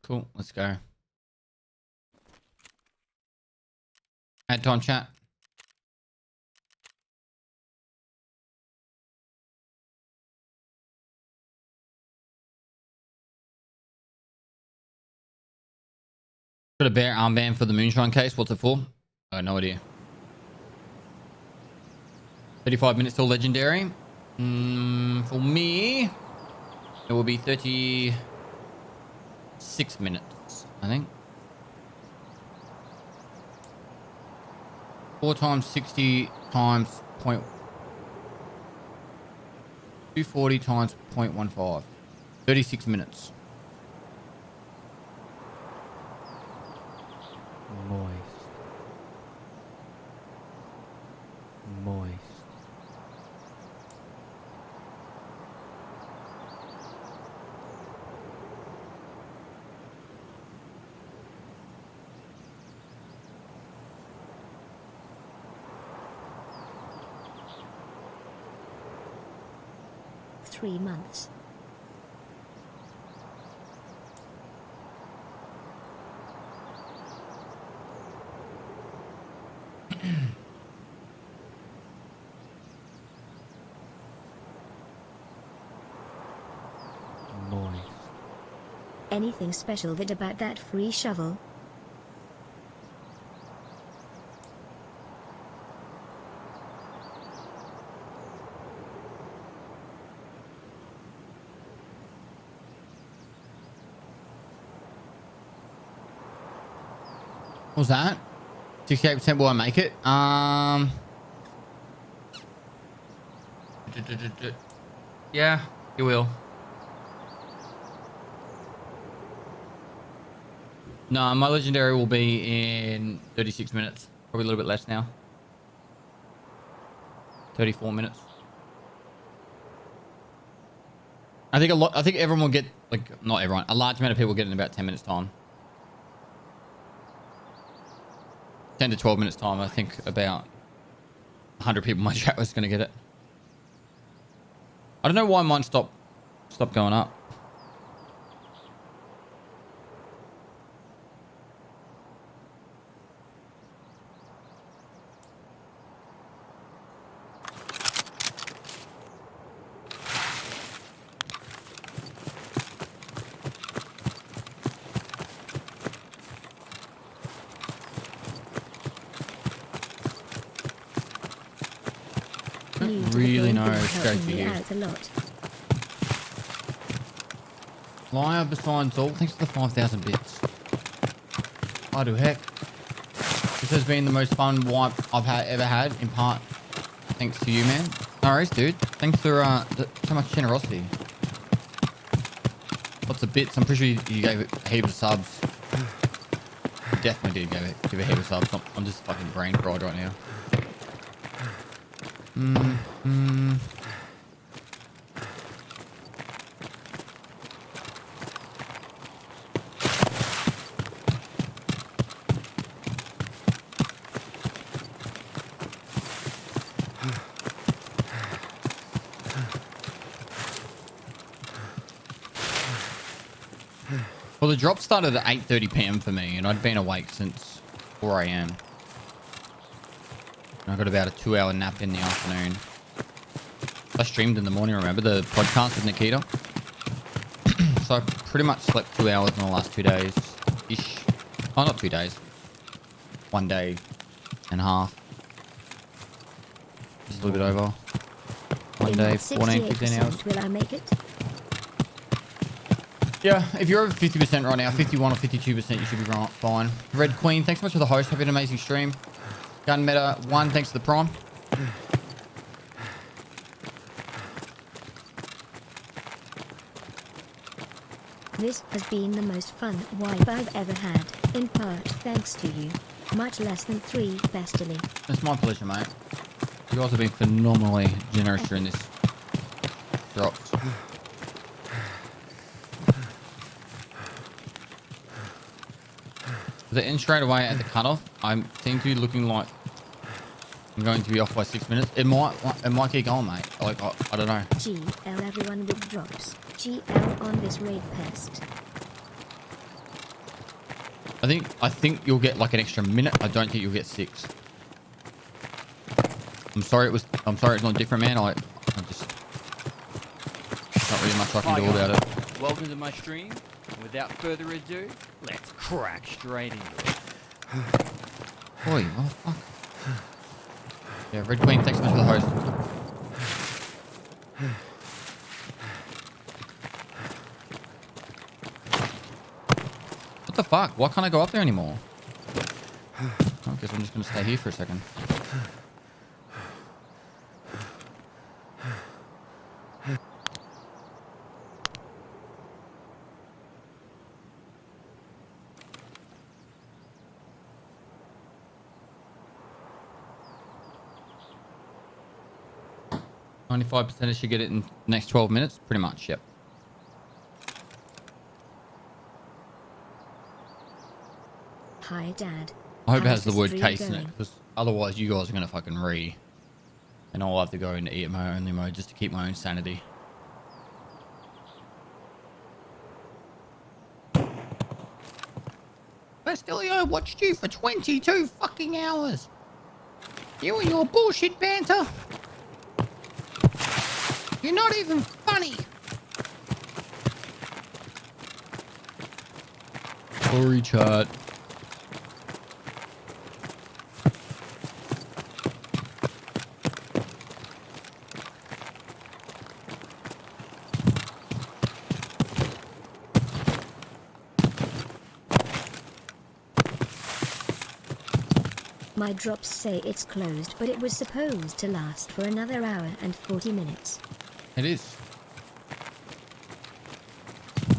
Cool. Let's go. Add time chat. Got a bear armband for the moonshine case. What's it for? I have no idea. 35 minutes till legendary. For me, it will be 36 minutes, I think. 4 times 60 times point. 240 times 0.15. 36 minutes. Moist. Moist. Three months. Moist. Anything special that about that free shovel? What was that? 68% will I make it? Yeah, you will. No, my legendary will be in 36 minutes. Probably a little bit less now. 34 minutes. I think everyone will get, like, not everyone, a large amount of people will get it in about 10 minutes time. 10 to 12 minutes time. I think about 100 people in my chat was going to get it. I don't know why mine stopped going up. Really no strategy here. Liar besides all, thanks for the 5,000 bits. I do heck. This has been the most fun wipe I've ever had, in part thanks to you, man. No worries, dude. Thanks for so much generosity. Lots of bits. I'm pretty sure you gave it a heap of subs. You definitely did give a heap of subs. I'm just fucking brain fried right now. Well, the drop started at 8:30 PM for me, and I'd been awake since 4 AM. And I got about a 2-hour nap in the afternoon. I streamed in the morning, remember, the podcast with Nikita? So I pretty much slept 2 hours in the last 2 days-ish. Oh, not 2 days. 1 day and a half. Just a little bit over. 1 day, 14, 15 hours. Will I make it? Yeah, if you're over 50% right now, 51 or 52%, you should be fine. Red Queen, thanks so much for the host. Have an amazing stream. Gun Meta 1, thanks to the Prime. This has been the most fun wipe I've ever had, in part thanks to you. Much less than 3 bestily. It's my pleasure, mate. You guys have been phenomenally generous during this drop. The end straight away at the cutoff, I seem to be looking like I'm going to be off by 6 minutes. It might keep going, mate. Like, I don't know. GL everyone with drops. GL on this raid pest. I think you'll get like an extra minute. I don't think you'll get 6. I'm sorry it's not different, man. I just not really much I can do about it. Welcome to my stream. And without further ado, let's crack straight into it. Boy, motherfucker. Yeah, Red Queen, thanks so much for the host. What the fuck? Why can't I go up there anymore? I guess I'm just gonna stay here for a second. %, I should get it in the next 12 minutes. Pretty much, yep. Hi, Dad. I hope it has How's the word stream case in it, going? because otherwise you guys are going to fucking and I'll have to go into eat my only mode just to keep my own sanity. Bastilio watched you for 22 fucking hours. You and your bullshit banter. You're not even funny. Sorry, chat. My drops say it's closed, but it was supposed to last for another hour and 40 minutes. It is.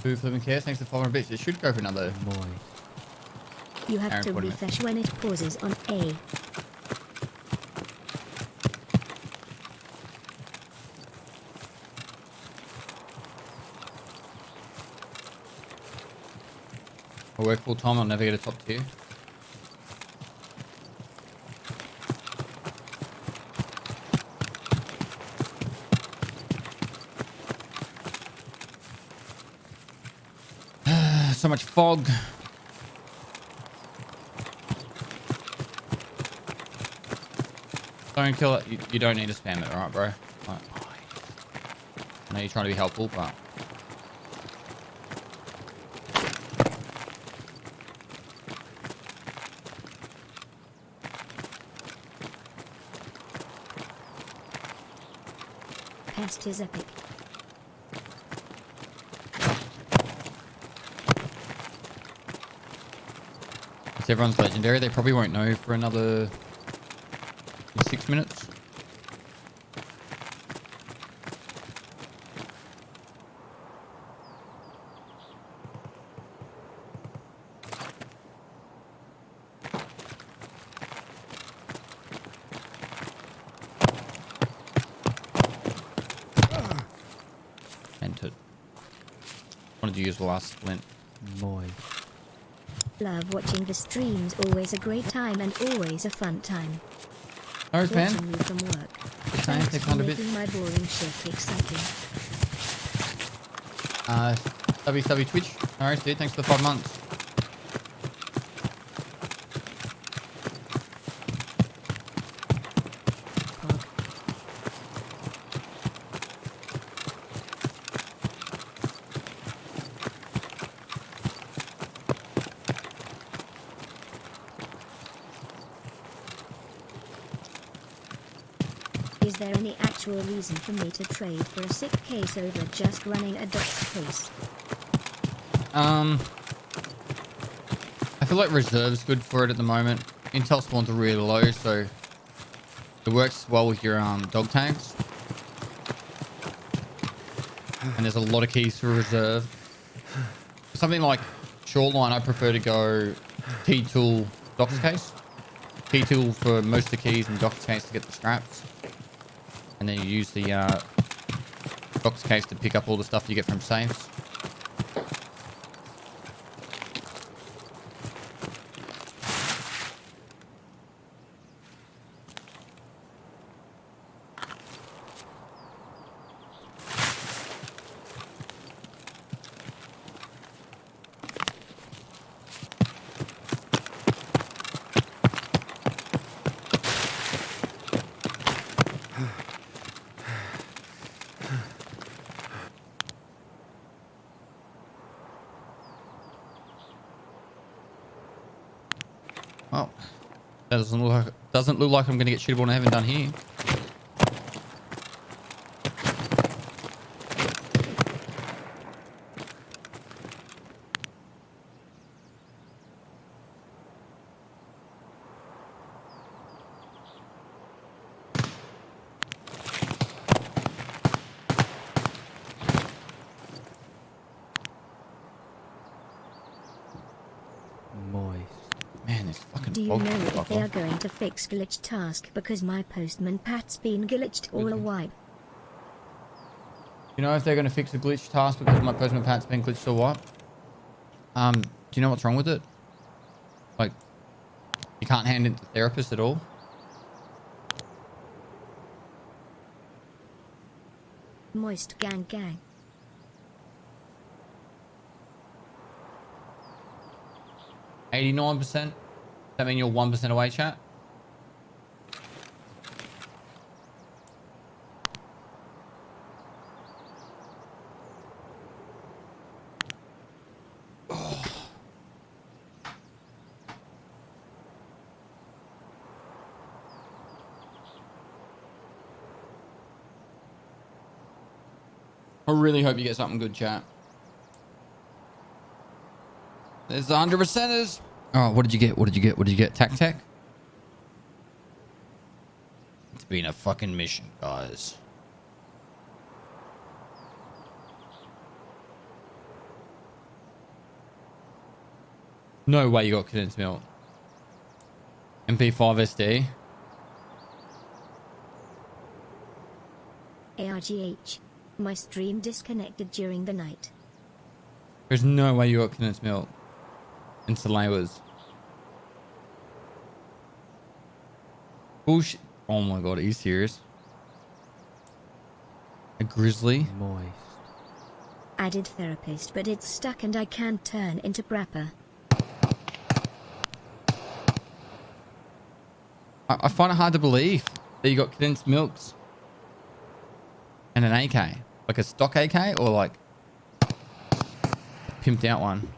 Who flipping cares? Thanks for 500 bits. It should go for another. You have Aaron to put it. refresh when it pauses on A. I work full time. I'll never get a top tier. So much fog. Don't kill it. You don't need to spam it, alright, bro? Right. I know you're trying to be helpful, but... Pest is epic. If everyone's legendary, they probably won't know for another 6 minutes. Entered. Wanted to use the last splint. Boy. Love watching the streams, always a great time and always a fun time. No worries, man. Watching you from work. Same, Thanks for 600 bits. making my boring shit exciting. Stubby Twitch. No worries, dude. Thanks for the 5 months. Pog. Is there any actual reason for me to trade for a sick case over just running a docs case? I feel like reserve's good for it at the moment. Intel spawns are really low, so it works well with your dog tags. And there's a lot of keys for reserve. For something like shortline, I prefer to go T-tool docs case. T-tool for most of the keys and docs case to get the scraps. And then you use the docs case to pick up all the stuff you get from safes. Well, that doesn't look like I'm gonna get shitable in heaven done here. Man, this fucking Do you fog know can if fuck they are off. going to fix glitch task because my postman Pat's been glitched all a wipe? You know if they're gonna fix the glitch task because my postman Pat's been glitched or what? Do you know what's wrong with it? Like, you can't hand it to the therapist at all. Moist gang gang. 89%. That mean you're 1% away, chat? I really hope you get something good, chat. There's the 100%ers. Oh, what did you get? What did you get? What did you get? Tac. It's been a fucking mission, guys. No way you got condensed milk. MP5 SD. ARGH. My stream disconnected during the night. There's no way you got condensed milk. And Salewers. Bullshit. Oh my god, are you serious? A grizzly? Moist. Added therapist, but it's stuck and I can't turn into Brapper. I find it hard to believe that you got condensed milks. And an AK. Like a stock AK or like a pimped out one.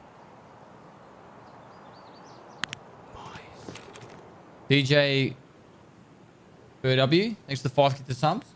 DJ W, thanks to the 5 to subs.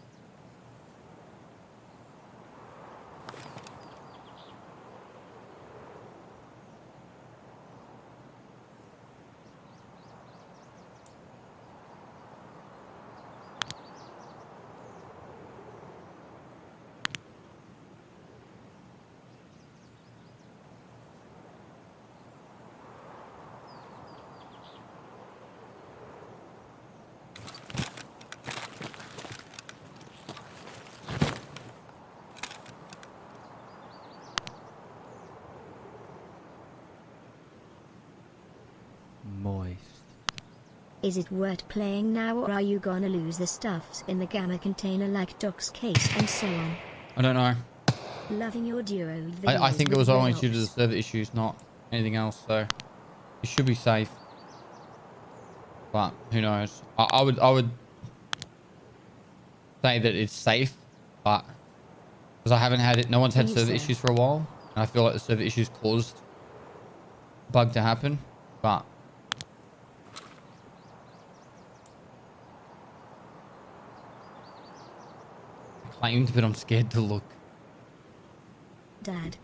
Moist. Is it worth playing now or are you gonna lose the stuffs in the gamma container like Doc's case and so on? I don't know. Loving your duo videos I think it with was only Red due to the Ops. server issues, not anything else. So you should be safe. But who knows? I would say that it's safe, but because I haven't had it, no one's had Please, server sir. issues for a while, and I feel like the server issues caused the bug to happen. But I claimed, but I'm scared to look. Dad.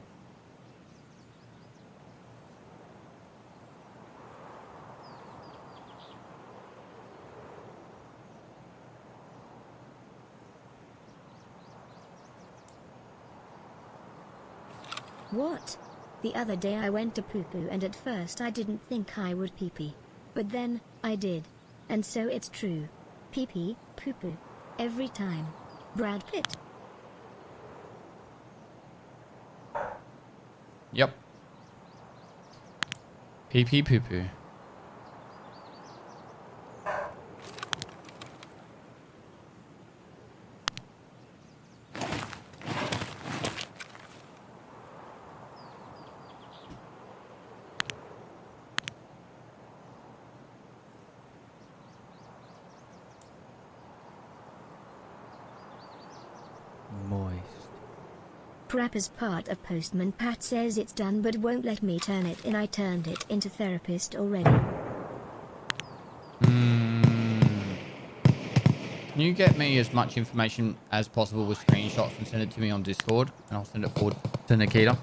What? The other day I went to poo-poo and at first I didn't think I would pee-pee. But then, I did. And so it's true. Pee-pee, poo-poo. Every time. Brad Pitt. Yep. Pee pee poo poo. Moist. Prapper's part of Postman Pat says it's done but won't let me turn it in. I turned it into therapist already. Can you get me as much information as possible with screenshots and send it to me on Discord, and I'll send it forward to Nikita.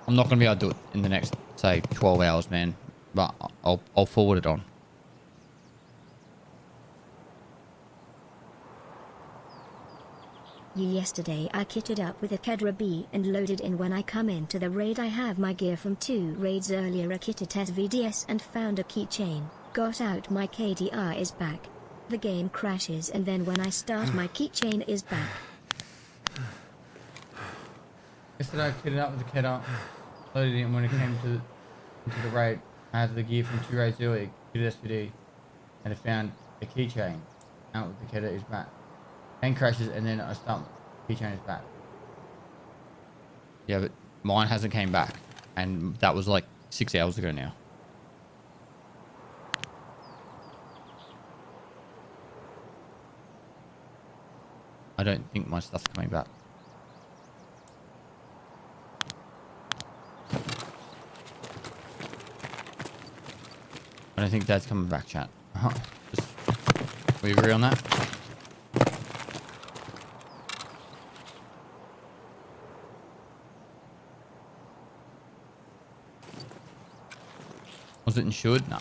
I'm not going to be able to do it in the next, say, 12 hours, man, but I'll forward it on. Yesterday I kitted up with a Kedra B and loaded in. When I come into the raid I have my gear from 2 raids earlier. I kitted SVDS and found a keychain, got out, my KDR is back. The game crashes and then when I start my keychain is back. Yesterday I kitted up with the Kedra, loaded in. When it came into the raid, I had the gear from 2 raids earlier, kitted SVD, and I found a keychain, out with the Kedra is back. And crashes, and then I start, keychain is back. Yeah, but mine hasn't came back, and that was like 6 hours ago now. I don't think my stuff's coming back. I don't think Dad's coming back, chat. We agree on that? Was it insured? No.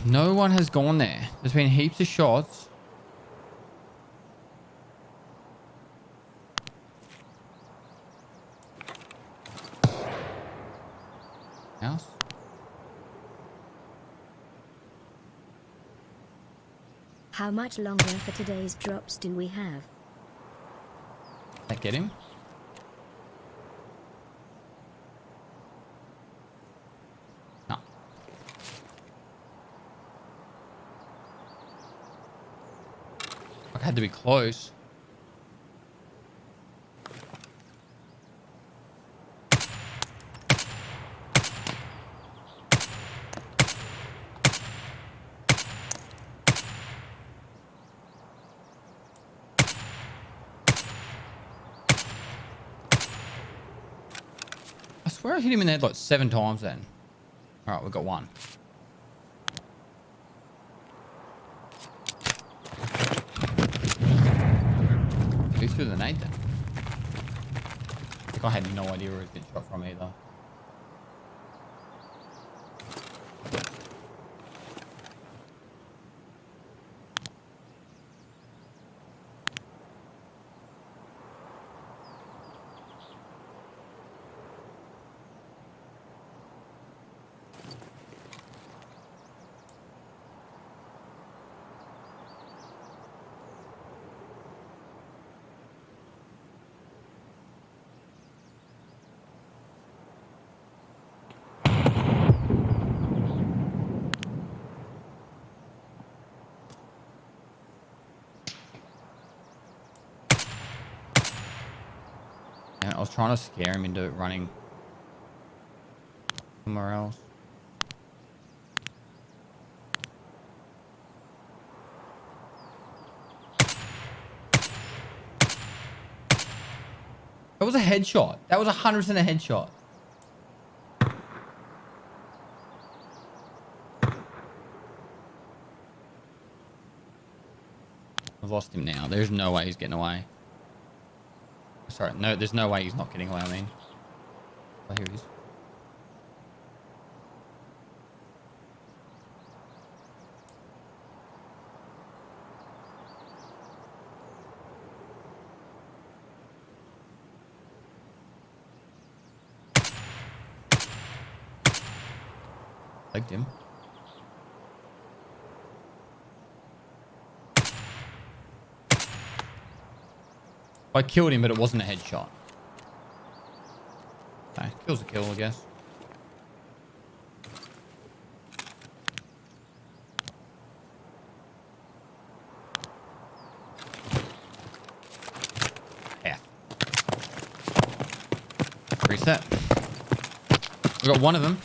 No one has gone there. There's been heaps of shots. House? How much longer for today's drops do we have? That get him? No. I had to be close. I swear I hit him in the head like 7 times then. Alright, we've got one. Who threw the nade then? I think I had no idea where he was getting shot from either. And I was trying to scare him into running somewhere else. That was a headshot. That was 100% a headshot. I've lost him now. There's no way he's getting away. Sorry, no, there's no way he's not getting away, I mean. Oh, here he is. Legged him. I killed him, but it wasn't a headshot. Okay, kill's a kill, I guess. Yeah. Reset. We got one of them.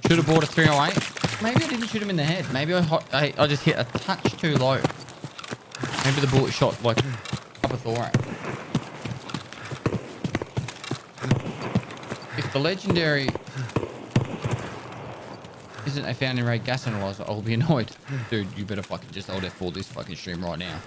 Should have bought a 308. Maybe I didn't shoot him in the head. Maybe I just hit a touch too low. Maybe the bullet shot like upper thorax. If the legendary isn't a found in raid gas analyzer, I'll be annoyed. Dude, you better fucking just hold F4 this fucking stream right now.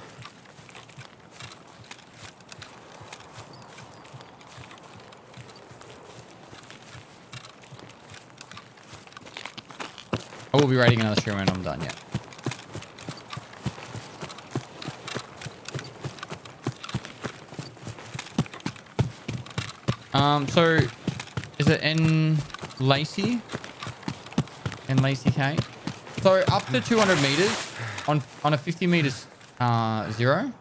I will be raiding another stream when I'm done, yeah. So is it N Lacey? N Lacey K? So up to 200 meters on a 50 meters zero.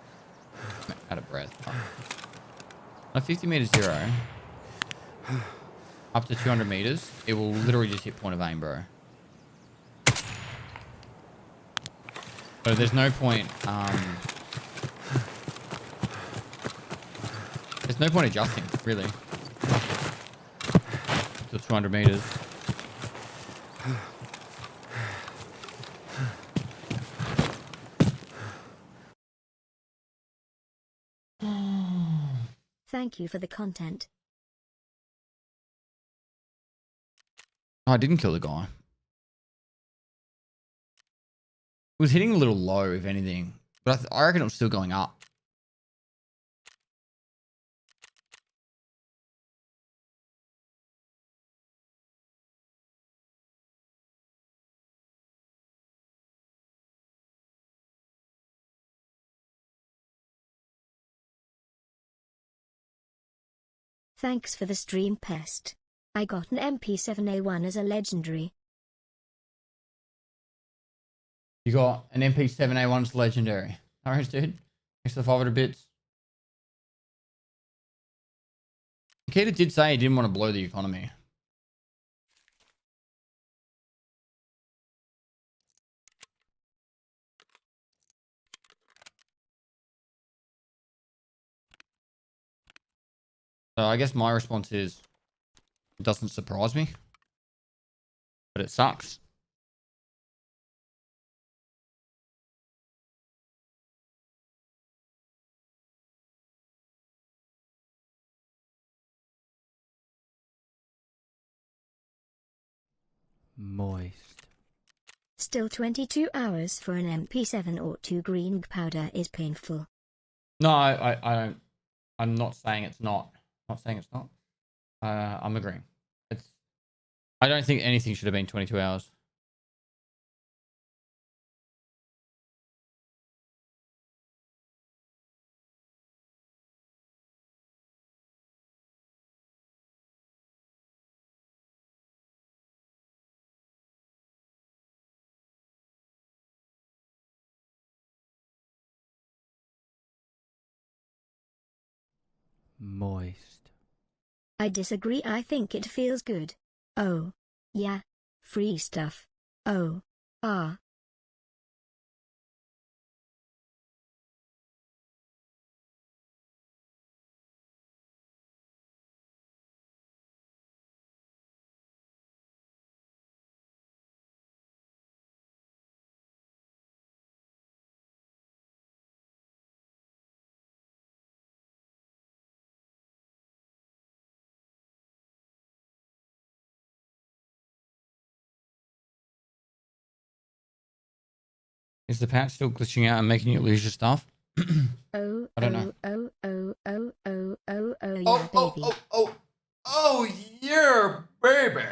I'm out of breath. Oh. On a 50 meters zero, up to 200 meters, it will literally just hit point of aim, bro. So there's no point. There's no point adjusting, really. To 200 meters. Thank you for the content. Oh, I didn't kill the guy. It was hitting a little low, if anything. But I reckon it was still going up. Thanks for the stream, Pest. I got an MP7A1 as a legendary. You got an MP7A1's legendary. Alright, dude. Thanks for the 500 bits. Nikita did say he didn't want to blow the economy. So I guess my response is, it doesn't surprise me, but it sucks. Moist. Still 22 hours for an MP7 or 2 green powder is painful. No, I don't. I'm not saying it's not. I'm not saying it's not. I'm agreeing. I don't think anything should have been 22 hours. Moist. I disagree. I think it feels good. Oh. Yeah. Free stuff. Oh. Ah. Is the patch still glitching out and making you lose your stuff? Oh. I don't know. Oh. Oh, Yeah, oh, baby. oh, yeah, baby.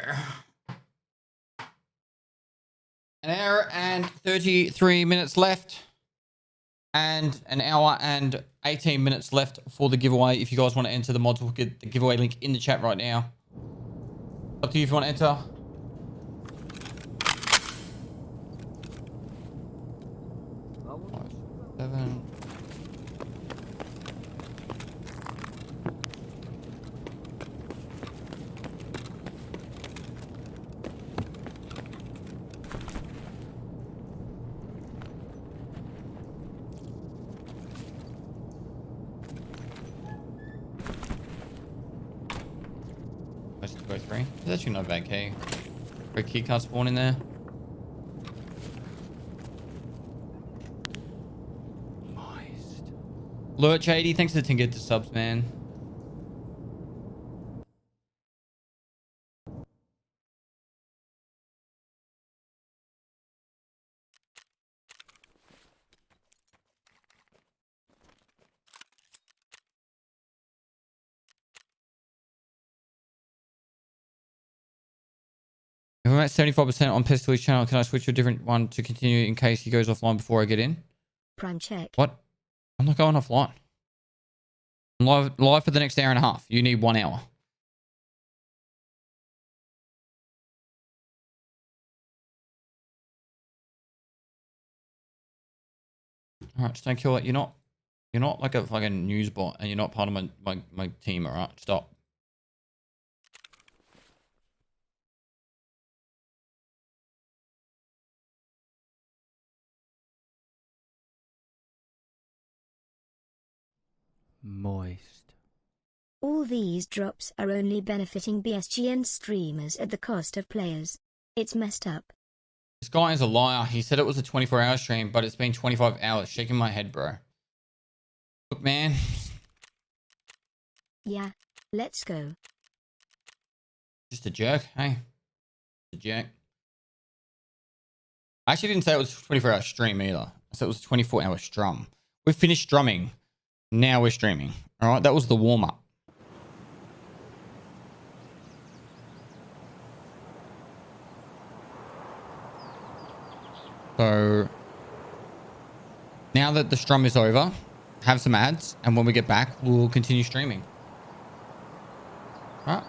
An hour and 33 minutes left. And an hour and 18 minutes left for the giveaway. If you guys want to enter the mods, we'll get the giveaway link in the chat right now. Up to you if you want to enter. Seven. Let's go 3. It's actually not a bad key. Quick key card spawn in there. Lurch 80, thanks to the Tinker to subs, man. If I'm at 75% on Pestil's channel, can I switch to a different one to continue in case he goes offline before I get in? Prime check. What? I'm not going offline. I'm live for the next hour and a half. You need 1 hour. All right, just don't kill it. You're not like a fucking news bot, and you're not part of my team. All right, stop. Moist. All these drops are only benefiting BSGN streamers at the cost of players. It's messed up. This guy is a liar. He said it was a 24-hour stream, but it's been 25 hours. Shaking my head, bro. Look, man. Yeah, let's go. Just a jerk, hey? A jerk. I actually didn't say it was a 24-hour stream either. I said it was a 24-hour strum. We've finished strumming. Now we're streaming. All right, that was the warm-up. So now that the strum is over, have some ads, and when we get back, we'll continue streaming. All right.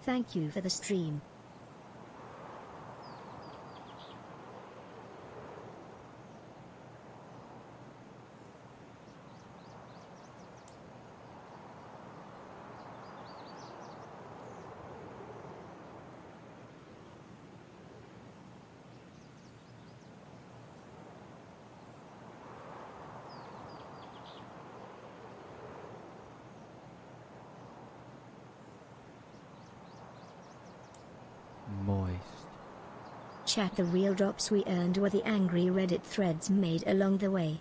Thank you for the stream. Moist. Chat, the real drops we earned were the angry Reddit threads made along the way.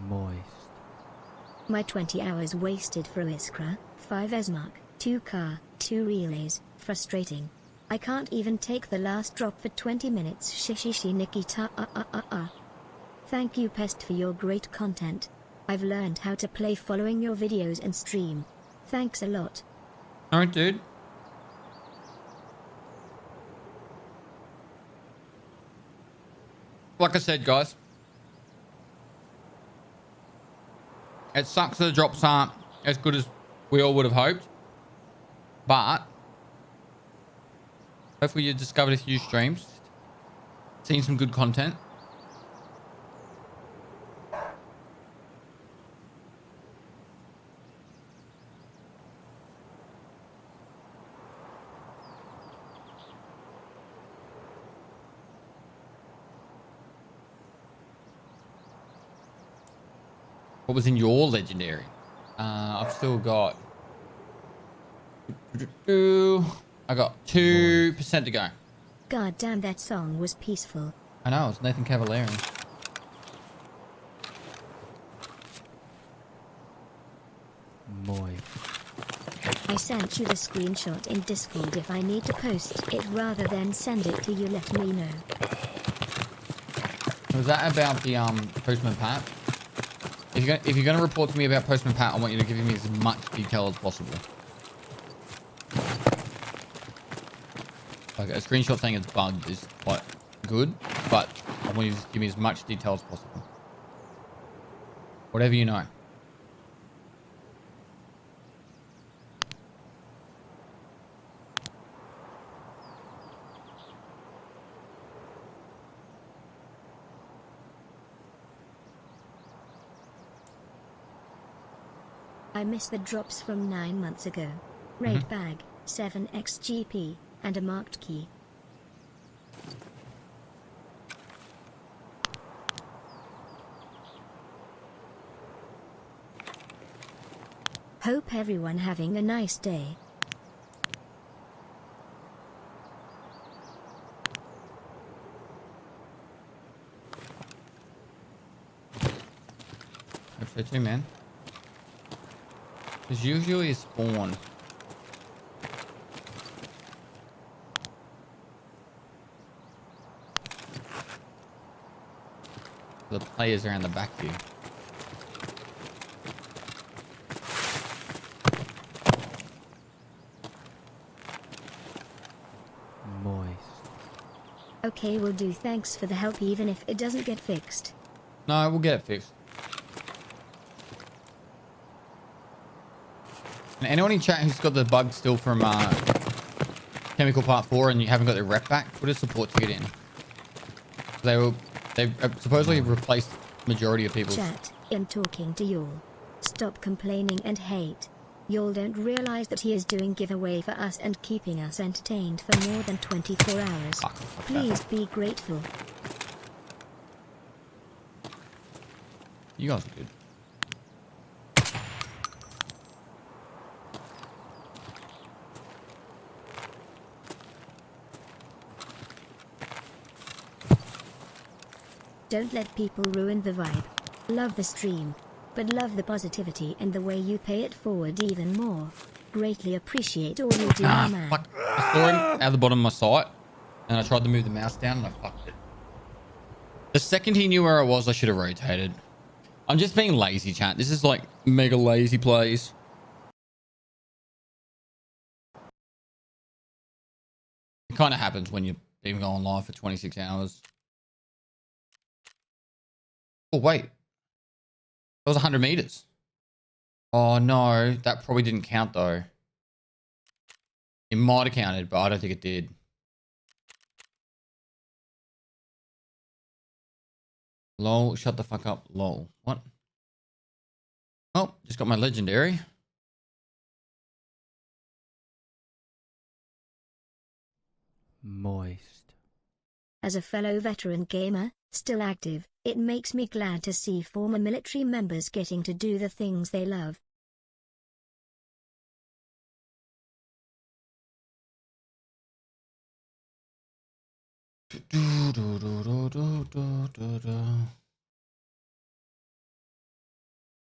Moist. My 20 hours wasted for Iskra, 5 Esmark, 2 car, 2 relays, frustrating. I can't even take the last drop for 20 minutes. Shishishi Nikita. Thank you, Pest, for your great content. I've learned how to play following your videos and stream. Thanks a lot. Alright, dude. Like I said, guys, it sucks that the drops aren't as good as we all would have hoped, but hopefully you discovered a few streams, seen some good content. What was in your legendary? I've still got... I got 2% to go. God damn, that song was peaceful. I know, it's Nathan Cavallari. Moist. I sent you the screenshot in Discord. If I need to post it rather than send it to you, let me know. Was that about the Postman Pat? If you're gonna report to me about Postman Pat, I want you to give me as much detail as possible. Like a screenshot saying it's bugged is quite good, but I want you to give me as much detail as possible. Whatever you know. I miss the drops from 9 months ago. Raid bag, 7xGP, and a marked key. Hope everyone having a nice day. Hope so too, man. There's usually a spawn. The players are in the back here. Moist. Okay, will do. Thanks for the help even if it doesn't get fixed. No, we'll get it fixed. And anyone in chat who's got the bug still from Chemical Part 4 and you haven't got the rep back, put a support ticket in. They've supposedly replaced majority of people. Chat, I'm talking to y'all. Stop complaining and hate. Y'all don't realize that he is doing giveaway for us and keeping us entertained for more than 24 hours. Please be grateful. You guys are good. Don't let people ruin the vibe. Love the stream, but love the positivity and the way you pay it forward even more. Greatly appreciate all you do, my man. Fuck. I saw him out the bottom of my sight and I tried to move the mouse down and I fucked it. The second he knew where I was, I should have rotated. I'm just being lazy, chat. This is like mega lazy plays. It kind of happens when you're even going live for 26 hours. Oh, wait. That was 100 meters. Oh, no. That probably didn't count, though. It might have counted, but I don't think it did. Lol, shut the fuck up. Lol. What? Oh, just got my legendary. Moist. As a fellow veteran gamer, still active, it makes me glad to see former military members getting to do the things they love.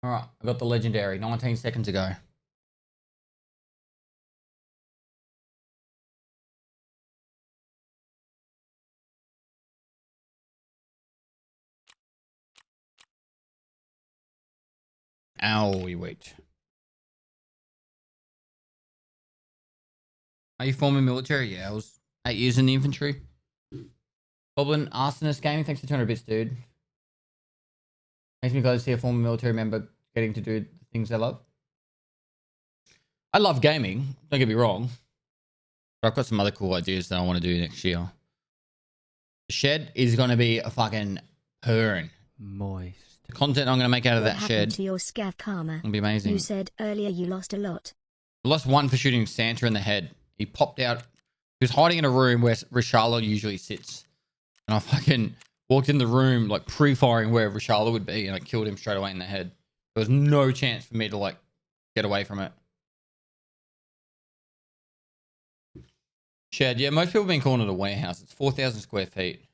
All right, I got the legendary 19 seconds ago. Ow, you wait. Are you forming military? Yeah, I was 8 years in the infantry. Goblin Arsonist Gaming, thanks for 200 bits, dude. Makes me glad to see a former military member getting to do the things they love. I love gaming, don't get me wrong. But I've got some other cool ideas that I want to do next year. The shed is going to be a fucking purring. Moist. The content I'm going to make out of What that happened shed to your scav karma? will be amazing. You said earlier you lost a lot. I lost one for shooting Santa in the head. He popped out. He was hiding in a room where Rishala usually sits. And I fucking walked in the room, like pre-firing where Rishala would be, and I killed him straight away in the head. There was no chance for me to like get away from it. Shed, yeah, most people have been calling it a warehouse. It's 4,000 square feet.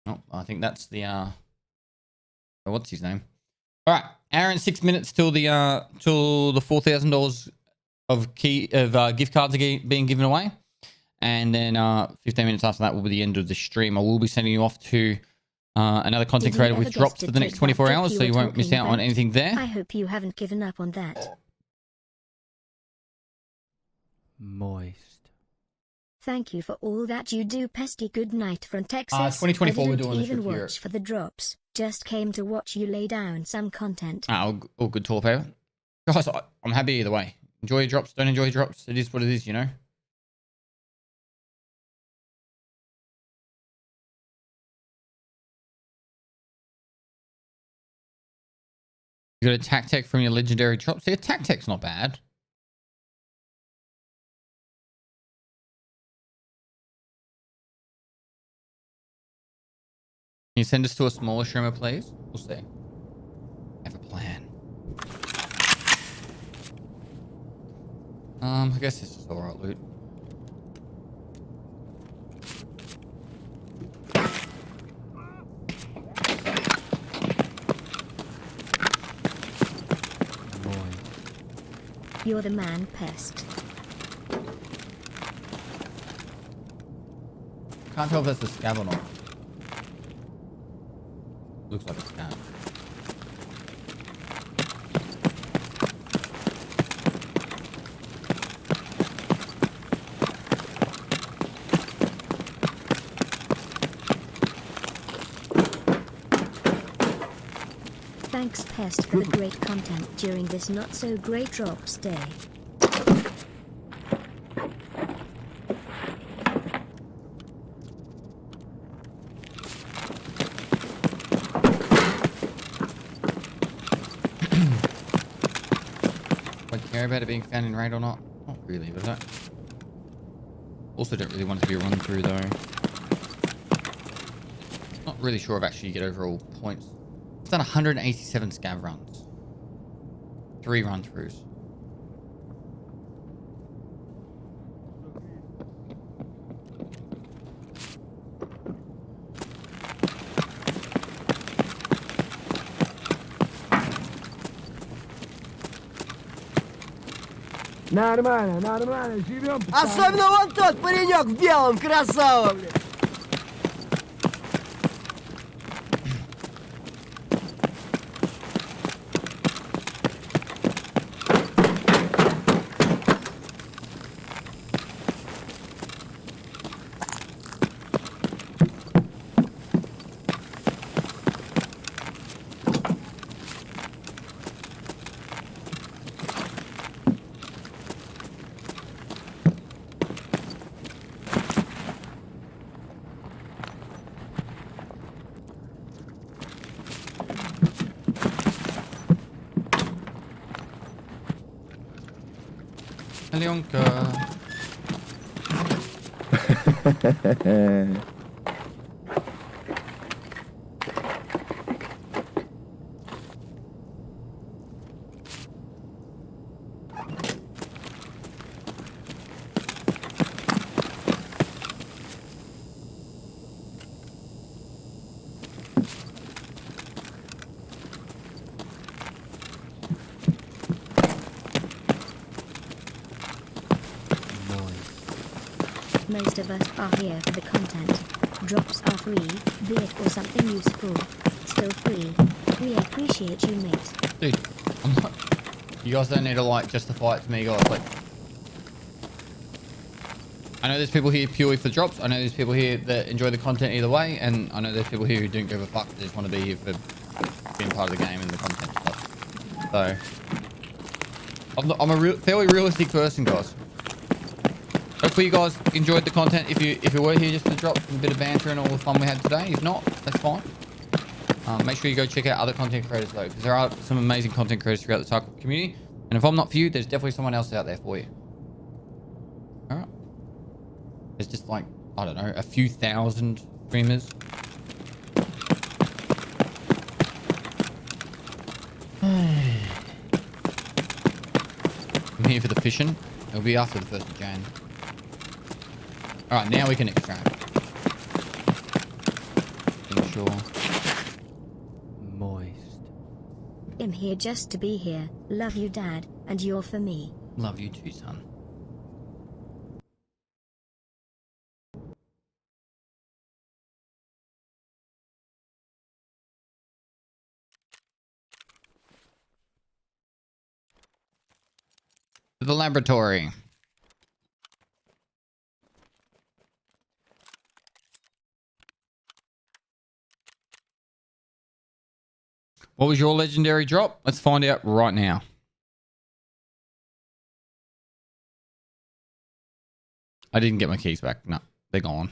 Oh, I think that's the what's his name? All right, hour and 6 minutes till the $4,000 of gift cards are being given away, and then 15 minutes after that will be the end of the stream. I will be sending you off to another content creator with drops for the next 24 hours, so you won't miss out on anything there. I hope you haven't given up on that. Moist. Thank you for all that you do, Pesty. Good night from Texas. 2024 we're I doing this didn't trip even to watch for the drops. Just came to watch you lay down some content. All good talk, Power. Guys, I'm happy either way. Enjoy your drops, don't enjoy your drops. It is what it is, you know. You got a tac tech from your legendary drops. See, a tac tech's not bad. Can you send us to a smaller streamer, please? We'll see. I have a plan. I guess this is alright loot. You're the man, Pest. Can't tell if that's a scav or not. Looks like a scav. Thanks, Pest, for the great content during this not-so-great drops day. Do I care about it being found in raid or not? Not really, but I also don't really want it to be a run through though. Not really sure if actually you get overall points. I've done 187 scav runs. 3 run throughs. Нормально, нормально, живем. Особенно вон тот паренек в белом, красава, блядь. Alyonka. most of us are here for the content. Drops are free, be it for something useful. Still free. We appreciate you, mate. Dude, I'm not... You guys don't need to like justify it to me, guys. Like, I know there's people here purely for drops. I know there's people here that enjoy the content either way, and I know there's people here who don't give a fuck. They just want to be here for being part of the game and the content stuff. So, I'm a fairly realistic person, guys. Hopefully you guys enjoyed the content. If you were here just for the drops and a bit of banter and all the fun we had today. If not, that's fine. Make sure you go check out other content creators though, because there are some amazing content creators throughout the Tarkov community. And if I'm not for you, there's definitely someone else out there for you. All right. There's just like, I don't know, a few thousand streamers. I'm here for the fishing. It'll be after the 1st of Jan. All right, now we can extract. Sure. Moist. I'm here just to be here. Love you, Dad, and you're for me. Love you too, son. To the laboratory. What was your legendary drop? Let's find out right now. I didn't get my keys back. No, they're gone.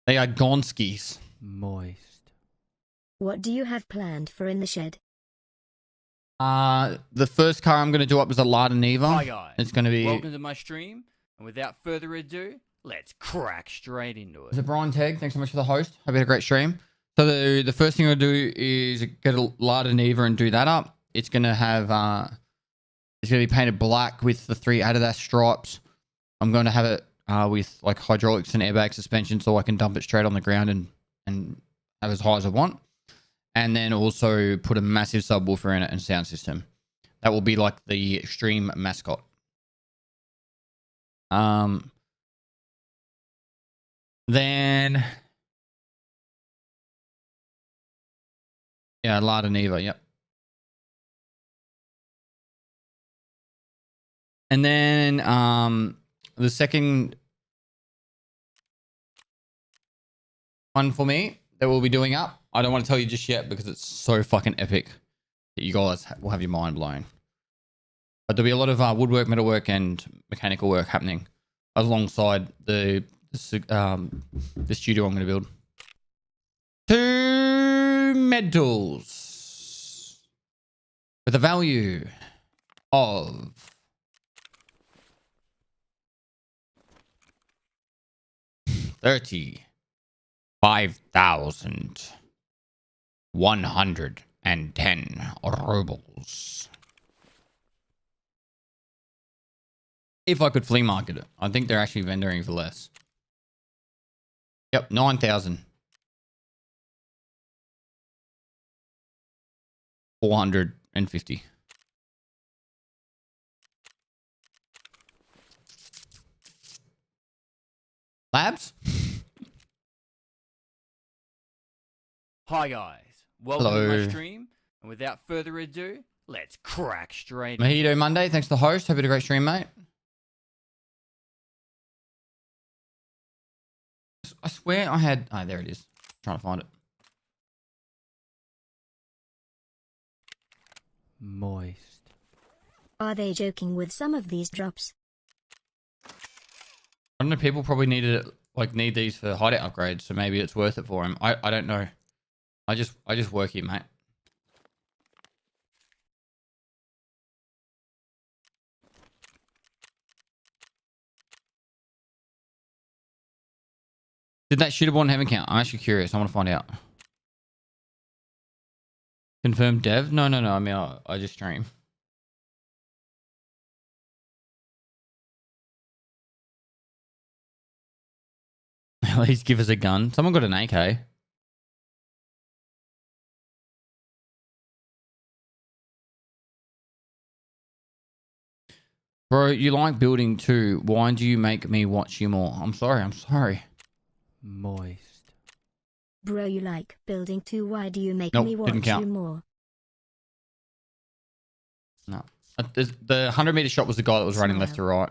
They are gone skis. Moist. What do you have planned for in the shed? The first car I'm going to do up is a Lada Neva. Hi guys. It's going to be... Welcome to my stream. And without further ado, let's crack straight into it. Is it Brian Teg? Thanks so much for the host. Hope you had a great stream. So the first thing I'll do is get a Lada Neva and do that up. It's going to have... it's going to be painted black with the 3 Adidas stripes. I'm going to have it with like hydraulics and airbag suspension so I can dump it straight on the ground and have as high as I want. And then also put a massive subwoofer in it and sound system. That will be like the extreme mascot. Then... Yeah, Lada Neva, yep. And then the second one for me that we'll be doing up, I don't want to tell you just yet because it's so fucking epic that you guys will have your mind blown. But there'll be a lot of woodwork, metalwork, and mechanical work happening alongside the studio I'm going to build. 2 medals with a value of $35,110 rubles. If I could flea market it, I think they're actually vendoring for less. Yep, 9,000. 450. Labs? Hi guys. Welcome to Hello. my stream. And without further ado, let's crack straight into it. Mojito Monday, thanks to the host. Hope you had a great stream, mate. I swear I had... Oh, there it is. Trying to find it. Moist. Are they joking with some of these drops? I don't know, people probably needed it, like need these for hideout upgrades, so maybe it's worth it for them. I don't know. I just work here, mate. Did that shooterborn heaven count? I'm actually curious. I want to find out. Confirmed dev? No. I mean, I just stream. At least give us a gun. Someone got an AK. Bro, you like building too. Why do you make me watch you more? I'm sorry. I'm sorry. Moist. Bro, you like building too. Why do you make Nope, me didn't watch count. you more? The 100-meter shot was the guy that was running left to right.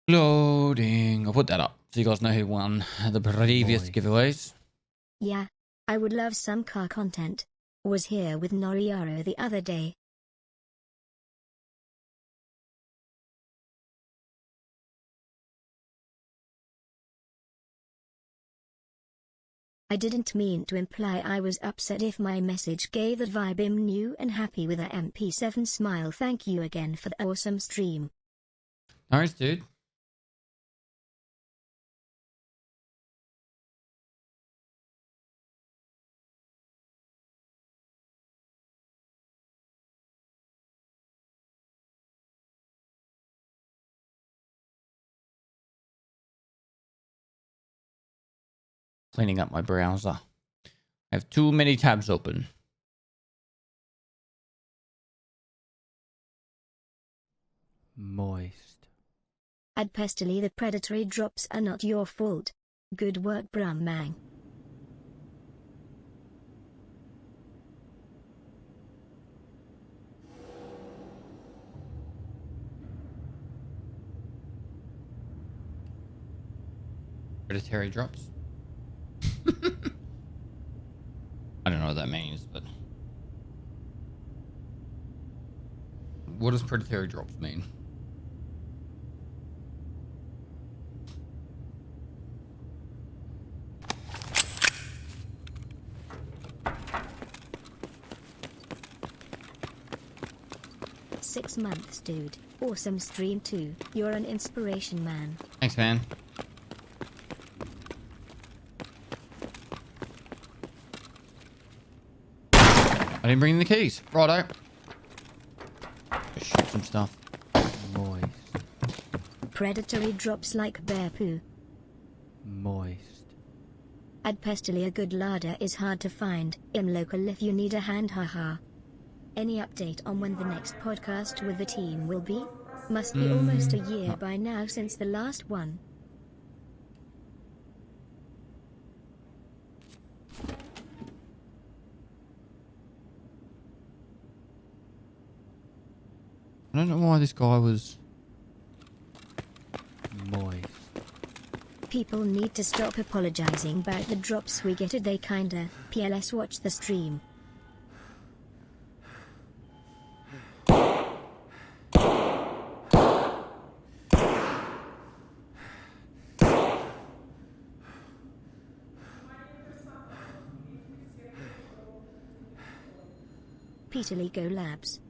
Loading. I'll put that up so you guys know who won the previous Moist. giveaways. Yeah. I would love some car content. Was here with Noriaro the other day. I didn't mean to imply I was upset if my message gave that vibe. I'm new and happy with a MP7 smile. Thank you again for the awesome stream. No worries, dude. Cleaning up my browser. I have too many tabs open. Moist. Ad pestily, the predatory drops are not your fault. Good work, Brahmang. Predatory drops. I don't know what that means, but what does predatory drops mean? Six months, dude. Awesome stream too. You're an inspiration, man. Thanks, man. I didn't bring in the keys. Righto. Just shoot some stuff. Moist. Predatory drops like bear poo. Moist. Ad pestily, a good larder is hard to find. In local if you need a hand, haha. Any update on when the next podcast with the team will be? Must be almost a year by now since the last one. I don't know why this guy was... Moist. People need to stop apologizing about the drops we get. They kinda. PLS, watch the stream. Peterly Go Labs.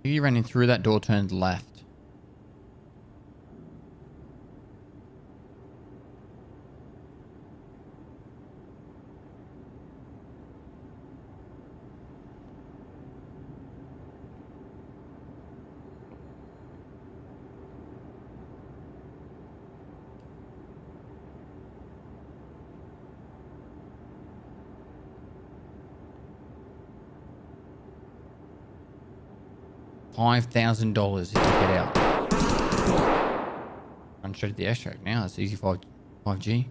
He ran in through that door, turned left. $5,000 if you get out. Run straight to the extract now. It's easy 5G.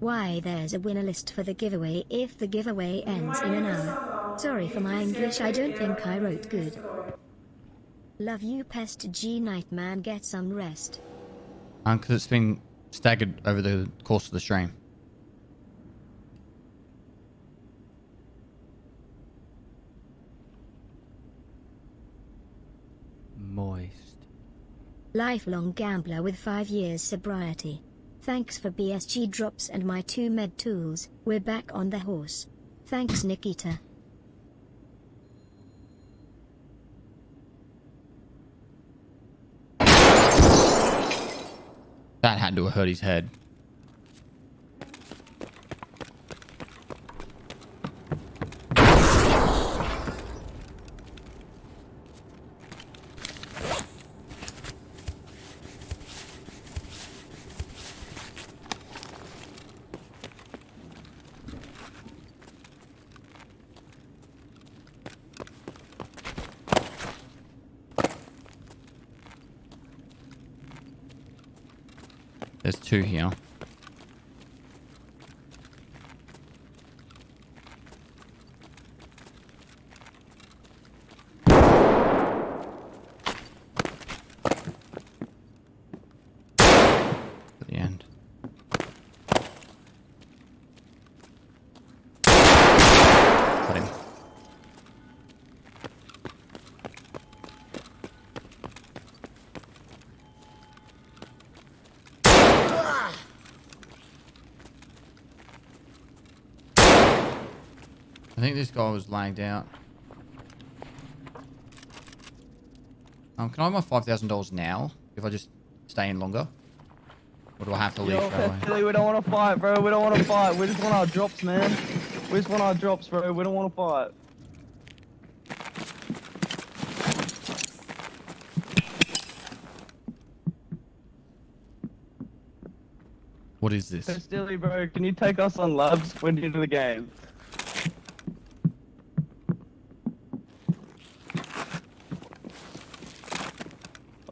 Why, there's a winner list for the giveaway if the giveaway ends in an hour. Sorry for my English, I don't think I wrote good. Love you, Pest G. Nightman, get some rest. Because it's been staggered over the course of the stream. Moist. Lifelong gambler with 5 years sobriety. Thanks for BSG drops and my 2 med tools, we're back on the horse. Thanks Nikita. That had to have hurt his head. There's 2 here. At the end. Got him. I think this guy was lagged out. Can I have my $5,000 now? If I just stay in longer? Or do I have to leave straight away? Billy, we don't want to fight, bro. We don't want to fight. We just want our drops, man. We just want our drops, bro. We don't want to fight. What is this? Stilly, bro, can you take us on labs when you do the game?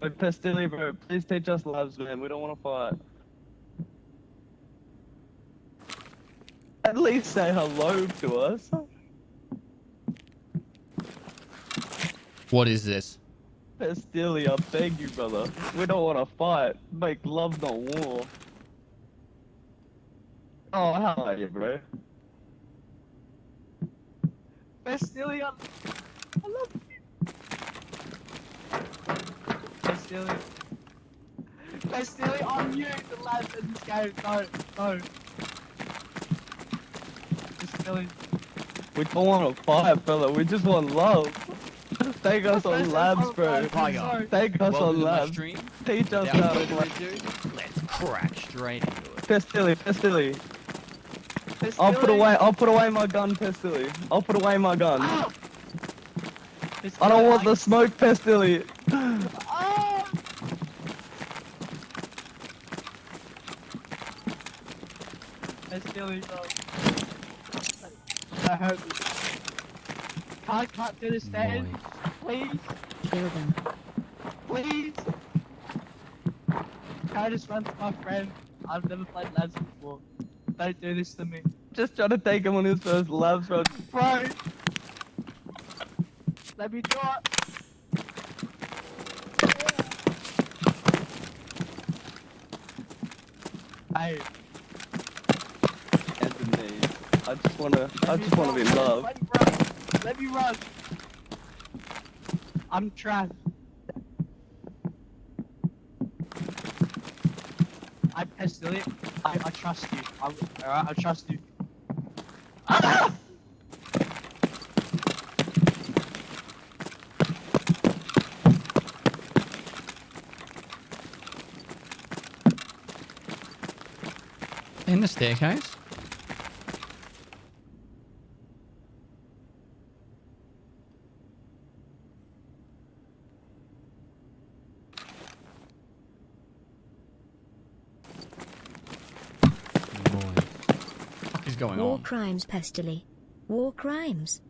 Oh, Pestilly, bro, please teach us labs, man. We don't want to fight. At least say hello to us. What is this? Pestilly, I beg you, brother. We don't want to fight. Make love, not war. Oh, how are you, bro? Pestilly, I love you. Pestilly. Pestilly, I'm you, the lads in this game. No, no. Pestilly. We don't want to fight, fella. We just want love. Take us on labs, bro. Take us on labs. Teach us how to play. Let's crack straight into it. Pestilly, Pestilly. I'll put away my gun, Pestilly. I'll put away my gun. Ah! I don't want the smoke, Pestilly. Pestilly, bro. That hurt me. Can't do this, Dad. Please, Kill them. please. Can I just run to my friend? I've never played labs before. Don't do this to me. Just trying to take him on his first labs run. Bro! Let me do it! Hey. Anthony, I just wanna be loved. Let me run! Let me run! I'm trash. I Pestilly, I trust you. Alright, I trust you. Ah! In the staircase? What is going War on? crimes, Pestilly. War crimes.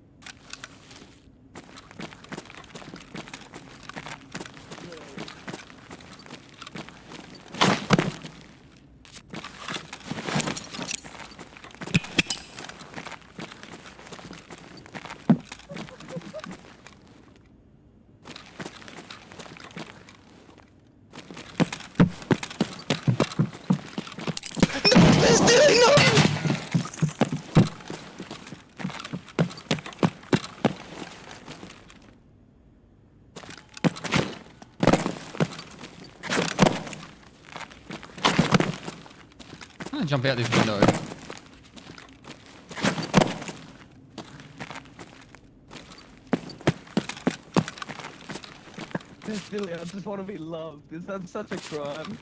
and jump out this window. Silly, I just want to be loved. Is that such a crime?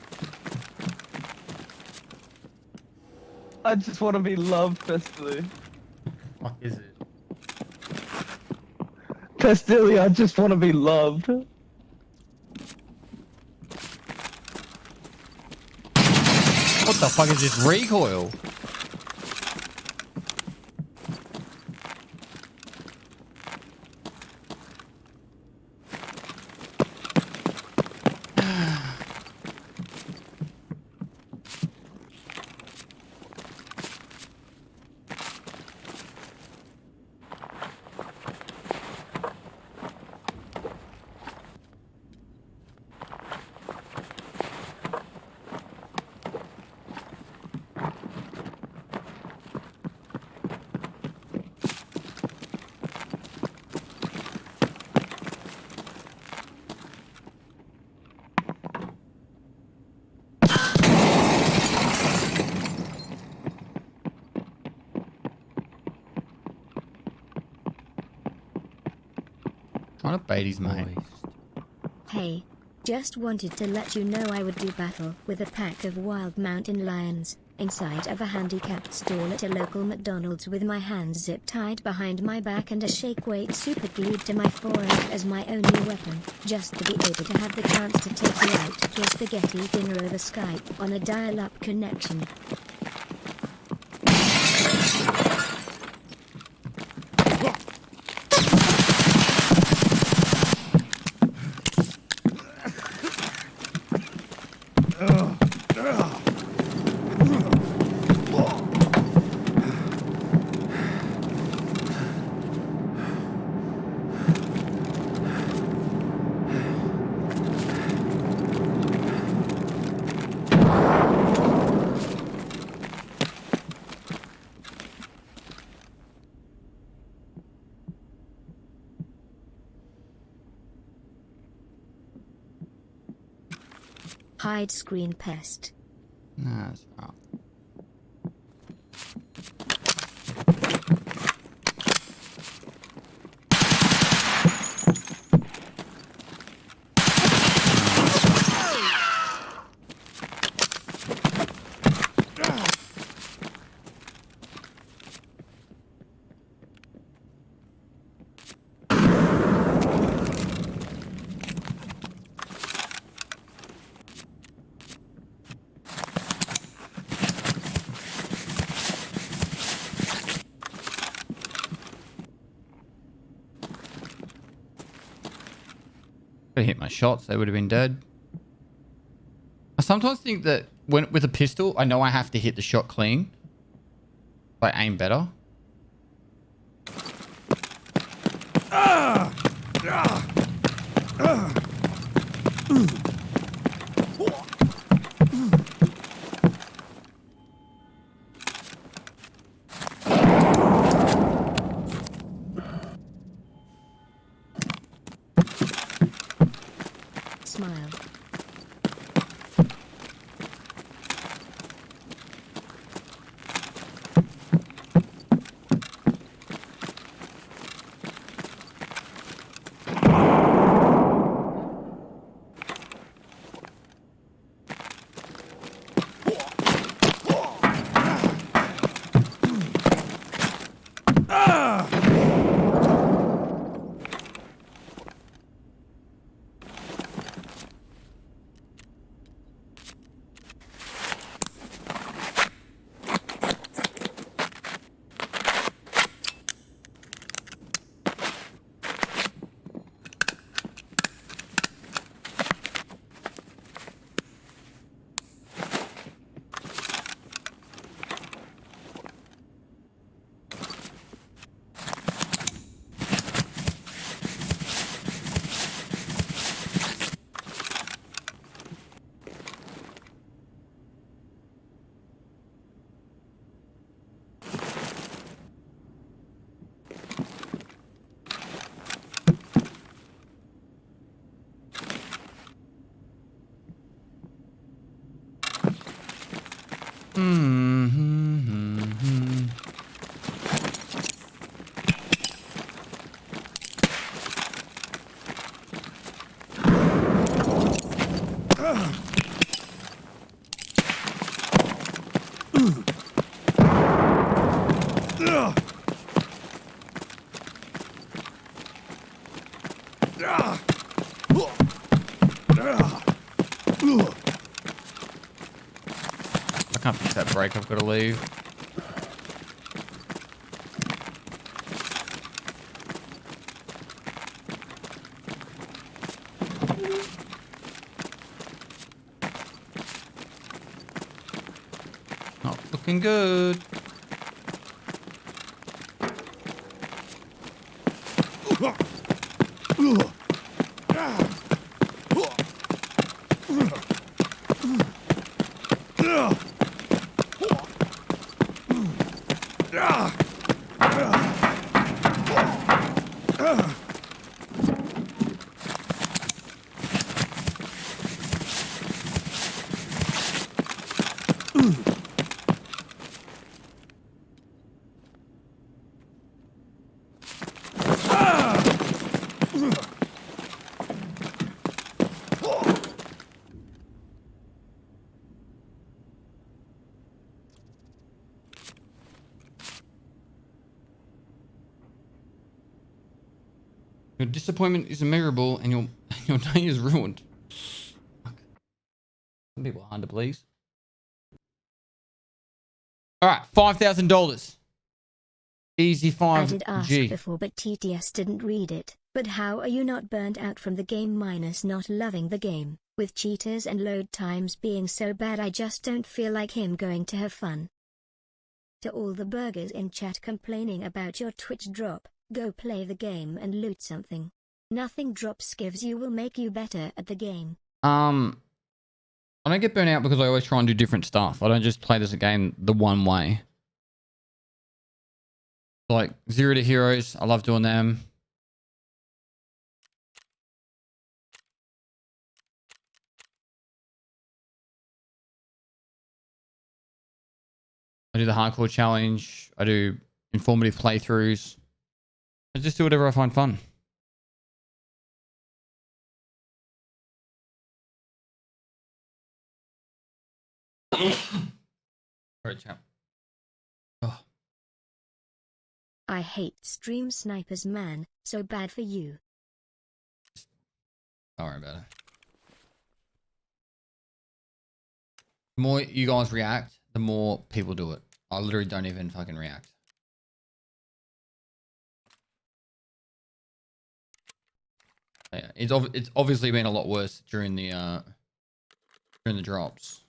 I just want to be loved, Pestily. What is it? Pestily, I just want to be loved. What the fuck is this recoil? Trying to bait his mate. Hey, just wanted to let you know I would do battle with a pack of wild mountain lions inside of a handicapped stall at a local McDonald's with my hands zip-tied behind my back and a shake-weight super glued to my forehead as my only weapon, just to be able to have the chance to take you out to a spaghetti dinner over Skype on a dial-up connection. Hide screen pest. Nah, that's right. Could have hit my shots, they would have been dead. I sometimes think that when with a pistol, I know I have to hit the shot clean. If I aim better. Smile. Hmm. I can't fix that brake. I've got to leave. Not looking good. Your disappointment is immeasurable and your day is ruined. Fuck. Some people are hard to please. Alright, $5,000. Easy I did ask 5G. before, but TTS didn't read it. But how are you not burnt out from the game minus not loving the game? With cheaters and load times being so bad, I just don't feel like him going to have fun. To all the burgers in chat complaining about your Twitch drop, go play the game and loot something. Nothing drops gives you will make you better at the game. I don't get burnt out because I always try and do different stuff. I don't just play this game the one way. Like Zero to Heroes, I love doing them. I do the hardcore challenge. I do informative playthroughs. I just do whatever I find fun. Alright, champ. Oh. I hate stream snipers, man. So bad for you. Don't worry about it. The more you guys react, the more people do it. I literally don't even fucking react. Yeah, it's obviously been a lot worse during the drops.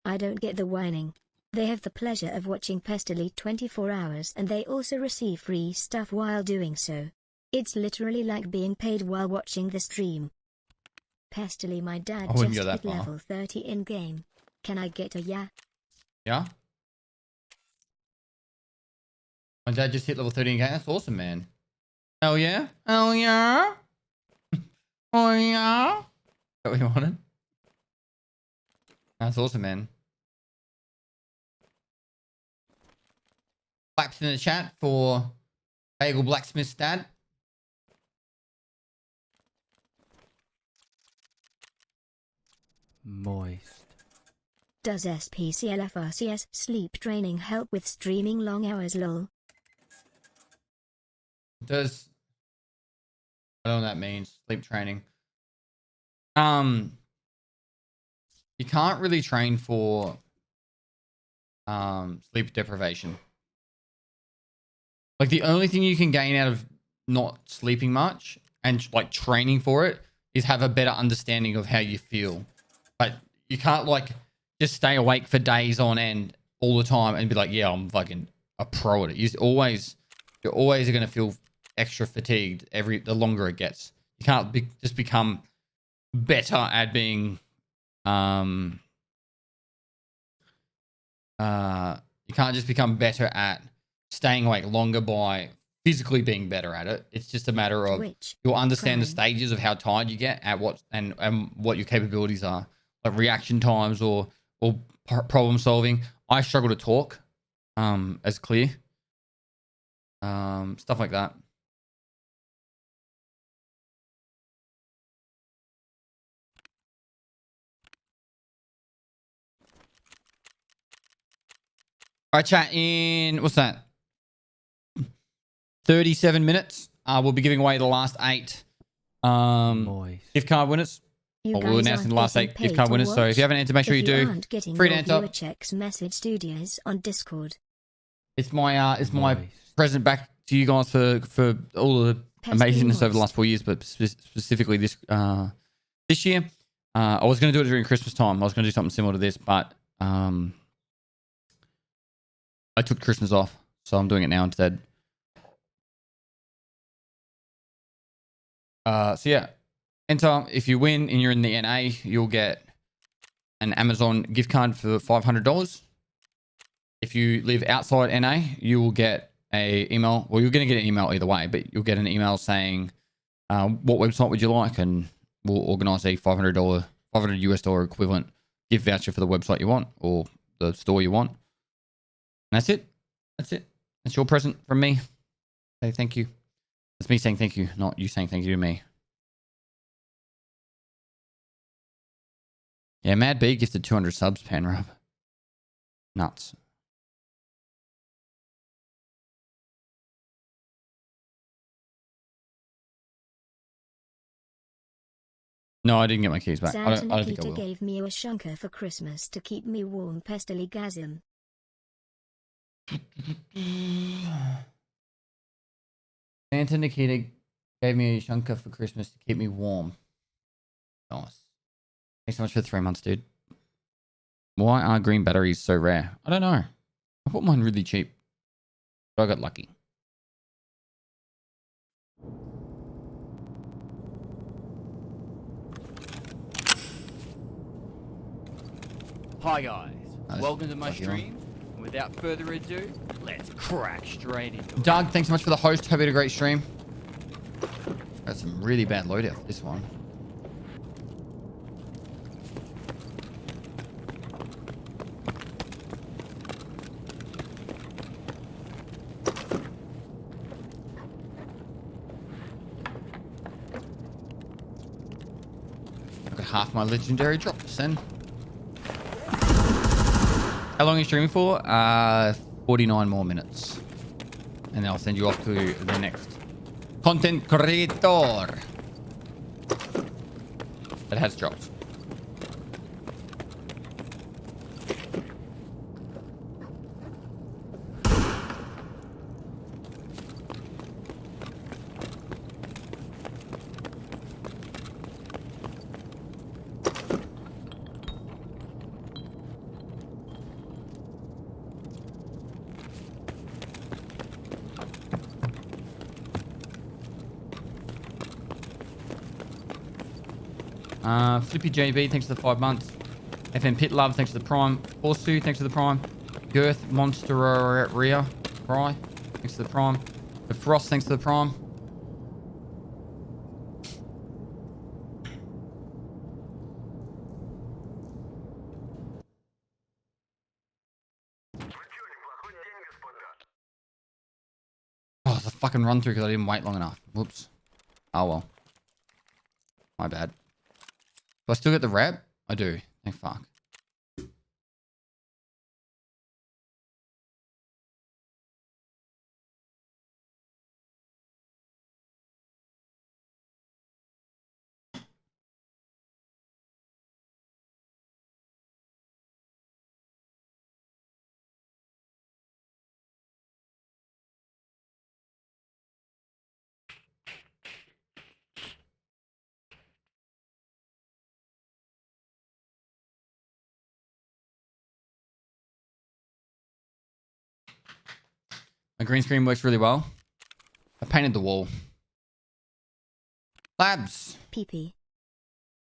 I don't get the whining. They have the pleasure of watching Pestily 24 hours and they also receive free stuff while doing so. It's literally like being paid while watching the stream. Pestily, my dad I wouldn't just go that hit far. level 30 in game. Can I get a yeah? Yeah? My dad just hit level 30 in game. That's awesome, man. Hell yeah? Hell yeah? Oh yeah? Is that what you wanted? That's awesome, man. Claps in the chat for Bagel Blacksmith's dad. Moist. Does SPCLFRCS sleep training help with streaming long hours lol? Does I don't know what that means. Sleep training. You can't really train for sleep deprivation. Like the only thing you can gain out of not sleeping much and like training for it is have a better understanding of how you feel. But you can't like just stay awake for days on end all the time and be like, yeah, I'm fucking a pro at it. You're always going to feel extra fatigued the longer it gets. You can't just become better at being you can't just become better at staying awake longer by physically being better at it. It's just a matter of you'll understand the stages of how tired you get at what and what your capabilities are, like reaction times or problem solving. I struggle to talk as clear, stuff like that. All right, chat. In what's that? 37 minutes. We'll be giving away the last 8 gift card winners. You Well, we'll guys announce aren't the last getting 8 gift paid card to winners. So if you watch. haven't entered, make sure If you do. aren't getting Free to your enter. viewer checks message studios on Discord. It's my present back to you guys for all the amazingness over the last 4 years, but specifically this year. I was going to do it during Christmas time. I was going to do something similar to this, but I took Christmas off, so I'm doing it now instead. So yeah, enter. If you win and you're in the NA, you'll get an Amazon gift card for $500. If you live outside NA, you will get a email. Well, you're going to get an email either way, but you'll get an email saying what website would you like, and we'll organize a $500 US dollar equivalent gift voucher for the website you want or the store you want. And that's it. That's it. That's your present from me. Say thank you. It's me saying thank you, not you saying thank you to me. Yeah, Mad B gifted 200 subs, Panrub. Nuts. No, I didn't get my keys back. I don't think I Nikita will. gave me a shunker for Christmas to keep me warm. Pestiligazim. Santa Nikita gave me a shunker for Christmas to keep me warm. Nice. Thanks so much for the 3 months, dude. Why are green batteries so rare? I don't know. I bought mine really cheap. But I got lucky. Hi guys, Nice. welcome to my Lucky stream. Without further ado, let's crack straight into it. Doug, thanks so much for the host. Hope you had a great stream. Got some really bad loadout for this one. I got half my legendary drops then. How long are you streaming for? 49 more minutes. And then I'll send you off to the next content creator that has drops. Flippy JB, thanks for the 5 months. FM Pit Love, thanks for the prime. Forsu, thanks for the prime. Girth Monsteria, Fry, thanks for the prime. The Frost, thanks for the prime. Oh, it's a fucking run through because I didn't wait long enough. Whoops. Oh well. My bad. Do I still get the rep? I do. Thank fuck. My green screen works really well. I painted the wall. Labs. PP.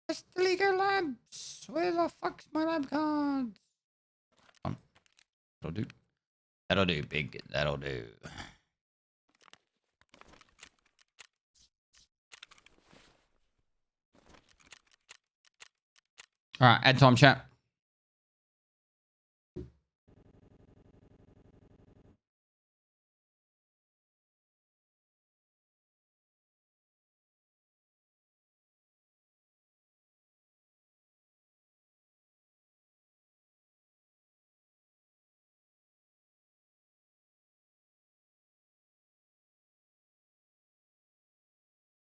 Where's the Lego labs? Where the fuck's my lab cards? That'll do. That'll do, big. That'll do. All right, add time chat.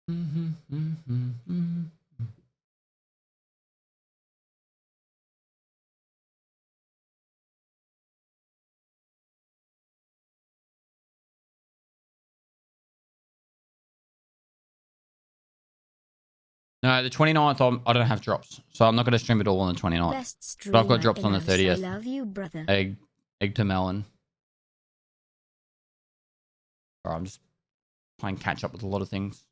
No, the 29th, I don't have drops. So I'm not going to stream it all on the 29th. Best But I've got streamer drops in on the house. I 30th. love you, brother. Egg to melon. Alright, I'm just playing catch up with a lot of things.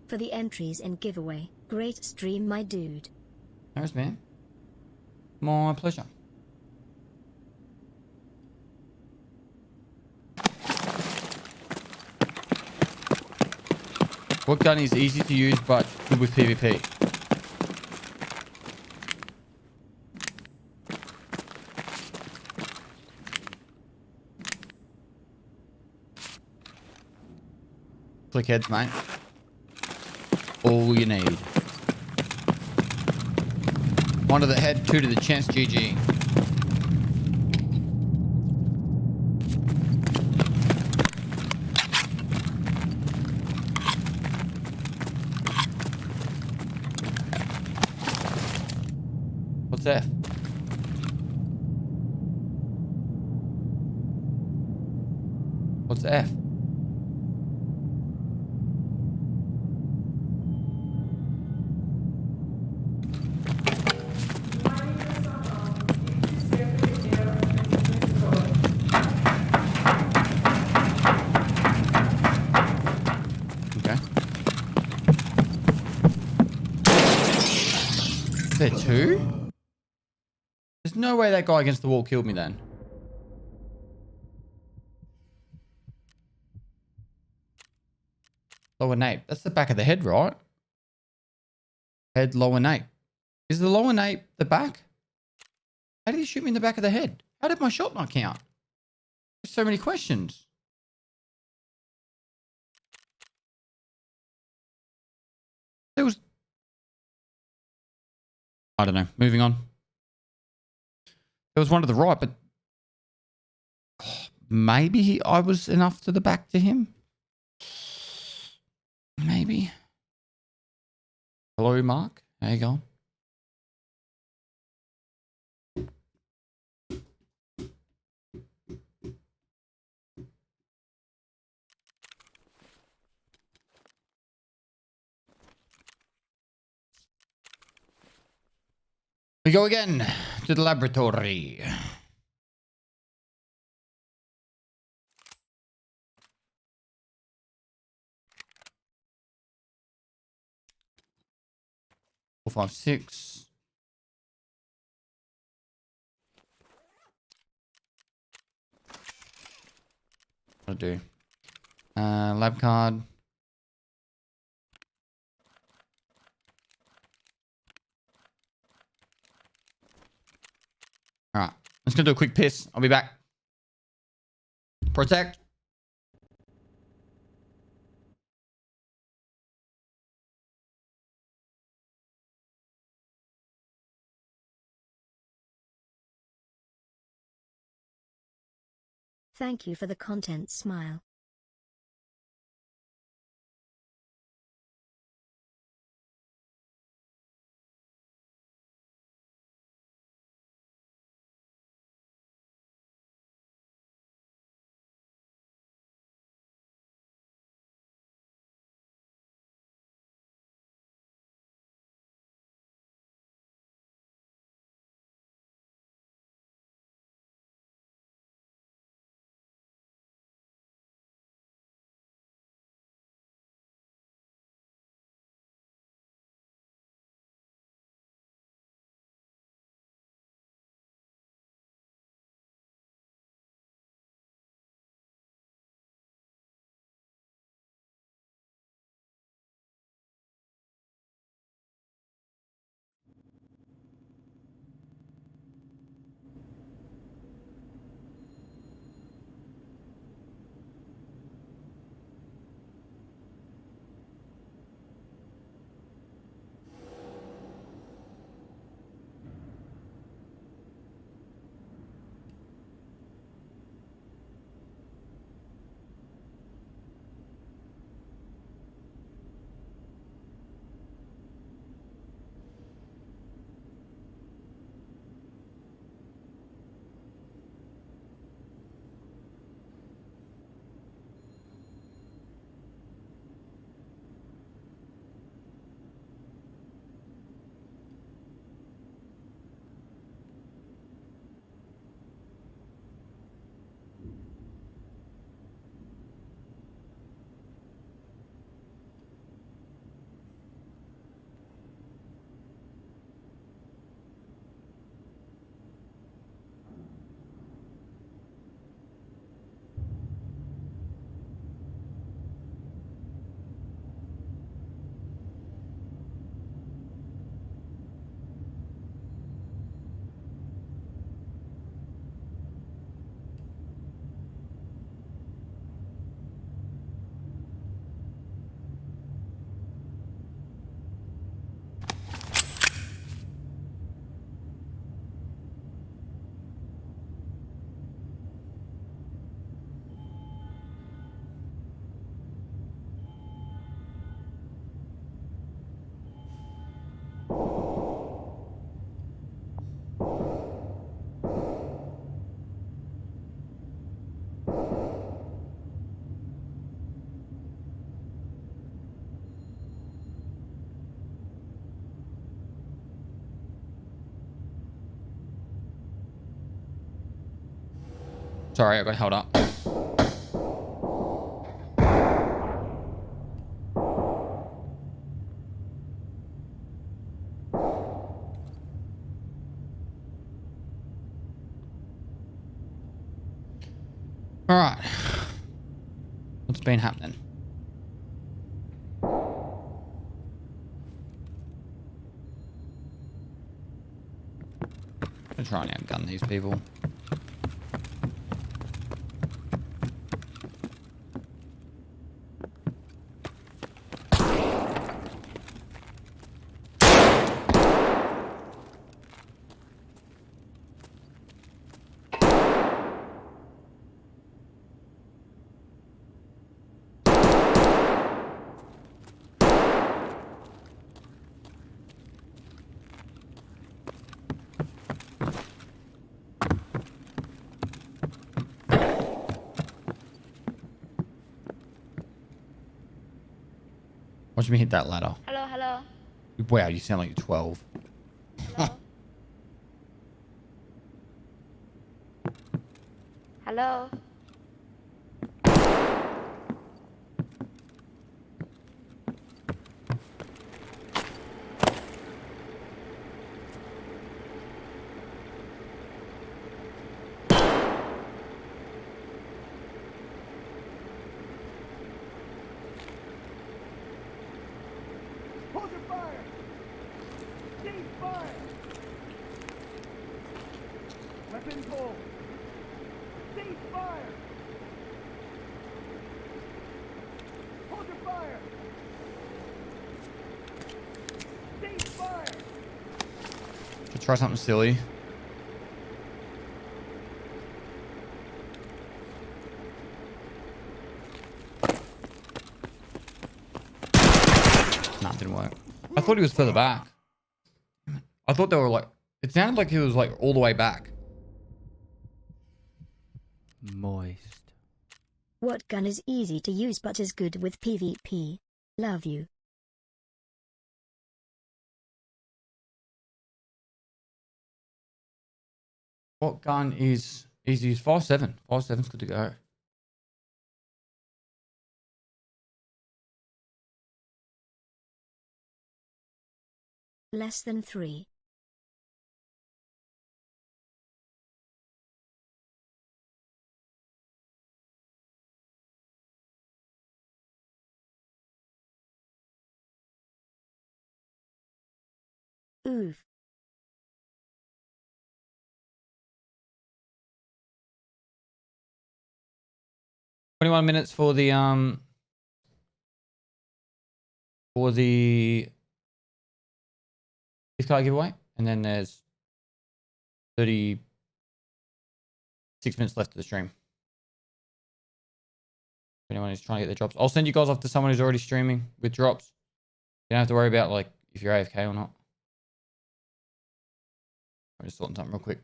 For the entries in giveaway. Great stream, my dude. Thanks, man. My pleasure. What gun is easy to use but good with PvP? Click heads, mate. All you need. One to the head, two to the chest, GG. What's F? What's F? Okay. Is there two? There's no way that guy against the wall killed me then. Lower nape. That's the back of the head, right? Head, lower nape. Is the lower nape the back? How did he shoot me in the back of the head? How did my shot not count? There's so many questions. There was... I don't know. Moving on. There was one to the right, but... maybe I was enough to the back to him? Maybe. Hello, Mark. How you going? We go again to the laboratory. Four, five, six. What do I do? Lab card. All right, let's go do a quick piss. I'll be back. Protect. Thank you for the content, Smile. Sorry, I got held up. All right. What's been happening? I'm trying to outgun these people. Watch me hit that ladder. Hello, hello. Wow, you sound like you're 12. Hello. Hello. Hold your fire! Cease fire! Weapon pull! Cease fire! Hold your fire! Cease fire! Should try something silly. Nah, it didn't work. I thought he was further back. I thought they were like... It sounded like he was like all the way back. Moist. What gun is easy to use but is good with PvP? Love you. What gun is easy to use? 5.7. 5.7's good to go. Less than 3. Oof. $21 minutes for the this card giveaway, and then there's 36 minutes left of the stream. If anyone is trying to get their drops, I'll send you guys off to someone who's already streaming with drops. You don't have to worry about like if you're AFK or not. I'm just sorting something real quick.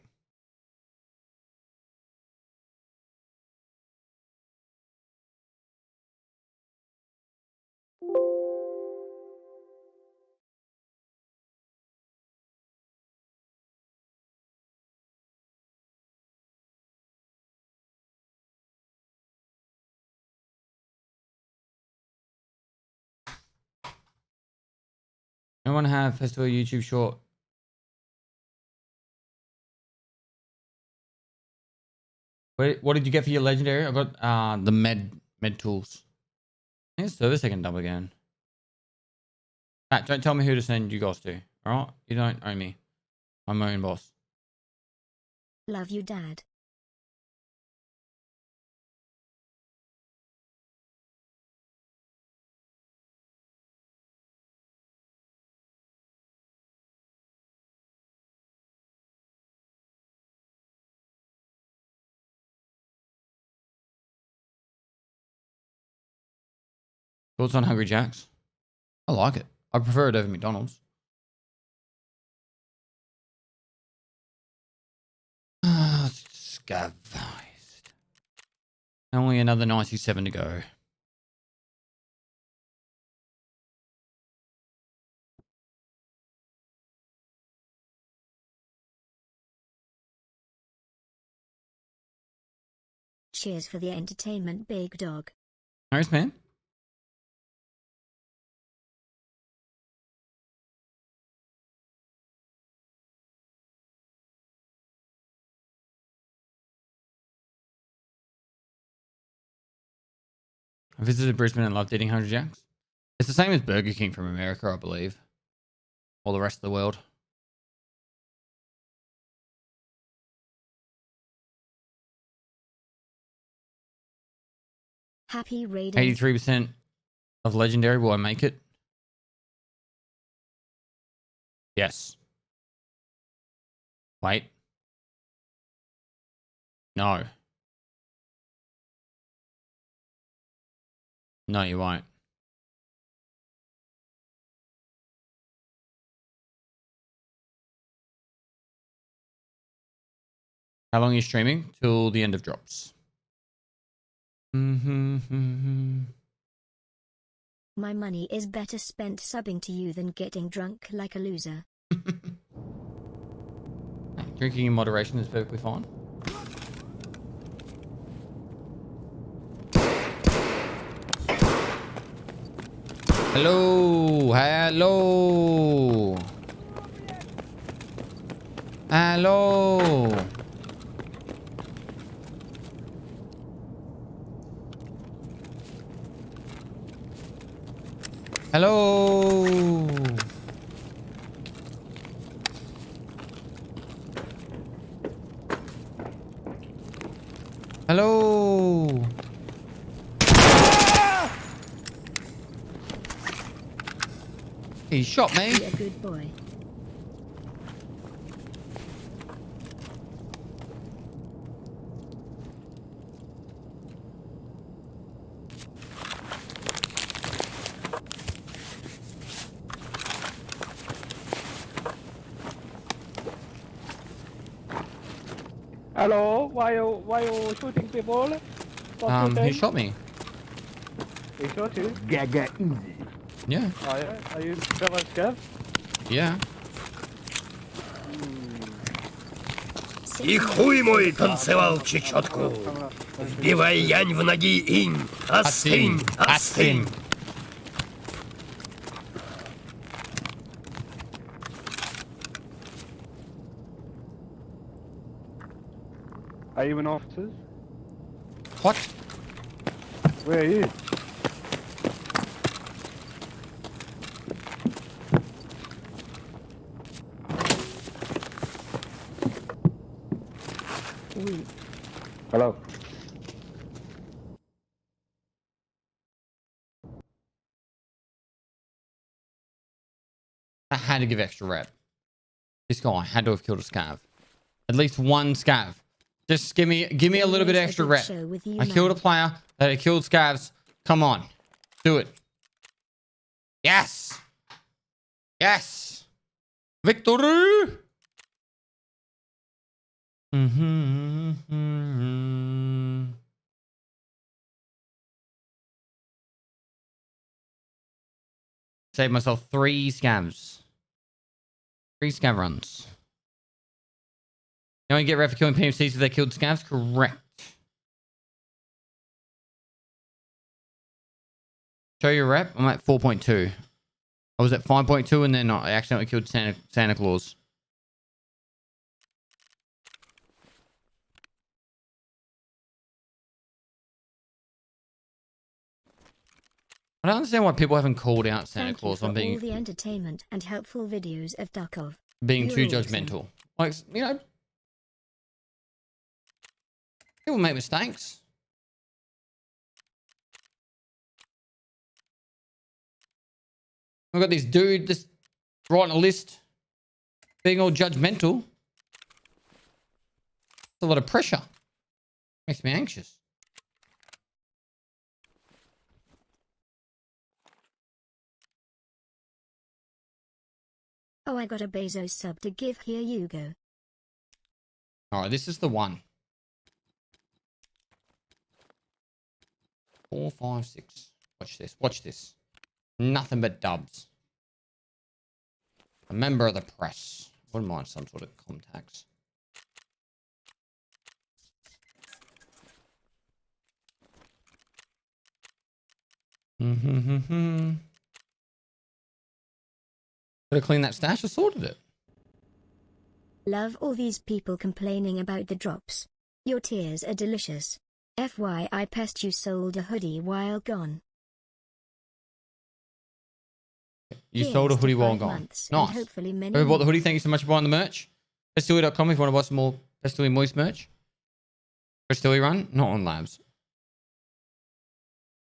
Anyone have Festival YouTube short? What did you get for your legendary? I got the med tools. I think it's service I can double again. Matt, don't tell me who to send you guys to. Alright? You don't owe me. I'm my own boss. Love you, Dad. Thoughts on Hungry Jacks? I like it. I prefer it over McDonald's. Scavised. Only another 97 to go. Cheers for the entertainment, big dog. Nice, man. I visited Brisbane and loved eating 100 Jacks. It's the same as Burger King from America, I believe. Or the rest of the world. Happy raiding. 83% of Legendary. Will I make it? Yes. Wait. No. No, you won't. How long are you streaming? Till the end of drops. My money is better spent subbing to you than getting drunk like a loser. Drinking in moderation is perfectly fine. Hello, hello, hello. Hello. Hello. He shot me. Be a good boy. Hello, why you shooting people? Stop He shooting. shot me. He shot you? Gaga easy. Yeah. Oh yeah? Are you very scared? Yeah. И хуй мой танцевал чечетку. Вбивай янь в ноги инь. Остынь, остынь. Are you an officer? What? Where are you? Hello. I had to give extra rep. This guy had to have killed a scav. At least one scav. Just give me a little bit extra rep. I killed a player that had killed scavs. Come on. Do it. Yes. Yes. Victory. Saved myself 3 scavs. 3 scav runs. You only get rep for killing PMCs if they killed scavs? Correct. Show your rep. I'm at 4.2. I was at 5.2 and then I accidentally killed Santa Claus. I don't understand why people haven't called out Santa Thank Claus you on for all being the entertainment and helpful videos of Tarkov. too You're judgmental. Like, you know, people make mistakes. We've got this dude just writing a list, being all judgmental. It's a lot of pressure. Makes me anxious. Oh, I got a Bezos sub to give. Here you go. All right, this is the one. 4, 5, 6. Watch this. Watch this. Nothing but dubs. A member of the press. Wouldn't mind some sort of contacts. Mm-hmm. Gotta clean that stash. I sorted it. Love all these people complaining about the drops. Your tears are delicious. FYI Pest, you sold a hoodie while gone. You Here's sold a to hoodie while 5 gone. months and Nice. hopefully many Whoever bought the more. hoodie, thank you so much for buying the merch. Pestily.com if you want to buy some more Pestily Moist merch. Pestily run, not on labs.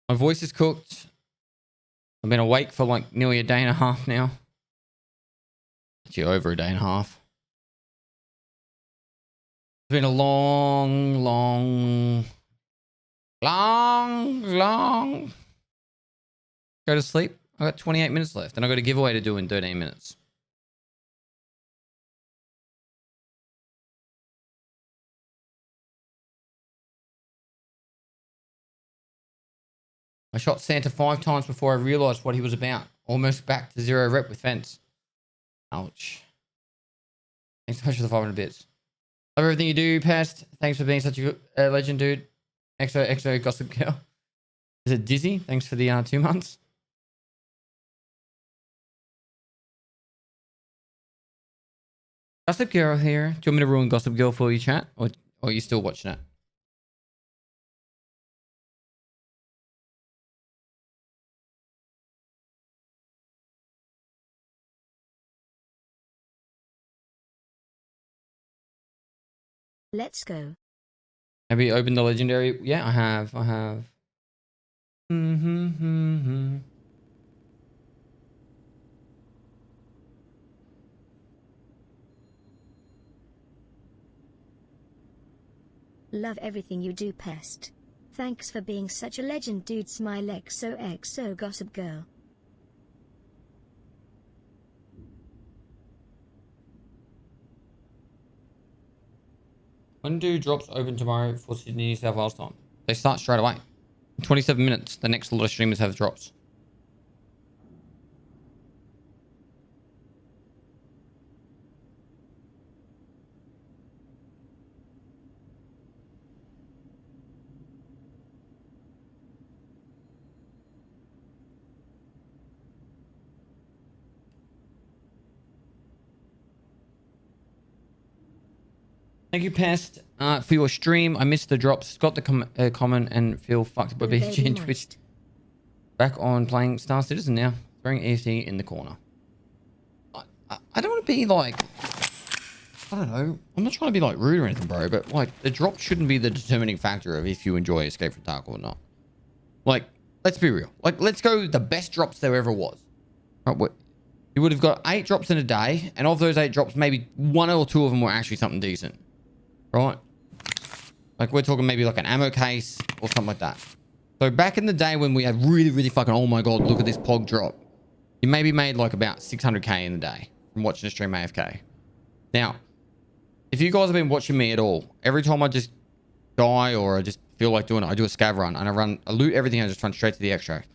My voice is cooked. I've been awake for like nearly a day and a half now. Actually, over a day and a half. It's been a long. Go to sleep. I got 28 minutes left, and I got a giveaway to do in 13 minutes. I shot Santa 5 times before I realized what he was about. Almost back to 0 rep with fence. Ouch. Thanks so much for the 500 bits. Love everything you do, Pest. Thanks for being such a good legend, dude. XO Gossip Girl. Is it Dizzy? Thanks for the 2 months. Gossip Girl here. Do you want me to ruin Gossip Girl for you, chat? Or are you still watching it? Let's go. Have you opened the legendary? Yeah, I have. Love everything you do, Pest. Thanks for being such a legend, dude. Smile XO Gossip Girl. When do drops open tomorrow for Sydney, New South Wales time? They start straight away. In 27 minutes, the next lot of streamers have drops. Thank you, Pest, for your stream. I missed the drops. Got the comment and feel fucked by BG and Twitch. Back on playing Star Citizen now. Throwing EFT in the corner. I don't want to be like... I don't know. I'm not trying to be like rude or anything, bro. But like, the drop shouldn't be the determining factor of if you enjoy Escape from Tarkov or not. Like, let's be real. Like, let's go the best drops there ever was. Right, you would have got 8 drops in a day. And of those 8 drops, maybe 1 or 2 of them were actually something decent. Right? Like, we're talking maybe like an ammo case or something like that. So back in the day when we had really fucking, oh my god, look at this pog drop. You maybe made like about 600k in the day from watching a stream AFK. Now, if you guys have been watching me at all, every time I just die or I just feel like doing it, I do a scav run and I loot everything. I just run straight to the extract.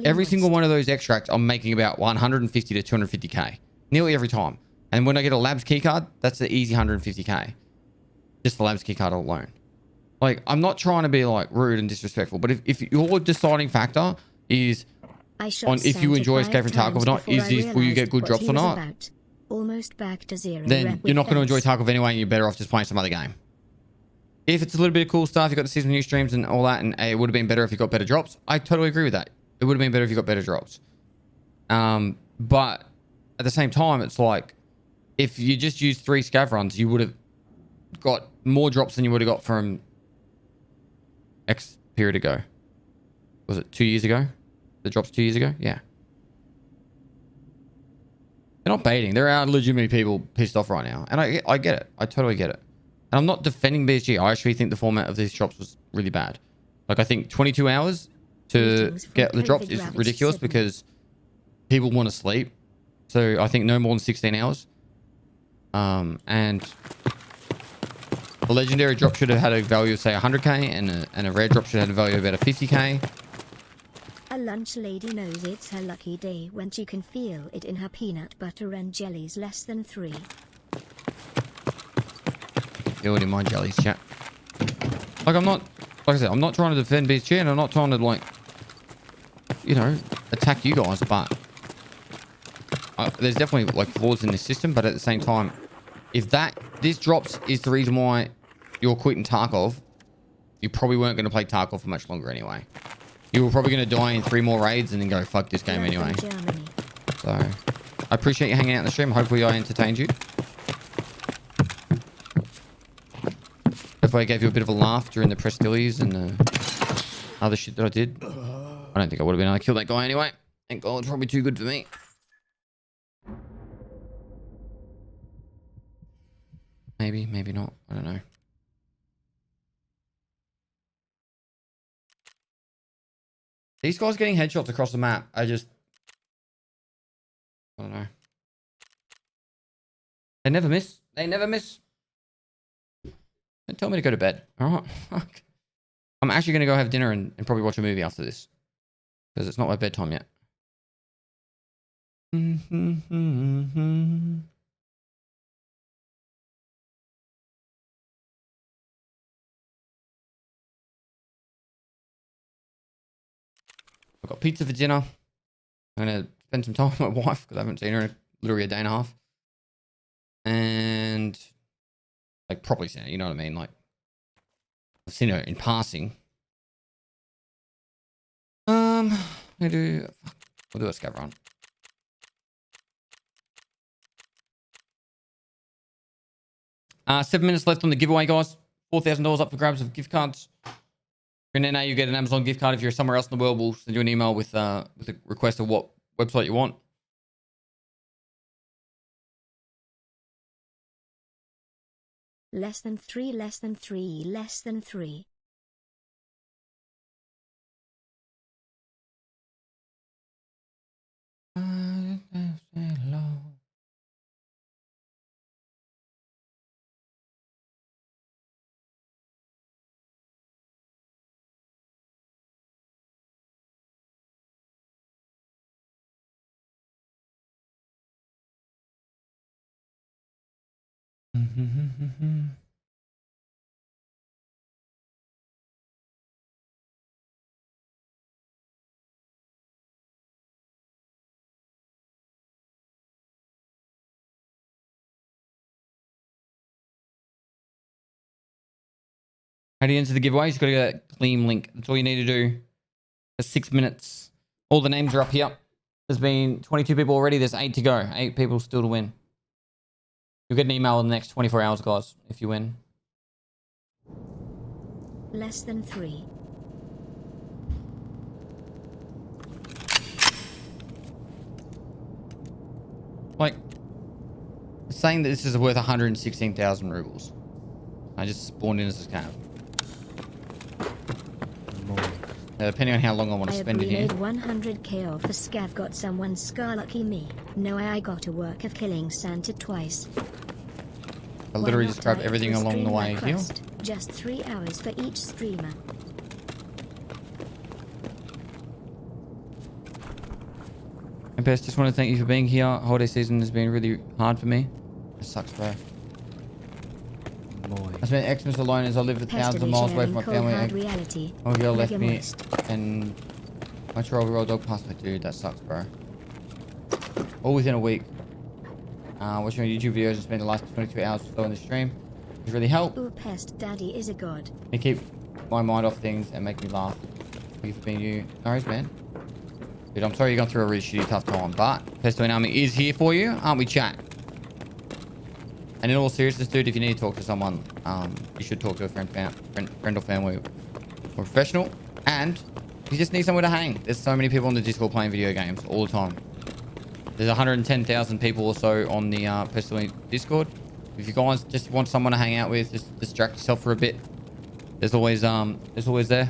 Every single one of those extracts, I'm making about 150 to 250k. Nearly every time. And when I get a labs keycard, that's the easy 150k. Just the labs keycard alone. Like, I'm not trying to be like rude and disrespectful, but if your deciding factor is on if you enjoy Escape from Tarkov or not, will you get good drops or not? Almost back to 0. Then you're not going to enjoy Tarkov anyway, and you're better off just playing some other game. If it's a little bit of cool stuff, you got to see some new streams and all that, and it would have been better if you got better drops. I totally agree with that. It would have been better if you got better drops. But at the same time, it's like if you just used 3 scav runs, you would have got more drops than you would have got from X period ago. Was it 2 years ago? The drops 2 years ago? Yeah. They're not baiting. There are legitimately people pissed off right now. And I get it. I totally get it. And I'm not defending BSG. I actually think the format of these drops was really bad. Like, I think 22 hours to get the drops is ridiculous because people want to sleep. So I think no more than 16 hours. And the legendary drop should have had a value of, say, 100k, and a rare drop should have had a value of about a 50k. A lunch lady knows it's her lucky day when she can feel it in her peanut butter and jellies less than 3. Feel it in my jellies, chat. Like, I'm not, like I said, I'm not trying to defend BSG, and I'm not trying to, like, you know, attack you guys, but there's definitely like flaws in this system. But at the same time, if this drops is the reason why you're quitting Tarkov, you probably weren't going to play Tarkov for much longer anyway. You were probably going to die in 3 more raids and then go fuck this game anyway. So I appreciate you hanging out in the stream. Hopefully I entertained you. Hopefully I gave you a bit of a laugh during the Prestillies and the other shit that I did. I don't think I would have been able to kill that guy anyway. Thank God, it's probably too good for me. Maybe, maybe not. I don't know. These guys getting headshots across the map. I don't know. They never miss. They never miss. Don't tell me to go to bed. All right. Fuck. I'm actually going to go have dinner and probably watch a movie after this. Because it's not my bedtime yet. I've got pizza for dinner. I'm going to spend some time with my wife because I haven't seen her in literally a day and a half. And like properly seen her, you know what I mean? Like I've seen her in passing. We'll do a scav run. $7 minutes left on the giveaway, guys. $4,000 up for grabs of gift cards. And then you get an Amazon gift card. If you're somewhere else in the world, we'll send you an email with a request of what website you want. Less than 3, less than 3, less than 3. How do you enter the giveaway? You just got to get that Gleam link. That's all you need to do. For 6 minutes. All the names are up here. There's been 22 people already. There's 8 to go. 8 people still to win. You'll get an email in the next 24 hours, guys, if you win. Less than 3. Like, saying that this is worth 116,000 rubles. I just spawned in as a scav. Depending on how long I want to spend it here. I 100k off a scav, got someone scar, lucky me. No, I got to work of killing Santa twice. I literally just grab everything along the way here. Just 3 hours for each streamer. And Best, just want to thank you for being here. Holiday season has been really hard for me. It sucks, bro. I spent Xmas alone as I live thousands of miles away from my family. My girl left me and my 12-year-old dog passed away. Dude, that sucks, bro. All within a week. Watching your YouTube videos and spending the last 22 hours or so on the stream has really helped. Ooh, Pest Daddy is a god. And keep my mind off things and make me laugh. Thank you for being you. No worries, man. Dude, I'm sorry you're going through a really shitty, tough time, but Pesto and Army is here for you, aren't we, chat? And in all seriousness, dude, if you need to talk to someone, you should talk to a friend or family or professional. And you just need somewhere to hang. There's so many people on the Discord playing video games all the time. There's 110,000 people or so on the Pesto Discord. If you guys just want someone to hang out with, just distract yourself for a bit. There's always there.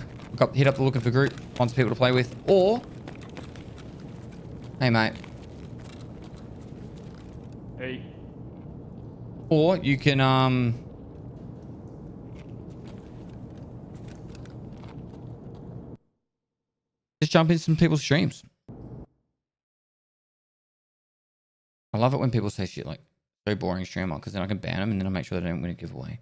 Hit up the looking for group, find some people to play with, or hey mate. Hey. Or you can just jump into some people's streams. I love it when people say shit like so boring streamer, because then I can ban them and then I make sure they don't win a giveaway.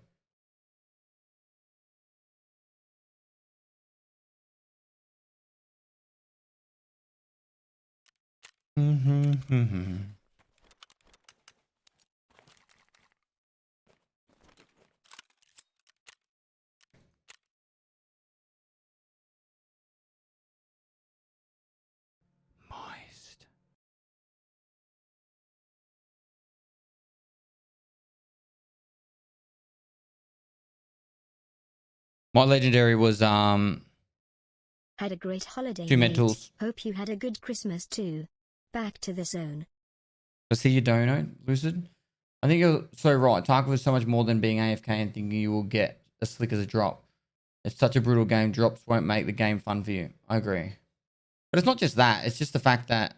Moist. My legendary was Had a great holiday, two med mate. tools. Hope you had a good Christmas too. Back to the zone. I see your donut, Lucid. I think you're so right. Tarkov is so much more than being AFK and thinking you will get as slick as a drop. It's such a brutal game. Drops won't make the game fun for you. I agree. But it's not just that. It's just the fact that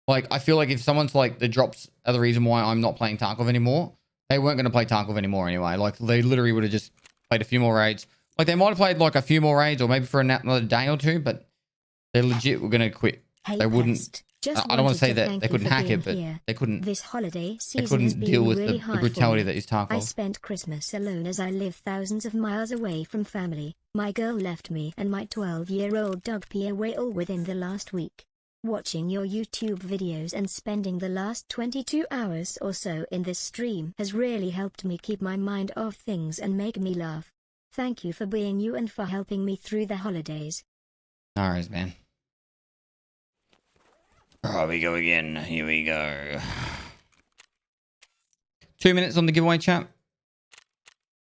like I feel like if someone's like the drops are the reason why I'm not playing Tarkov anymore, they weren't going to play Tarkov anymore anyway. Like they literally would have just played a few more raids. Like they might have played like a few more raids or maybe for another day or two, but they legit were going to quit. Hey, They wouldn't. Pest. Just I don't want to say wanted that thank they you couldn't for hack being it, but here. they couldn't. This holiday They season has couldn't been deal with really the hard brutality for me. that is Tarkov. I spent Christmas alone as I live thousands of miles away from family. My girl left me and my 12-year-old dog Pia away all within the last week. Watching your YouTube videos and spending the last 22 hours or so in this stream has really helped me keep my mind off things and make me laugh. Thank you for being you and for helping me through the holidays. No worries, man. Oh, we go again. Here we go. 2 minutes on the giveaway, chat.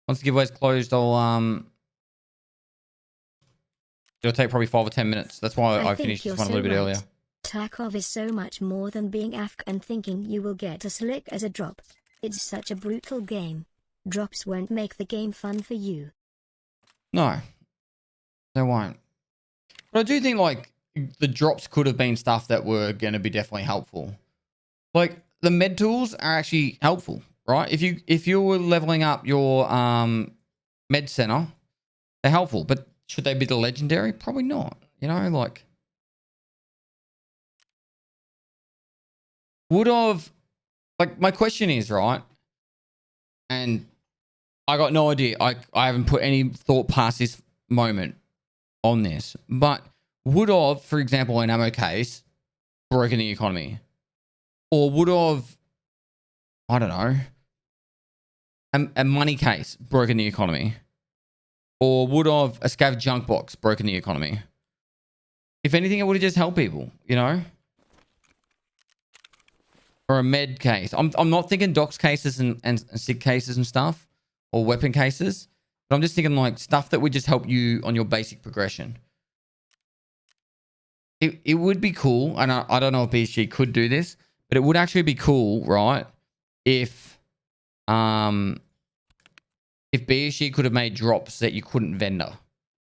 Once the giveaway's closed, it'll take probably 5 or 10 minutes. That's why I think finished this you're one a so little bit right. earlier. Tarkov is so much more than being AFK and thinking you will get as slick as a drop. It's such a brutal game. Drops won't make the game fun for you. No, they won't. But I do think like the drops could have been stuff that were going to be definitely helpful. Like the med tools are actually helpful, right? If you were leveling up your med center, they're helpful. But should they be the legendary? Probably not. You know, like would have like my question is right, and I got no idea. I haven't put any thought past this moment on this, but would have, for example, an ammo case broken the economy, or would have, I don't know, a money case broken the economy, or would have a scav junk box broken the economy? If anything, it would have just helped people, you know, or a med case. I'm not thinking docs cases and sick cases and stuff, or weapon cases, but I'm just thinking like stuff that would just help you on your basic progression. It would be cool, and I don't know if BSG could do this, but it would actually be cool, right? If BSG could have made drops that you couldn't vendor.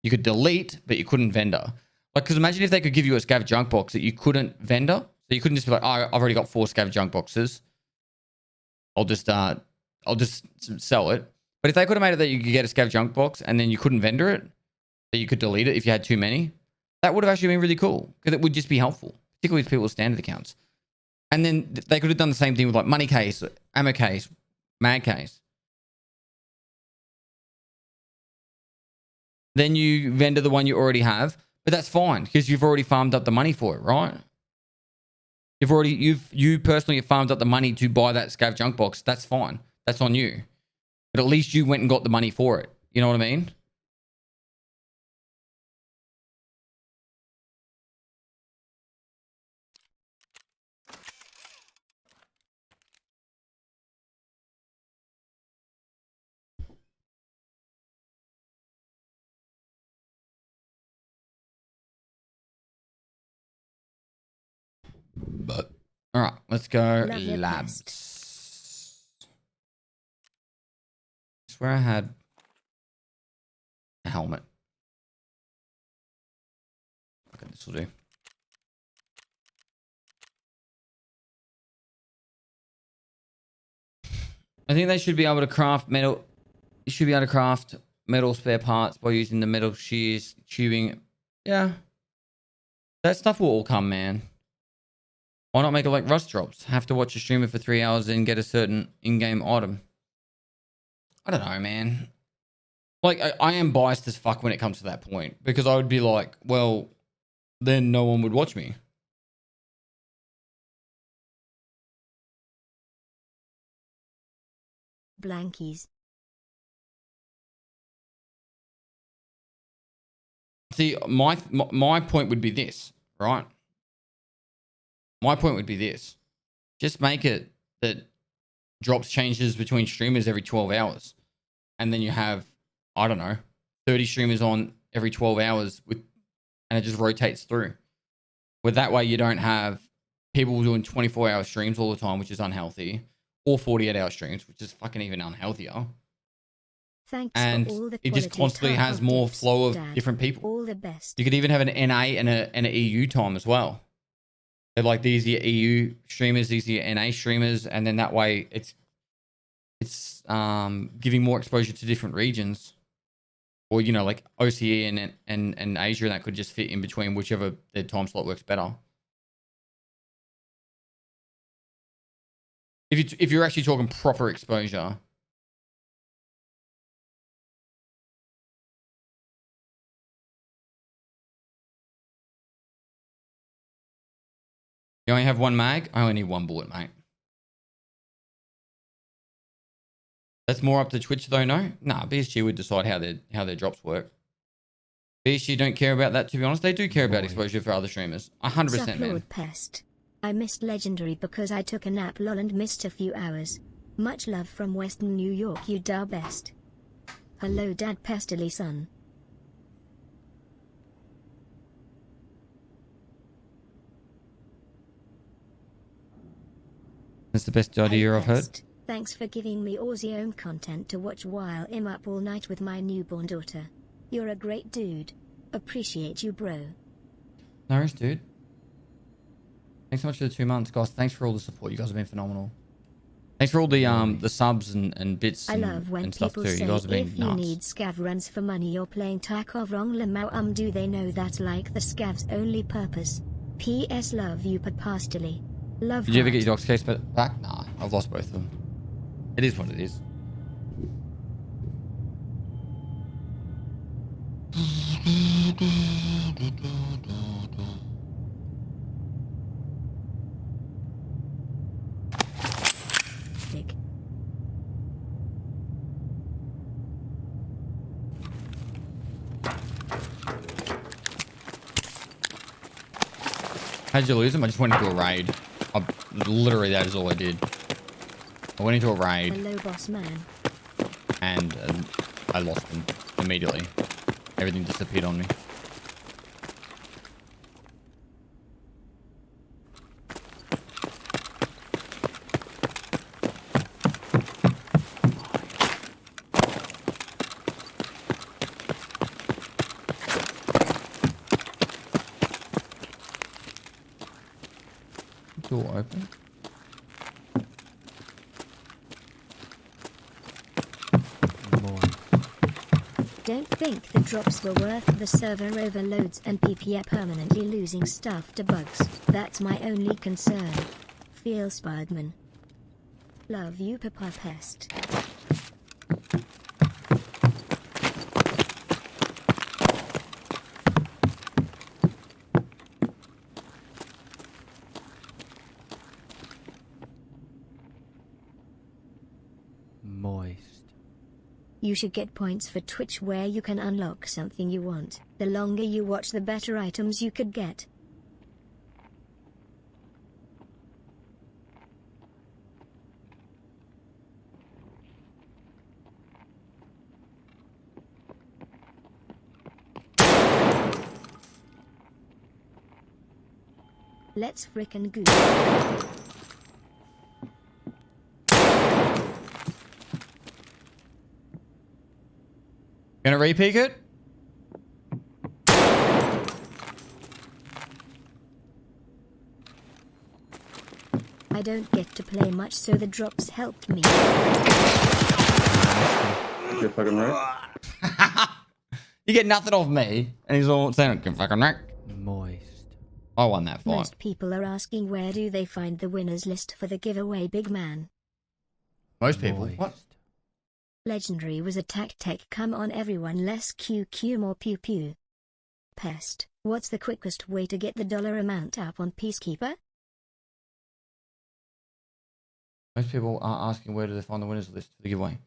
You could delete, but you couldn't vendor. Like, because imagine if they could give you a scav junk box that you couldn't vendor. So you couldn't just be like, oh, I've already got 4 scav junk boxes. I'll just sell it. But if they could have made it that you could get a scav junk box and then you couldn't vendor it, that you could delete it if you had too many, that would have actually been really cool because it would just be helpful, particularly with people's standard accounts. And then they could have done the same thing with like money case, ammo case, mag case. Then you vendor the one you already have, but that's fine because you've already farmed up the money for it, right? You personally have farmed up the money to buy that scav junk box. That's fine. That's on you. But at least you went and got the money for it. You know what I mean? But all right, let's go Love your labs. I swear I had a helmet. Okay, this will do. I think they should be able to craft metal. You should be able to craft metal spare parts by using the metal shears, tubing. Yeah, that stuff will all come, man. Why not make it like rust drops? Have to watch a streamer for 3 hours and get a certain in-game item. I don't know, man. Like, I am biased as fuck when it comes to that point. Because I would be like, well, then no one would watch me. Blankies. See, my point would be this, right? My point would be this. Just make it that drops changes between streamers every 12 hours. And then you have, I don't know, 30 streamers on every 12 hours and it just rotates through. With that way, you don't have people doing 24-hour streams all the time, which is unhealthy, or 48-hour streams, which is fucking even unhealthier. Thanks And for all the it just quality constantly has Tarkov more tips, flow of Dad. different people. All the best. You could even have an NA and an EU time as well. They're like, these are your EU streamers, these are your NA streamers, and then that way it's giving more exposure to different regions. Or, you know, like OCE and Asia, and that could just fit in between whichever their time slot works better. If you're actually talking proper exposure. You only have one mag? I only need one bullet, mate. That's more up to Twitch though, no? Nah, BSG would decide how their drops work. BSG don't care about that, to be honest. They do care about exposure for other streamers. 100%, man. Lord Pest. I missed Legendary because I took a nap lol and missed a few hours. Much love from Western New York, you da best. Hello Dad Pestily son. That's the best idea I've heard. Thanks for giving me Aussie own content to watch while I'm up all night with my newborn daughter. You're a great dude. Appreciate you, bro. No worries, dude. Thanks so much for the 2 months, guys. Thanks for all the support. You guys have been phenomenal. Thanks for all the subs and bits I love when and stuff people too. say You guys have been if you nuts. need scav runs for money you're playing Tarkov wrong lamau do they know that like the scav's only purpose? P.S. Love you pastily. Love Did you ever heart. get your dog's case back? Nah, I've lost both of them. It is what it is. Dick. How'd you lose him? I just went into a raid. Literally, that is all I did. I went into a raid. Hello boss man. And I lost him immediately. Everything disappeared on me. Door open. Don't think the drops were worth the server overloads and PPA permanently losing stuff to bugs. That's my only concern. Feel Spiderman. Love you Papa Pest. Moist. You should get points for Twitch where you can unlock something you want. The longer you watch the better items you could get. Let's frickin' go. Gonna repeat it? I don't get to play much so the drops helped me. You're fucking right. You get nothing off me, and he's all saying, fucking wreck. Moist. I won that fight. Most people are asking where do they find the winners list for the giveaway big man. Most people. Moist. What? Legendary was a tactic. Come on everyone, less QQ more pew pew. Pest, what's the quickest way to get the dollar amount up on Peacekeeper? Most people are asking where do they find the winners list for the giveaway.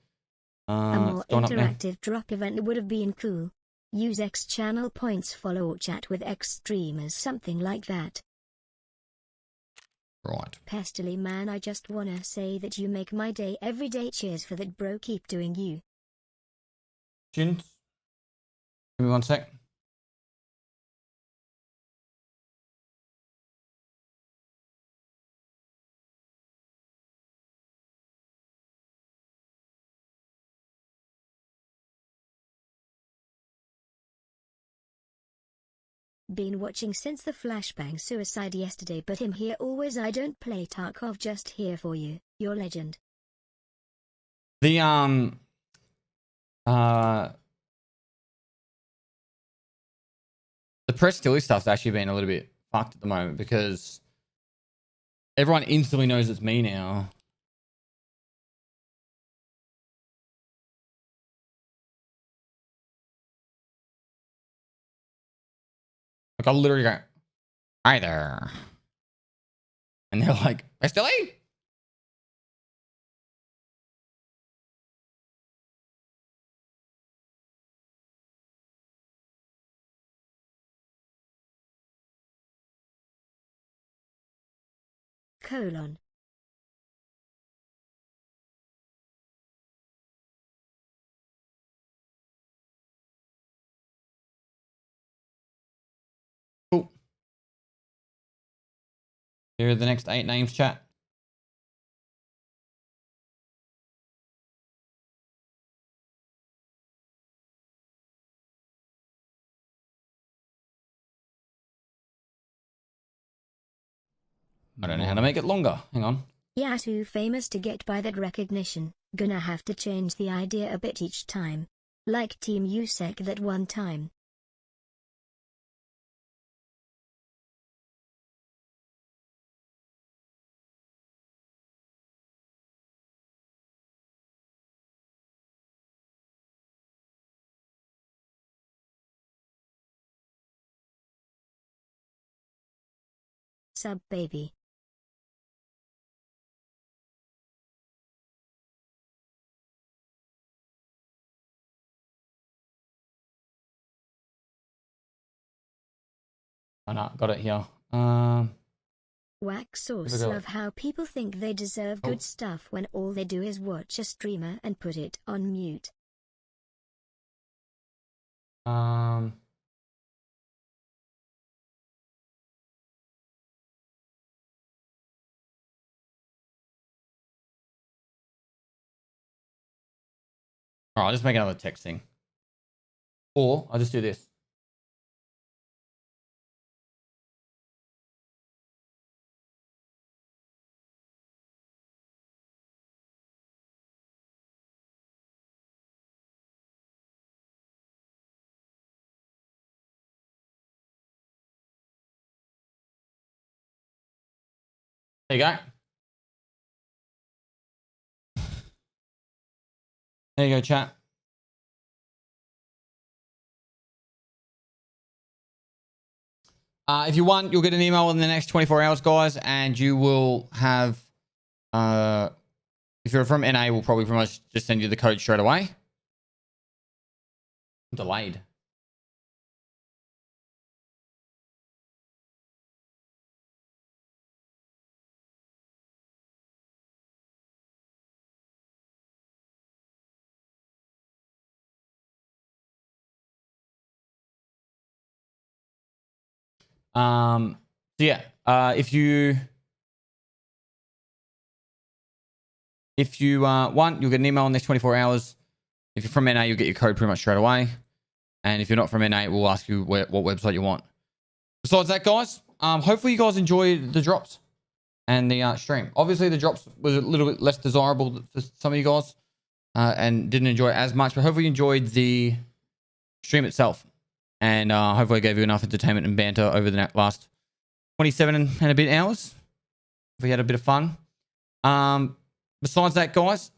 A more It's going up now. interactive drop event would have been cool. Use X channel points, follow or chat with X streamers, something like that. Right. Pestily man, I just wanna say that you make my day every day. Cheers for that, bro. Keep doing you. Give me 1 sec. Been watching since the flashbang suicide yesterday, but him here always. I don't play Tarkov, just here for you. You're legend. The press stilly stuff's actually been a little bit fucked at the moment because everyone instantly knows it's me now. Like I'll literally go, "Hi there," and they're like, "Stilly." Colon. Cool. Here are the next 8 names, chat. I don't know how to make it longer. Hang on. Yeah, too famous to get by that recognition. Gonna have to change the idea a bit each time. Like Team USEC that one time. Sub baby. Oh no, got it here. Wax Here we sauce. go. Love how people think they deserve good stuff when all they do is watch a streamer and put it on mute. All right, I'll just make another text thing. Or I'll just do this. There you go. There you go, chat. If you want, you'll get an email in the next 24 hours, guys, and you will have, if you're from NA, we'll probably pretty much just send you the code straight away. Delayed. So yeah, if you want, you'll get an email in the next 24 hours. If you're from NA, you'll get your code pretty much straight away. And if you're not from NA, we'll ask you what website you want. Besides that, guys, hopefully you guys enjoyed the drops and the stream. Obviously, the drops was a little bit less desirable for some of you guys and didn't enjoy it as much, but hopefully you enjoyed the stream itself. And hopefully I gave you enough entertainment and banter over the last 27 and a bit hours. If we had a bit of fun. Besides that, guys,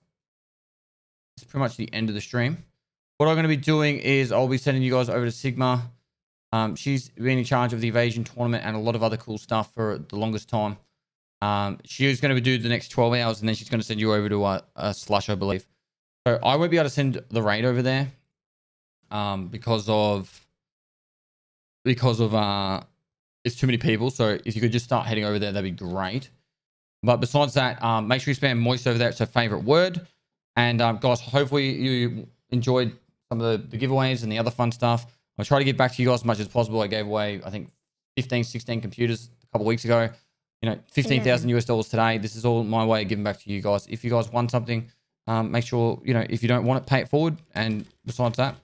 it's pretty much the end of the stream. What I'm going to be doing is I'll be sending you guys over to Sigma. She's been in charge of the Evasion tournament and a lot of other cool stuff for the longest time. She's going to do the next 12 hours, and then she's going to send you over to a slush, I believe. So I won't be able to send the raid over there, because of it's too many people. So if you could just start heading over there, that'd be great. But besides that, make sure you spam moist over there. It's her favorite word. And guys, hopefully you enjoyed some of the giveaways and the other fun stuff. I'll try to give back to you guys as much as possible. I gave away, I think, 15, 16 computers a couple of weeks ago. You know, 15,000 US dollars today. This is all my way of giving back to you guys. If you guys want something, make sure, you know, if you don't want it, pay it forward. And besides that,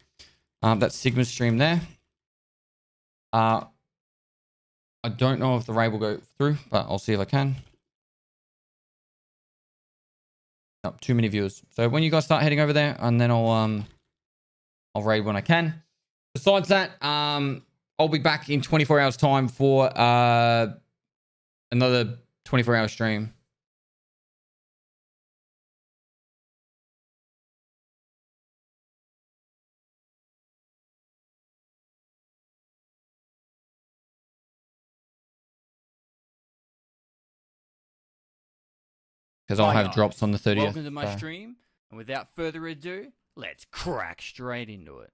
that's Sigma's stream there. I don't know if the raid will go through, but I'll see if I can. Not too many viewers. So when you guys start heading over there, and then I'll raid when I can. Besides that, I'll be back in 24 hours time for another 24-hour stream. Because I'll have drops on the 30th. Welcome to my stream, and without further ado, let's crack straight into it.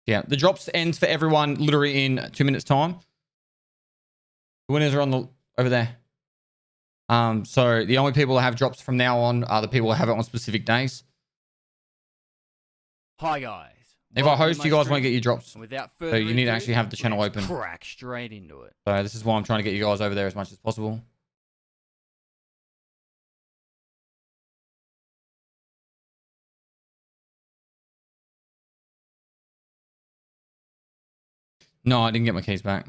Yeah, the drops ends for everyone literally in 2 minutes time. The winners are on over there. So the only people that have drops from now on are the people that have it on specific days. Hi guys. If I host, you guys won't get your drops. Without So you need to actually have the channel open. Crack straight into it. So this is why I'm trying to get you guys over there as much as possible. No, I didn't get my keys back.